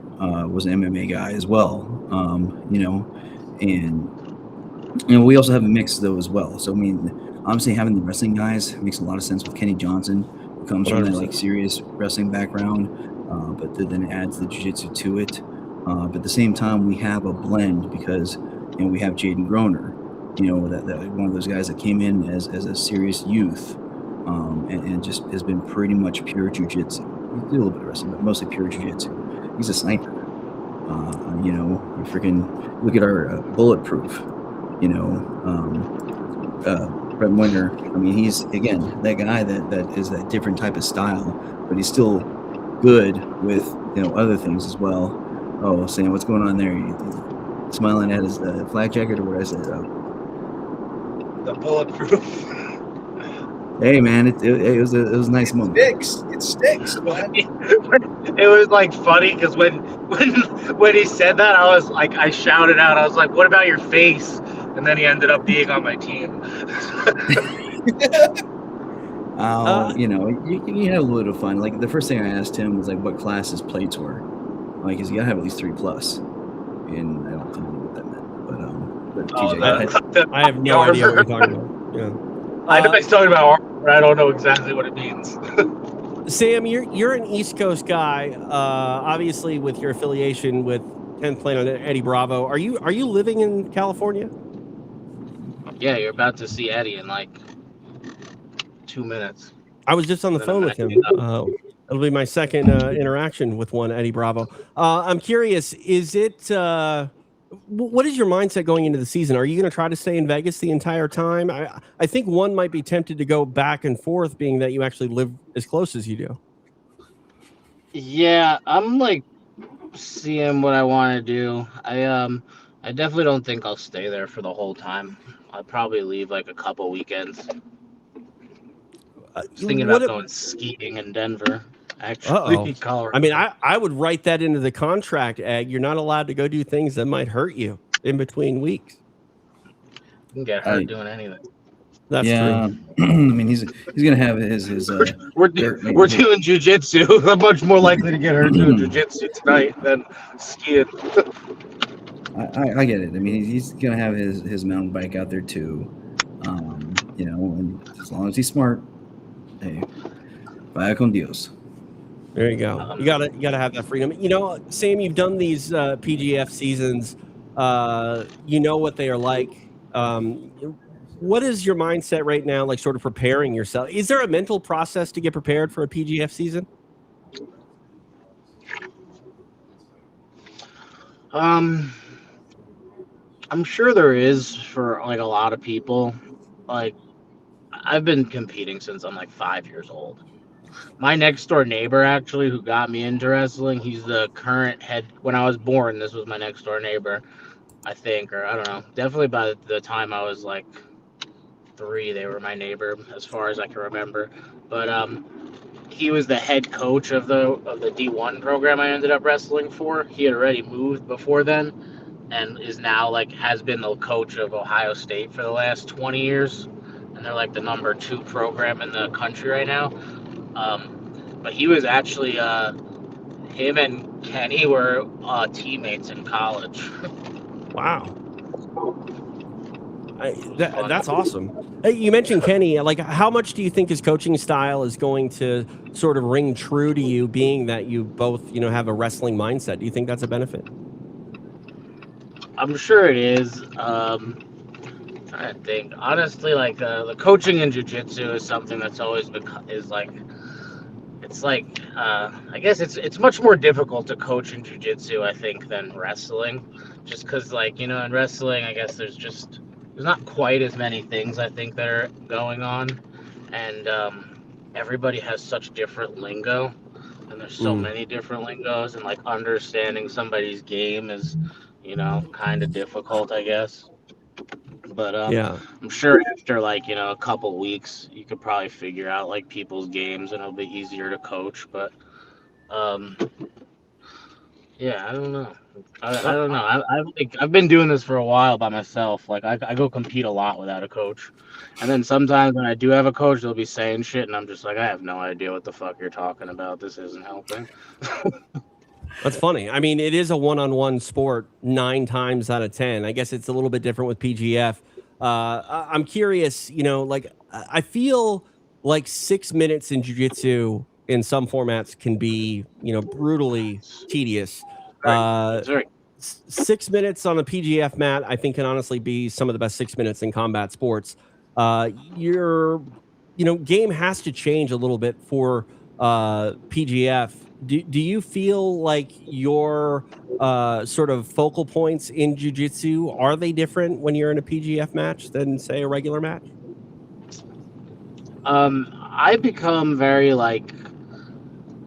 was an MMA guy as well, and we also have a mix though as well. So I mean, obviously having the wrestling guys makes a lot of sense with Kenny Johnson, who comes from that like serious wrestling background, but then it adds the jiu-jitsu to it. But at the same time, we have a blend because we have Jaden Groner, that one of those guys that came in as a serious youth, and just has been pretty much pure jiu-jitsu. He did a little bit of wrestling, but mostly pure jiu-jitsu. He's a sniper. Freaking look at our bulletproof. Brett Winter. I mean, he's again that guy that is that different type of style, but he's still good with other things as well. Oh, Sam, what's going on there? You smiling at his flak jacket, or what I said? The bulletproof. Hey man, it was a nice moment. It sticks, man. It was like funny because when he said that, I shouted out, I was like, "What about your face?" And then he ended up being on my team. You have a little fun. Like the first thing I asked him was like, what class his plates were. Like, cause you gotta have at least 3+. And I don't know what that meant. But TJ, I have no idea what you're talking about. Yeah. I know he's talking about armor, but I don't know exactly what it means. Sam, you're an East Coast guy, obviously with your affiliation with 10th Planet on Eddie Bravo. Are you living in California? Yeah, you're about to see Eddie in like 2 minutes. I was just on the phone with him. It'll be my second interaction with one Eddie Bravo. I'm curious, is it what is your mindset going into the season? Are you going to try to stay in Vegas the entire time? I think one might be tempted to go back and forth, being that you actually live as close as you do. Yeah, I'm like seeing what I want to do. I definitely don't think I'll stay there for the whole time. I'll probably leave like a couple weekends. Thinking about going skiing in Denver. Actually, Colorado. I mean, I would write that into the contract, Egg. You're not allowed to go do things that might hurt you in between weeks. You can get hurt doing anything. That's true. I mean, he's gonna have his. We're doing jujitsu. I'm much more likely to get hurt doing jujitsu tonight than skiing. I get it. I mean, he's gonna have his mountain bike out there too. And as long as he's smart, hey, vaya con Dios. There you go. You gotta have that freedom. Sam, you've done these PGF seasons. You know what they are like. What is your mindset right now, like sort of preparing yourself? Is there a mental process to get prepared for a PGF season? I'm sure there is for like a lot of people. Like, I've been competing since I'm like 5 years old. My next door neighbor, actually, who got me into wrestling, he's the current head. When I was born, this was my next door neighbor, I think, or I don't know. Definitely by the time I was like 3, they were my neighbor, as far as I can remember. But he was the head coach of the D1 program I ended up wrestling for. He had already moved before then, and is now has been the coach of Ohio State for the last 20 years. And they're like the number 2 program in the country right now. But he was actually, him and Kenny were teammates in college. Wow. That's awesome. Hey, you mentioned Kenny. Like, how much do you think his coaching style is going to sort of ring true to you, being that you both, have a wrestling mindset? Do you think that's a benefit? I'm sure it is. I think honestly, the coaching in jiu-jitsu is something that's always I guess it's much more difficult to coach in jiu-jitsu, I think, than wrestling, just because in wrestling, I guess there's not quite as many things I think that are going on, and everybody has such different lingo, and there's so many different lingos, and understanding somebody's game is kind of difficult, I guess. But Yeah. I'm sure after like a couple weeks, you could probably figure out like people's games and it'll be easier to coach. But um, yeah, I don't know. I don't know. I've been doing this for a while by myself. Like I go compete a lot without a coach, and then sometimes when I do have a coach, they'll be saying shit, and I'm just like, I have no idea what the fuck you're talking about. This isn't helping. That's funny. I mean, it is a one-on-one sport 9 times out of 10. I guess it's a little bit different with PGF. I'm curious, like I feel like 6 minutes in jiu-jitsu in some formats can be, brutally tedious. It's very 6 minutes on a PGF mat, I think, can honestly be some of the best 6 minutes in combat sports. Your, game has to change a little bit for PGF. Do you feel like your sort of focal points in jiu-jitsu, are they different when you're in a PGF match than say a regular match? I become very like,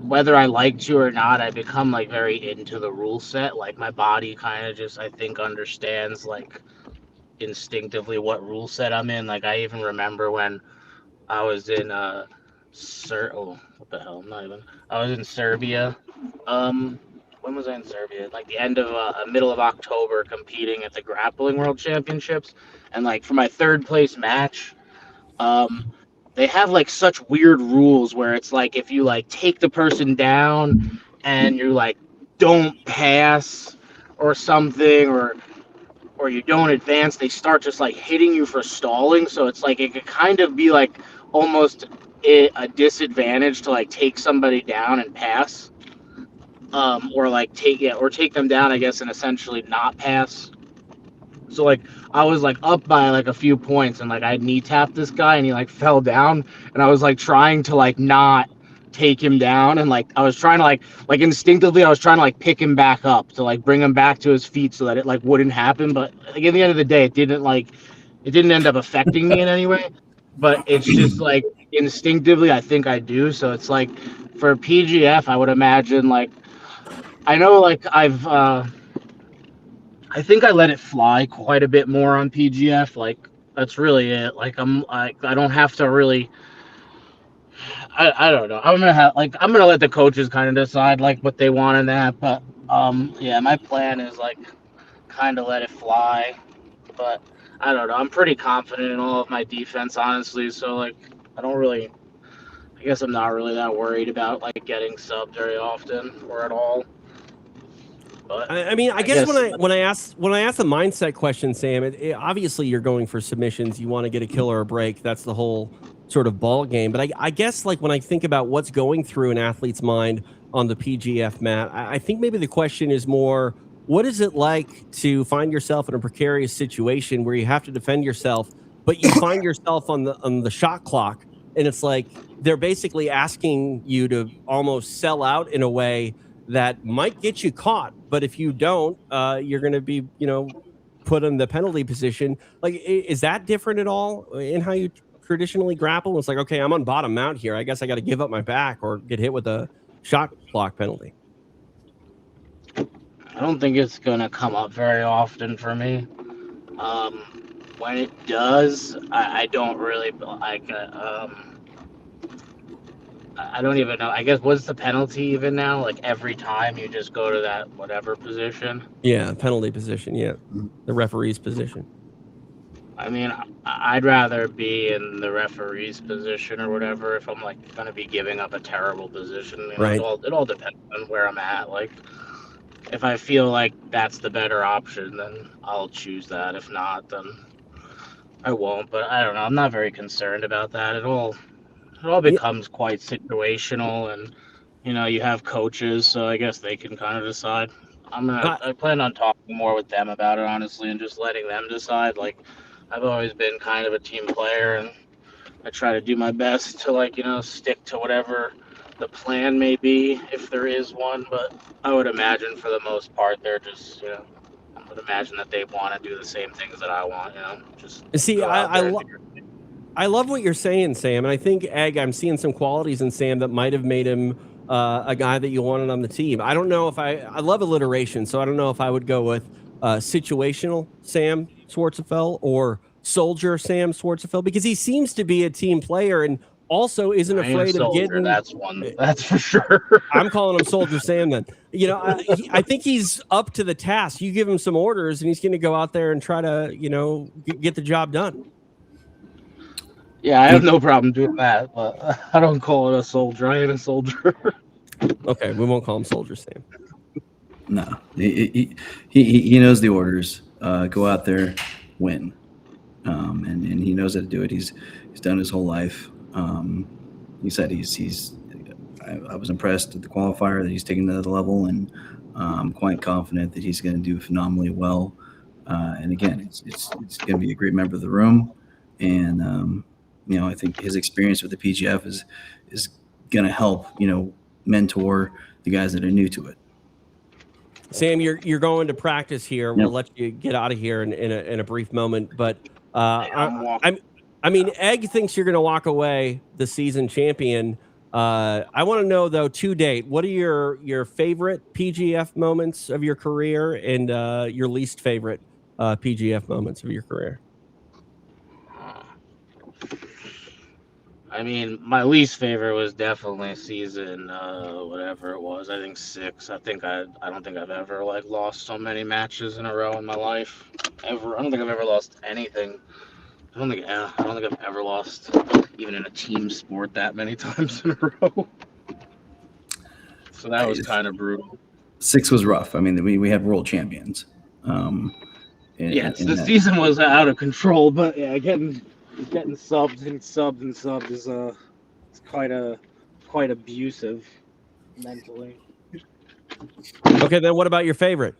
whether I like to or not, I become like very into the rule set. Like my body kind of just, I think, understands like instinctively what rule set I'm in. Like I even remember when I was in what the hell? I'm not even. I was in Serbia. When was I in Serbia? Like the end of middle of October, competing at the Grappling World Championships, and like for my third place match, um, they have like such weird rules where it's like if you like take the person down and you like don't pass or something, or you don't advance, they start just like hitting you for stalling. So it's like it could kind of be like almost a disadvantage to like take somebody down and pass, or like take them down, I guess, and essentially not pass. So like I was like up by like a few points, and like I knee tapped this guy, and he like fell down, and I was like trying to like not take him down, and like I was trying to like instinctively I was trying to like pick him back up to like bring him back to his feet so that it like wouldn't happen. But like at the end of the day, it didn't end up affecting me in any way. But it's just like instinctively I think I do. So it's like for PGF, I would imagine like I know like I think I let it fly quite a bit more on PGF. Like that's really it. Like I don't have to really. I don't know. I'm gonna let the coaches kind of decide like what they want in that. But yeah, my plan is like kind of let it fly. But I don't know. I'm pretty confident in all of my defense, honestly. So like I don't really. I guess I'm not really that worried about like getting subbed very often or at all. But I mean, I guess when I ask the mindset question, Sam, obviously you're going for submissions. You want to get a kill or a break. That's the whole sort of ball game. But I guess like when I think about what's going through an athlete's mind on the PGF mat, I think maybe the question is more, what is it like to find yourself in a precarious situation where you have to defend yourself, but you find yourself on the shot clock, and it's like they're basically asking you to almost sell out in a way that might get you caught, but if you don't, you're going to be, put in the penalty position. Like, is that different at all in how you traditionally grapple? It's like, okay, I'm on bottom mount here. I guess I got to give up my back or get hit with a shot clock penalty. I don't think it's gonna come up very often for me. When it does, I don't really like. I don't even know. I guess what's the penalty even now? Like every time you just go to that whatever position. Yeah, penalty position. Yeah, the referee's position. I mean, I'd rather be in the referee's position or whatever if I'm like gonna be giving up a terrible position. Right. It all depends on where I'm at. Like, if I feel like that's the better option, then I'll choose that. If not, then I won't. But I don't know. I'm not very concerned about that at all. It all becomes quite situational, and you have coaches, so I guess they can kind of decide. I plan on talking more with them about it, honestly, and just letting them decide. Like, I've always been kind of a team player, and I try to do my best to stick to whatever the plan may be, if there is one. But I would imagine for the most part they're just I would imagine that they want to do the same things that I want. Just see, I love what you're saying, Sam, and I think I'm seeing some qualities in Sam that might have made him a guy that you wanted on the team. I don't know if I love alliteration, so I don't know if I would go with situational Sam Schwarzenfeld or soldier Sam Schwarzenegger? Because he seems to be a team player and also isn't I ain't a afraid of soldier, getting. that's one. That's for sure. I'm calling him Soldier Sam then. You know, I think he's up to the task. You give him some orders and he's going to go out there and try to, you know, get the job done. Yeah, I have no problem doing that, but I don't call it a soldier. I ain't a soldier. Okay, we won't call him Soldier Sam. No, he knows the orders. Go out there, win, and he knows how to do it. He's done his whole life. He said I was impressed at the qualifier that he's taken to the level, and I'm quite confident that he's going to do phenomenally well. And again, it's going to be a great member of the room, and you know, I think his experience with the PGF is going to help, you know, mentor the guys that are new to it. Sam, you're going to practice here. Yep. We'll let you get out of here in a brief moment, but I mean, Egg thinks you're going to walk away the season champion. I want to know though, to date, what are your favorite PGF moments of your career and your least favorite PGF moments of your career? I mean, my least favorite was definitely season whatever it was. I think 6. I don't think I've ever like lost so many matches in a row in my life. Ever. I don't think I've ever lost anything. I don't think I've ever lost even in a team sport that many times in a row. So that was kind of brutal. 6 was rough. I mean, we had world champions. The season was out of control, but yeah, getting subbed is it's quite abusive mentally. Okay, then what about your favorite?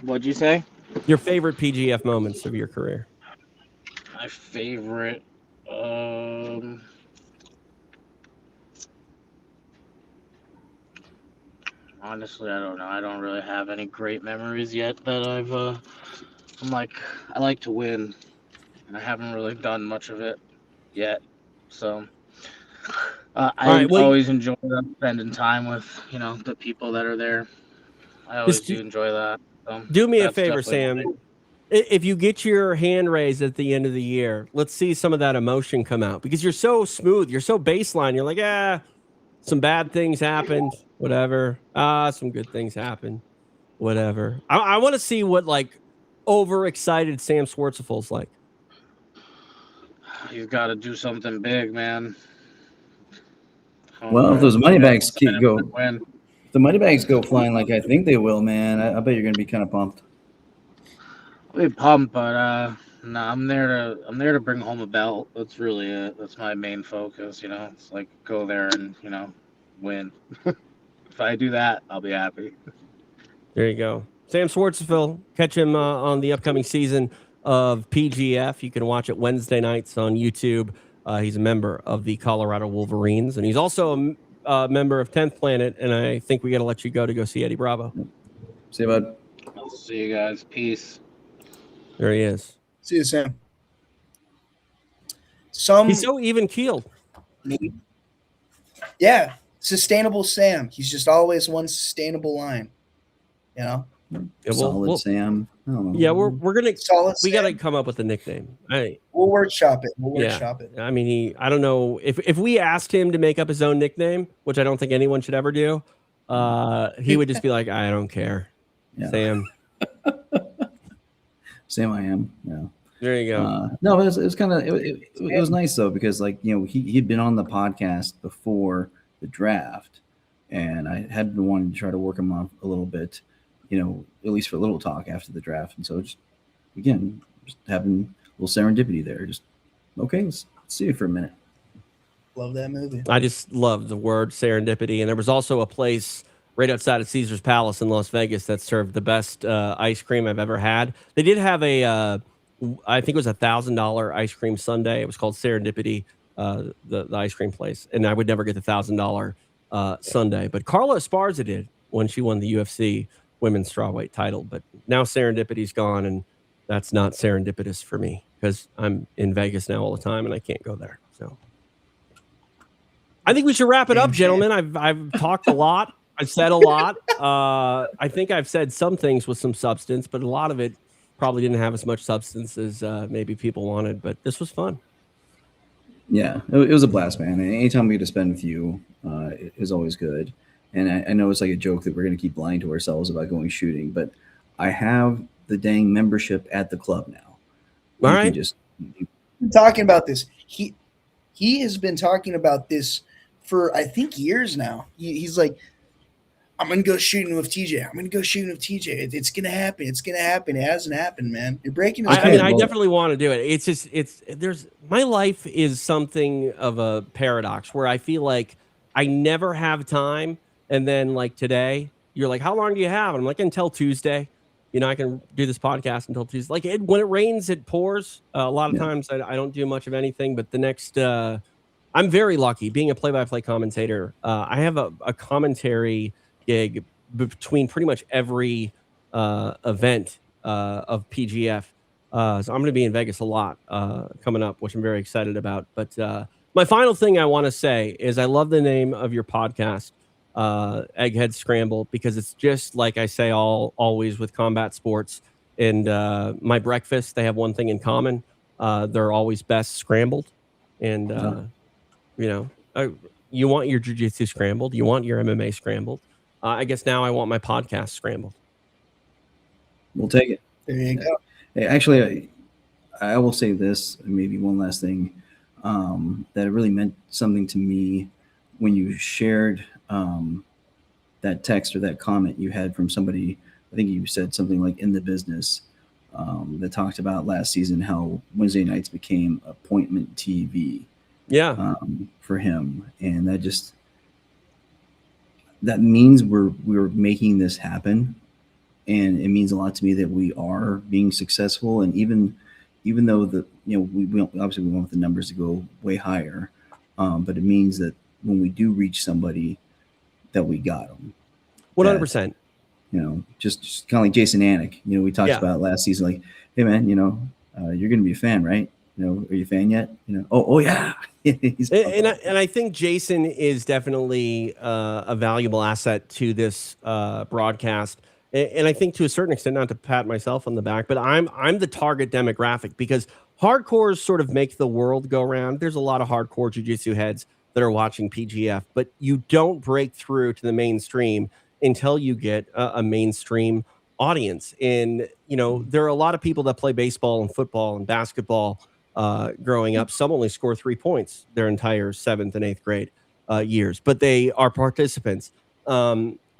What'd you say? Your favorite PGF moments of your career? My favorite, honestly, I don't know. I don't really have any great memories yet that I like to win, and I haven't really done much of it yet. So always enjoy spending time with, you know, the people that are there. I always do enjoy that. So do me a favor, Sam. If you get your hand raised at the end of the year, let's see some of that emotion come out, because you're so smooth. You're so baseline. You're like, some bad things happened, whatever. Some good things happen, whatever. I want to see what like overexcited Sam Schwarzenegger's like. You've got to do something big, man. Well, if those money bags the money bags go flying like I think they will, man, I bet you're going to be kind of pumped. I'll be pumped, but no, I'm there to bring home a belt. That's really it. That's my main focus, you know. It's like go there and, you know, win. If I do that, I'll be happy. There you go. Sam Schwarzenegger. Catch him on the upcoming season of PGF. You can watch it Wednesday nights on YouTube. He's a member of the Colorado Wolverines, and he's also a member of 10th Planet, and I think we got to let you go see Eddie Bravo. See you, bud. I'll see you guys. Peace. There he is. See you, Sam. He's so even-keeled. Yeah, sustainable Sam. He's just always one sustainable line, you know? Yeah, Solid Sam. I don't know. Yeah, we're gonna Solid we Sam. got to come up with a nickname. We'll workshop it. I mean, I don't know if we asked him to make up his own nickname, which I don't think anyone should ever do. He would just be like, I don't care. Yeah. Sam. Sam, I am. Yeah. There you go. No, it was kind of it was nice though, because like, you know, he'd been on the podcast before the draft, and I had been wanting to try to work him off a little bit, you know, at least for a little talk after the draft. And so just having a little serendipity there. Just okay, let's see it for a minute. Love that movie. I just love the word serendipity. And there was also a place right outside of Caesar's Palace in Las Vegas that served the best ice cream I've ever had. They did have I think it was $1,000 ice cream sundae. It was called Serendipity, the ice cream place. And I would never get the $1,000 sundae. But Carla Esparza did when she won the UFC women's strawweight title. But now Serendipity's gone, and that's not serendipitous for me because I'm in Vegas now all the time and I can't go there. So I think we should wrap it up, gentlemen. I've talked a lot. I've said a lot. I think I've said some things with some substance, but a lot of it probably didn't have as much substance as maybe people wanted, but this was fun. Yeah, it was a blast, man. And anytime we get to spend with you is always good. And I know it's like a joke that we're going to keep lying to ourselves about going shooting, but I have the dang membership at the club now. All You right. can just Been talking about this. He has been talking about this for I think years now. He's like, I'm gonna go shooting with TJ. I'm gonna go shooting with TJ. It's gonna happen. It's gonna happen. It hasn't happened, man. You're breaking his I mean, I well- definitely want to do it. It's just, my life is something of a paradox where I feel like I never have time. And then like today, you're like, how long do you have? And I'm like, until Tuesday. You know, I can do this podcast until Tuesday. Like when it rains, it pours. A lot of Yeah. times I don't do much of anything, but the next, I'm very lucky being a play-by-play commentator. I have a commentary gig between pretty much every event of PGF. So I'm going to be in Vegas a lot coming up, which I'm very excited about. But my final thing I want to say is I love the name of your podcast, Egghead Scramble, because it's just like I say always with combat sports. And my breakfast, they have one thing in common. They're always best scrambled. And, you know, you want your jiu-jitsu scrambled. You want your MMA scrambled. I guess now I want my podcast scrambled. we'll take it. There you go. Hey, actually, I will say this, maybe one last thing, that it really meant something to me when you shared that text or that comment you had from somebody. I think you said something like in the business that talked about last season how Wednesday nights became appointment TV. Yeah. For him, and that means we're making this happen, and it means a lot to me that we are being successful. And even though we obviously we want the numbers to go way higher, but it means that when we do reach somebody, that we got them. 100%. You know, just kind of like Jason Anik. You know, we talked about last season, like, hey man, you know, you're going to be a fan, right? You know, are you a fan yet? You know, oh yeah. And I think Jason is definitely a valuable asset to this broadcast. And I think to a certain extent, not to pat myself on the back, but I'm the target demographic because hardcores sort of make the world go round. There's a lot of hardcore jiu-jitsu heads that are watching PGF, but you don't break through to the mainstream until you get a mainstream audience. And, you know, there are a lot of people that play baseball and football and basketball growing up. Some only score 3 points their entire 7th and 8th grade years, but they are participants.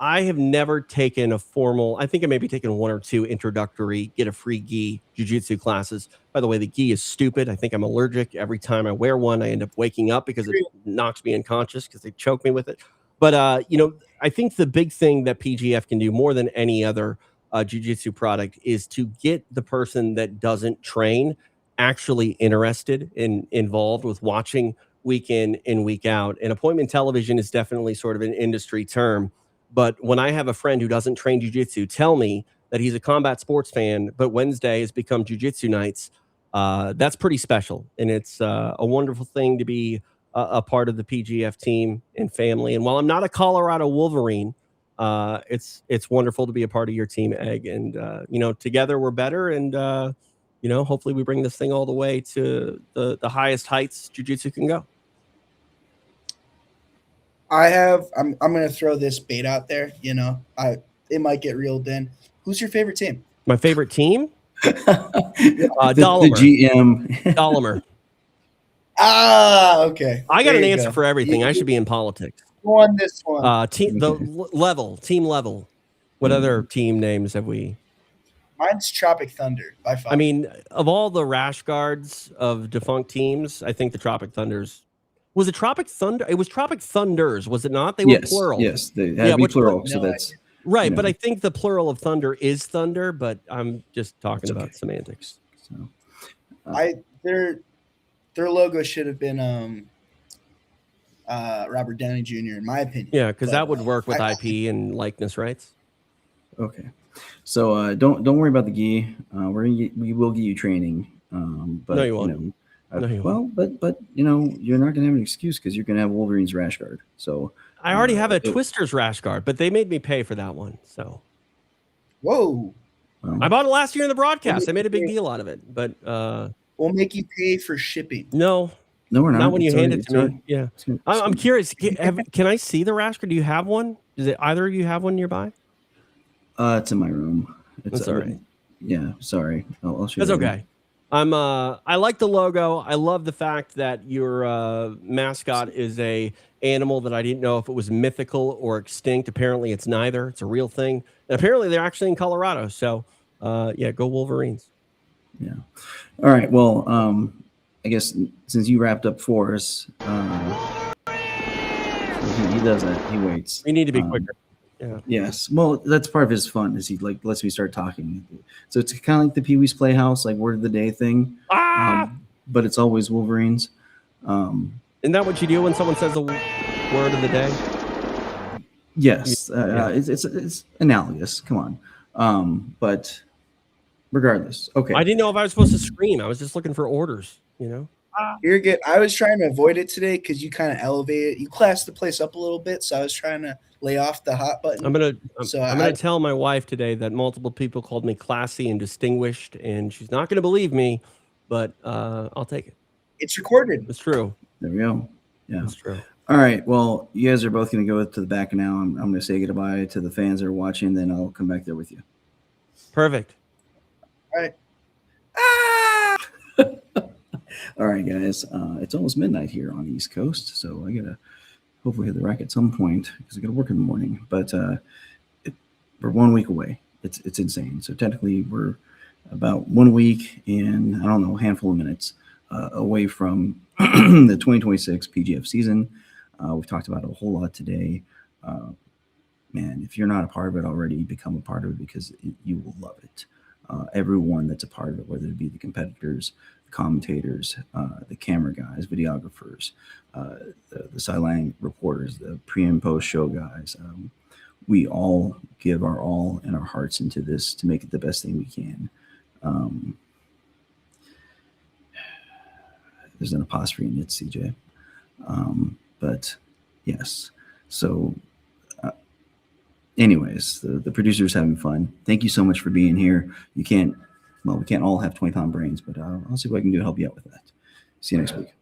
I have never taken a formal, I think I maybe taken 1 or 2 introductory, get a free gi jiu-jitsu classes. By the way, the gi is stupid. I think I'm allergic. Every time I wear one, I end up waking up because it knocks me unconscious because they choke me with it. But, you know, I think the big thing that PGF can do more than any other jiu-jitsu product is to get the person that doesn't train actually interested and involved with watching week in and week out. And appointment television is definitely sort of an industry term. But when I have a friend who doesn't train jiu-jitsu tell me that he's a combat sports fan, but Wednesday has become jiu-jitsu nights, that's pretty special. And it's a wonderful thing to be a part of the PGF team and family. And while I'm not a Colorado Wolverine, it's wonderful to be a part of your team, Egg. And, you know, together we're better. And, you know, hopefully we bring this thing all the way to the highest heights jiu-jitsu can go. I'm gonna throw this bait out there. You know, it might get reeled in. Who's your favorite team? My favorite team? the Dolomer. GM. Dolomer. Okay. I got There an you answer go. for everything. I should be in politics. Won this one. Team level. What other team names have we? Mine's Tropic Thunder by far. I mean, of all the rash guards of defunct teams, I think the Tropic Thunders. Was it Tropic Thunder? It was Tropic Thunders, was it not? They were plural. Yes, they had to be plural. So that's right. you know. But I think the plural of thunder is thunder. But I'm just talking about semantics. So, their logo should have been Robert Downey Jr. in my opinion. Yeah, because that would work with IP and likeness rights. okay. So don't worry about the gi. We will give you training. But No, you won't. You know, No, you won't. but you know, you're not gonna have an excuse because you're gonna have Wolverine's rash guard. So I already have a Twister's rash guard, but they made me pay for that one. So Whoa. Well, I bought it last year in the broadcast. I made a big deal out of it, but we'll make you pay for shipping. no, no, we're not. not when you It's hand already- it to me. already- Yeah, it's gonna- I'm curious. Can I see the rash? Or do you have one? Does it either of you have one nearby? It's in my room. That's all right. Yeah, sorry. I'll show you. That's later. okay. I like the logo. I love the fact that your mascot is a animal that I didn't know if it was mythical or extinct. Apparently it's neither. It's a real thing. And apparently they're actually in Colorado. So yeah, go Wolverines. Yeah. All right. Well, I guess since you wrapped up for us, he does that. He waits. We need to be quicker. Yeah. Yes. Well, that's part of his fun is he like lets me start talking. So it's kind of like the Pee-wee's Playhouse, like word of the day thing. But it's always Wolverines. Isn't that what you do when someone says a word of the day? Yes. Yeah. It's analogous. Come on. But regardless, okay. I didn't know if I was supposed to scream. I was just looking for orders, you know? You're good. I was trying to avoid it today because you kind of elevated. You classed the place up a little bit, so I was trying to lay off the hot button. I'm gonna tell my wife today that multiple people called me classy and distinguished, and she's not gonna believe me, but I'll take it. It's recorded. It's true. There we go. Yeah. It's true. All right. Well, you guys are both going to go to the back now. I'm going to say goodbye to the fans that are watching, then I'll come back there with you. Perfect. All right. All right, guys. It's almost midnight here on the East Coast, so I got to hopefully hit the rack at some point because I got to work in the morning. But we're 1 week away. It's insane. So technically, we're about 1 week and, I don't know, a handful of minutes away from the 2026 PGF season. We've talked about it a whole lot today. Man, if you're not a part of it already, become a part of it because you will love it. Everyone that's a part of it, whether it be the competitors, the commentators, the camera guys, videographers, the sideline reporters, the pre and post show guys, we all give our all and our hearts into this to make it the best thing we can. There's an apostrophe in it, CJ. But yes. So anyways, the producer's having fun. Thank you so much for being here. We can't all have 20-pound brains, but I'll see what I can do to help you out with that. See you next week.